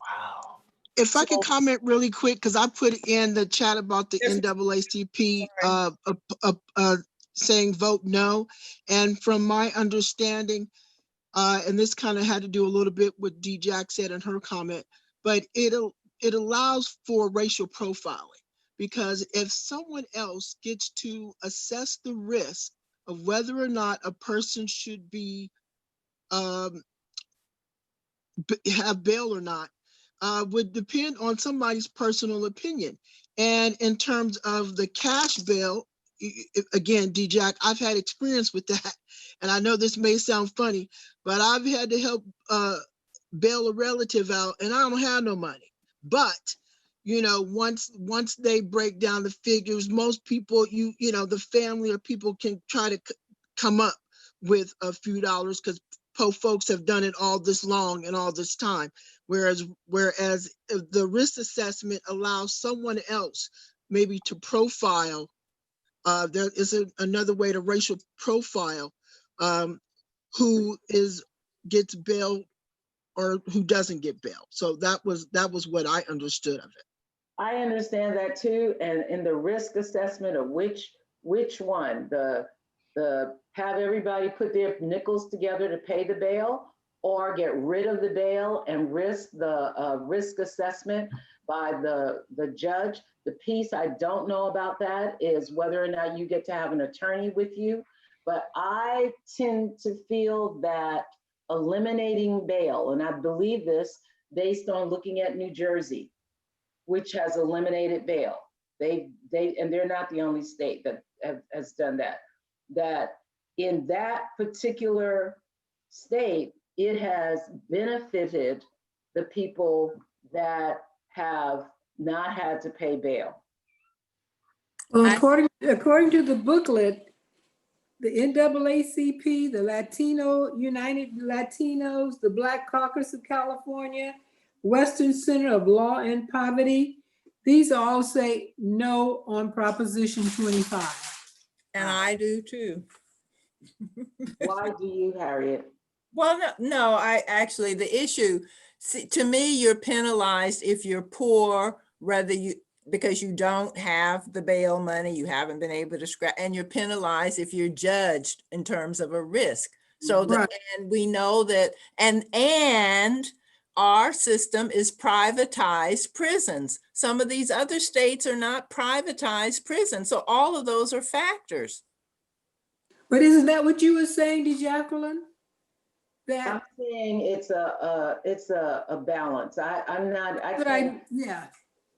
Wow. If I could comment really quick, because I put in the chat about the NAACP saying vote no. And from my understanding, and this kind of had to do a little bit with D-Jack said in her comment, but it allows for racial profiling, because if someone else gets to assess the risk of whether or not a person should be have bail or not, would depend on somebody's personal opinion. And in terms of the cash bail, again, D-Jack, I've had experience with that. And I know this may sound funny, but I've had to help bail a relative out, and I don't have no money. But, once they break down the figures, most people, the family or people can try to come up with a few dollars, because folks have done it all this long and all this time. Whereas the risk assessment allows someone else maybe to profile. There is another way to racial profile who gets bail or who doesn't get bail. So that was what I understood of it. I understand that too, and in the risk assessment of which one, the have everybody put their nickels together to pay the bail, or get rid of the bail and risk the risk assessment by the judge. The piece I don't know about that is whether or not you get to have an attorney with you. But I tend to feel that eliminating bail, and I believe this based on looking at New Jersey, which has eliminated bail. And they're not the only state that has done that. That in that particular state, it has benefited the people that have not had to pay bail. Well, according to the booklet, the NAACP, the United Latinos, the Black Caucus of California, Western Center of Law and Poverty. These all say no on Proposition 25. And I do too. Why do you, Harriet? Well, no, I actually, the issue, see, to me, you're penalized if you're poor, because you don't have the bail money, you haven't been able to scratch, and you're penalized if you're judged in terms of a risk. So, and we know that, and our system is privatized prisons. Some of these other states are not privatized prisons. So all of those are factors. But isn't that what you were saying, Jacqueline? That I'm saying it's a balance. I'm not. Yeah.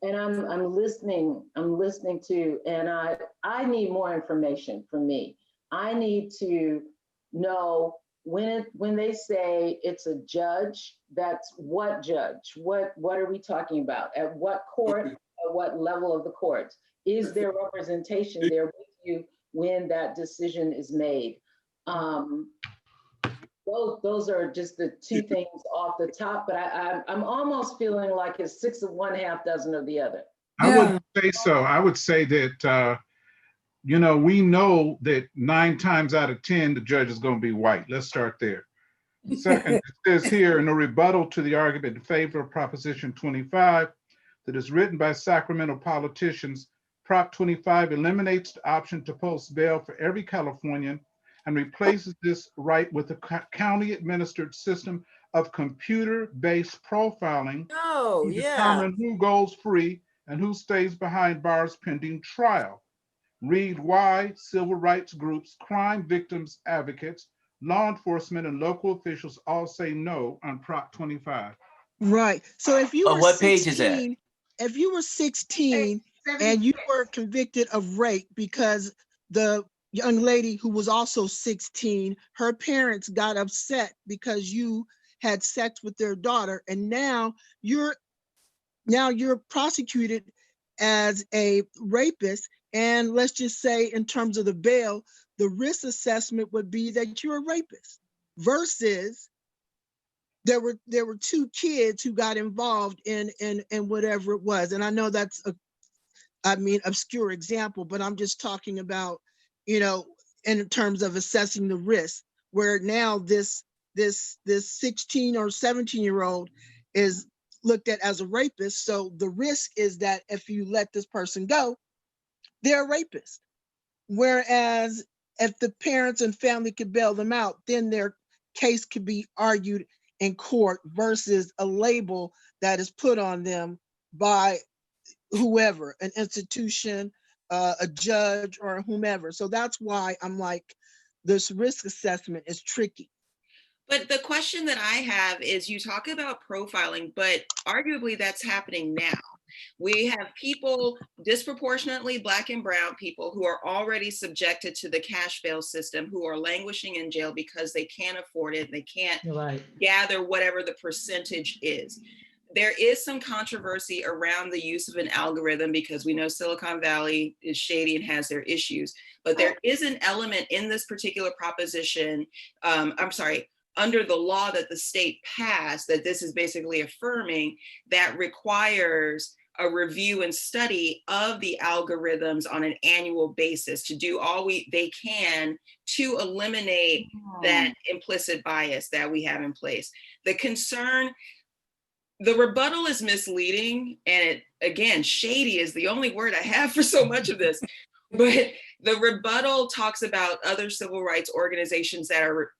And I'm listening to, and I need more information from me. I need to know when they say it's a judge, that's what judge? What are we talking about? At what court? At what level of the court? Is there representation there with you when that decision is made? Those are just the two things off the top, but I'm almost feeling like it's 6 of one, half dozen of the other. I wouldn't say so. I would say that, we know that 9 times out of 10, the judge is going to be white. Let's start there. Second, it says here in a rebuttal to the argument in favor of Proposition 25 that is written by Sacramento politicians, Prop 25 eliminates the option to post bail for every Californian and replaces this right with a county-administered system of computer-based profiling to determine who goes free and who stays behind bars pending trial. Read why civil rights groups, crime victims advocates, law enforcement, and local officials all say no on Prop 25. Right. So if you were what 16, page is that? If you were 16 and you were convicted of rape because the young lady who was also 16, her parents got upset because you had sex with their daughter, and now you're prosecuted as a rapist. And let's just say, in terms of the bail, the risk assessment would be that you're a rapist, versus there were 2 kids who got involved in whatever it was. And I know that's obscure example, but I'm just talking about, in terms of assessing the risk, where now this 16 or 17-year-old is looked at as a rapist. So the risk is that if you let this person go, they're a rapist. Whereas if the parents and family could bail them out, then their case could be argued in court, versus a label that is put on them by whoever, an institution, a judge, or whomever. So that's why I'm like, this risk assessment is tricky. But the question that I have is, you talk about profiling, but arguably that's happening now. We have people, disproportionately Black and brown people, who are already subjected to the cash bail system, who are languishing in jail because they can't afford it. They can't gather whatever the percentage is. There is some controversy around the use of an algorithm because we know Silicon Valley is shady and has their issues, but there is an element in this particular proposition, under the law that the state passed, that this is basically affirming, that requires a review and study of the algorithms on an annual basis to do all they can to eliminate that implicit bias that we have in place. The rebuttal is misleading, and again, shady is the only word I have for so much of this. But the rebuttal talks about other civil rights organizations that are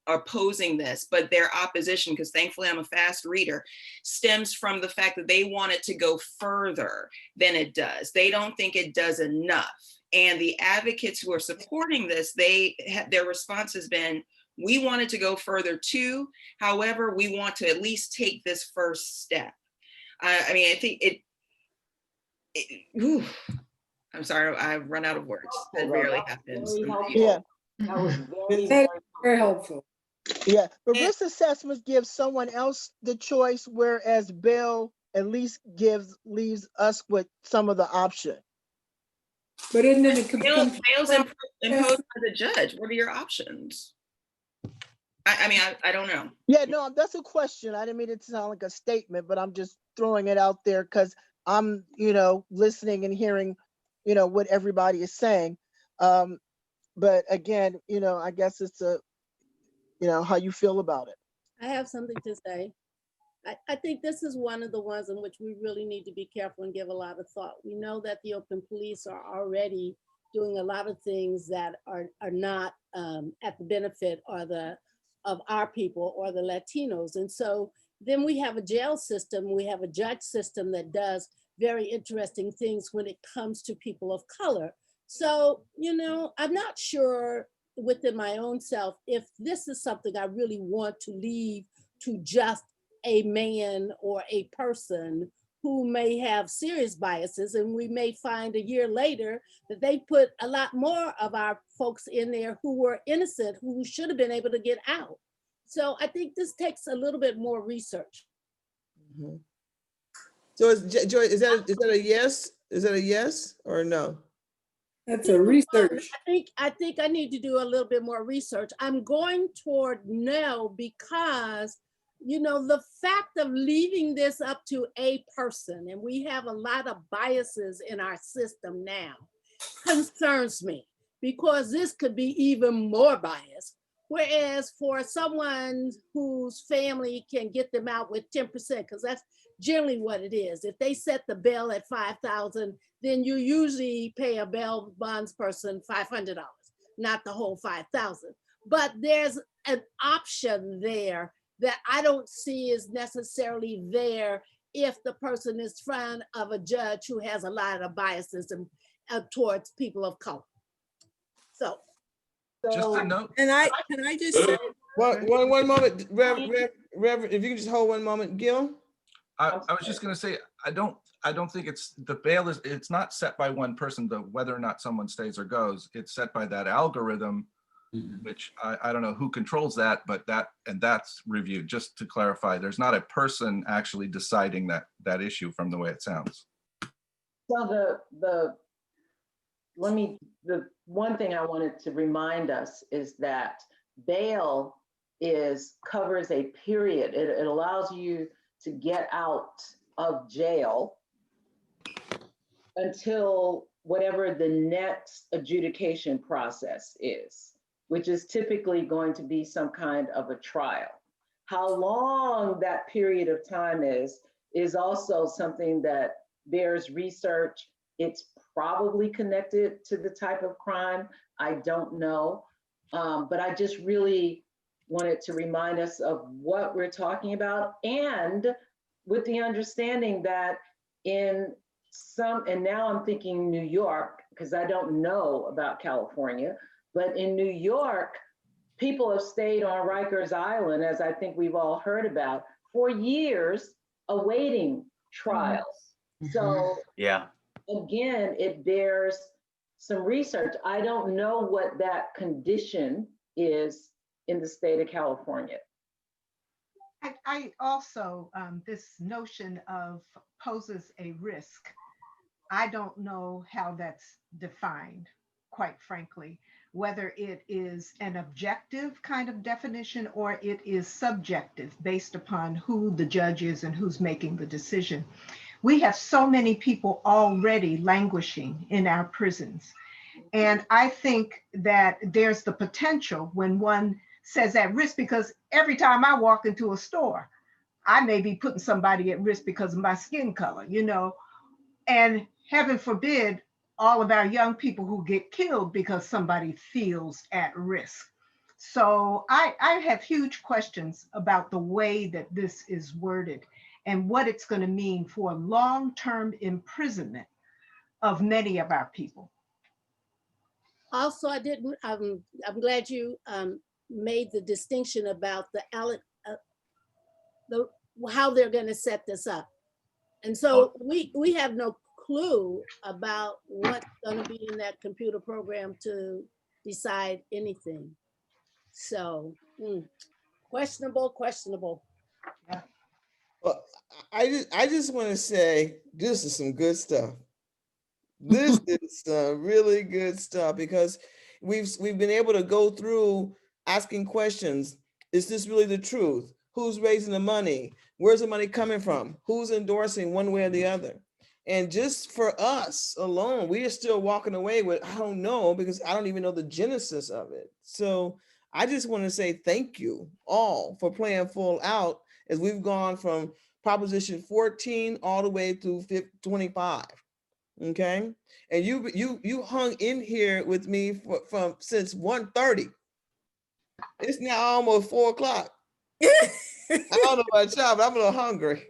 opposing this, but their opposition, because thankfully I'm a fast reader, stems from the fact that they want it to go further than it does. They don't think it does enough. And the advocates who are supporting this, their response has been, we want it to go further too. However, we want to at least take this first step. I think I'm sorry, I've run out of words. That rarely happens. Yeah. That was very helpful. Yeah, but risk assessments give someone else the choice, whereas bail at least leaves us with some of the option. But isn't it bail's imposed by the judge? What are your options? I mean, I don't know. Yeah, no, that's a question. I didn't mean it to sound like a statement, but I'm just throwing it out there because I'm, listening and hearing, what everybody is saying. But again, I guess it's how you feel about it. I have something to say. I think this is one of the ones in which we really need to be careful and give a lot of thought. We know that the Oakland police are already doing a lot of things that are not at the benefit of our people or the Latinos. And so then we have a jail system, we have a judge system that does very interesting things when it comes to people of color. So, I'm not sure within my own self if this is something I really want to leave to just a man or a person who may have serious biases, and we may find a year later that they put a lot more of our folks in there who were innocent, who should have been able to get out. So I think this takes a little bit more research. Mm-hmm. So Joy, is that a yes? Is that a yes or no? That's a research. I think I need to do a little bit more research. I'm going toward no because the fact of leaving this up to a person, and we have a lot of biases in our system now, concerns me because this could be even more biased. Whereas for someone whose family can get them out with 10%, because that's generally what it is. If they set the bail at $5,000, then you usually pay a bail bonds person $500, not the whole $5,000. But there's an option there that I don't see is necessarily there if the person is in front of a judge who has a lot of biases towards people of color. So just a note. And can I just say one moment, Reverend, if you can just hold one moment, Gil. I was just going to say, I don't think the bail it's not set by one person, whether or not someone stays or goes. It's set by that algorithm, which I don't know who controls that, but that's reviewed. Just to clarify, there's not a person actually deciding that issue from the way it sounds. So the one thing I wanted to remind us is that bail covers a period. It allows you to get out of jail until whatever the next adjudication process is, which is typically going to be some kind of a trial. How long that period of time is also something that bears research. It's probably connected to the type of crime. I don't know, but I just really wanted to remind us of what we're talking about, and with the understanding that in some, and now I'm thinking New York, because I don't know about California, but in New York, people have stayed on Rikers Island, as I think we've all heard about, for years awaiting trials. Mm-hmm. So yeah, again, it bears some research. I don't know what that condition is in the state of California. I also, this notion of poses a risk, I don't know how that's defined, quite frankly, whether it is an objective kind of definition or it is subjective based upon who the judge is and who's making the decision. We have so many people already languishing in our prisons. And I think that there's the potential when one says at risk, because every time I walk into a store, I may be putting somebody at risk because of my skin color, and heaven forbid, all of our young people who get killed because somebody feels at risk. So I have huge questions about the way that this is worded and what it's going to mean for long-term imprisonment of many of our people. Also, I'm glad you made the distinction about how they're going to set this up. And so we have no clue about what's going to be in that computer program to decide anything. So questionable. Yeah. Well, I just want to say this is some good stuff. This is some really good stuff because we've been able to go through asking questions Is this really the truth? Who's raising the money? Where's the money coming from? Who's endorsing one way or the other? And just for us alone, we are still walking away with, I don't know, because I don't even know the genesis of it. So I just want to say thank you all for playing full out as we've gone from Proposition 14 all the way through 25. Okay. And you hung in here with me from since 1:30. It's now almost 4 o'clock. I don't know about y'all, but I'm a little hungry.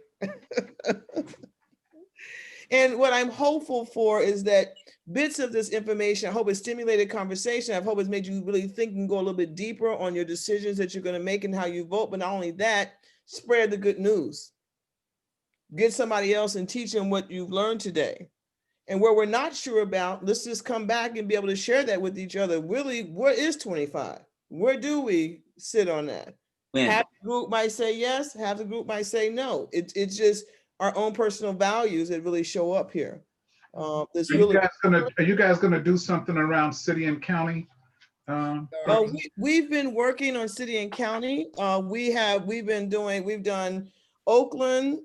And what I'm hopeful for is that bits of this information, I hope it stimulated conversation. I hope it's made you really think and go a little bit deeper on your decisions that you're going to make and how you vote. But not only that, spread the good news. Get somebody else and teach them what you've learned today. And where we're not sure about, let's just come back and be able to share that with each other. Really, what is 25? Where do we sit on that? Half the group might say yes, half the group might say no. It's just our own personal values that really show up here. Are you guys gonna do something around city and county? We've been working on city and county. We've done Oakland,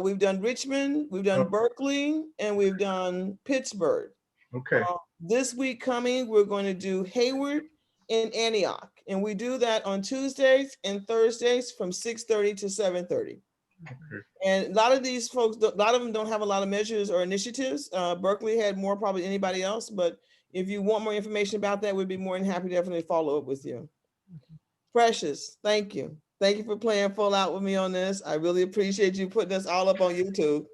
we've done Richmond, we've done Berkeley, and we've done Pittsburgh. Okay. This week coming, we're going to do Hayward and Antioch, and we do that on Tuesdays and Thursdays from 6:30 to 7:30. Okay. And a lot of these folks, a lot of them don't have a lot of measures or initiatives. Berkeley had more probably anybody else, but if you want more information about that, we'd be more than happy to definitely follow up with you. Precious, thank you. Thank you for playing full out with me on this. I really appreciate you putting us all up on YouTube.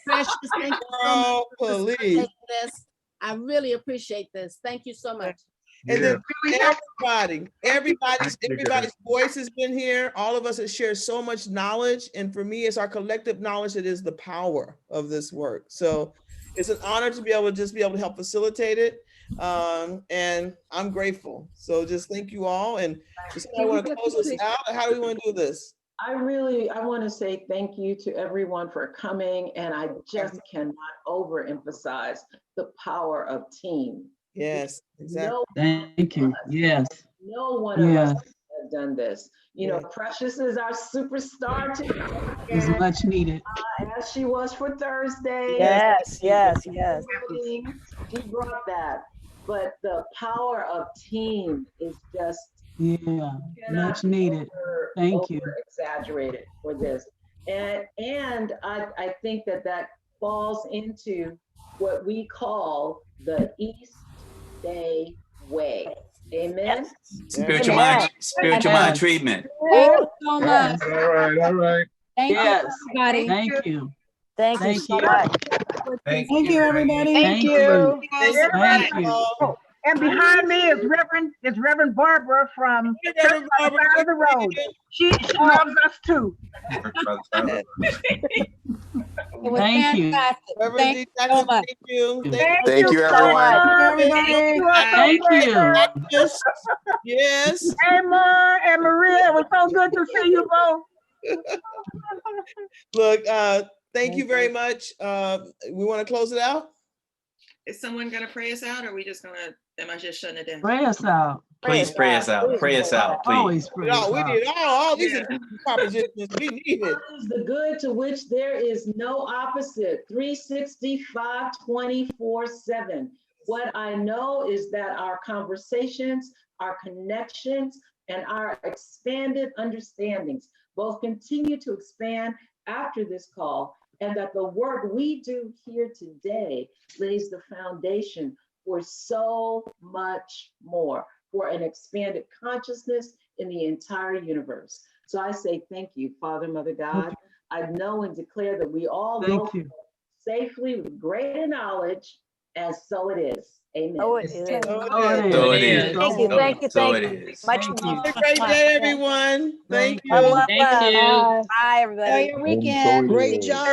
Precious, thank you so much. Please. I really appreciate this. Thank you so much. And then everybody's voice has been here. All of us have shared so much knowledge. And for me, it's our collective knowledge that is the power of this work. So it's an honor to be able to help facilitate it. And I'm grateful. So just thank you all. And I want to close this out. How do we want to do this? I want to say thank you to everyone for coming. And I just cannot overemphasize the power of team. Yes, exactly. Thank you. Yes. No one of us has done this. You know, Precious is our superstar today. It's much needed. As she was for Thursday. Yes. She brought that. But the power of team is just much needed. Thank you. Exaggerated for this. And I think that falls into what we call the East Bay way. Amen. Spiritual mind treatment. Thank you so much. All right. Thank you, everybody. Thank you. Thank you so much. Thank you, everybody. Thank you. Thank you. And behind me is Reverend Barbara from the side of the road. She loves us too. It was fantastic. Thank you so much. Thank you, everyone. Thank you. Yes. Emma and Maria, it was so good to see you both. Look, thank you very much. We want to close it out. Is someone gonna pray us out, or are we just gonna? Am I just shutting it down? Pray us out. Please pray us out. Pray us out, please. Always pray us out. We did all these propositions we needed. The good to which there is no opposite. 365, 24/7. What I know is that our conversations, our connections, and our expanded understandings both continue to expand after this call, and that the work we do here today lays the foundation for so much more, for an expanded consciousness in the entire universe. So I say thank you, Father, Mother, God. I know and declare that we all go safely with greater knowledge, and so it is. Amen. Oh, it is. So it is. Thank you. Thank you. So Thank it you. is. Much Have a great day, everyone. Thank you. Bye, everybody. Great job.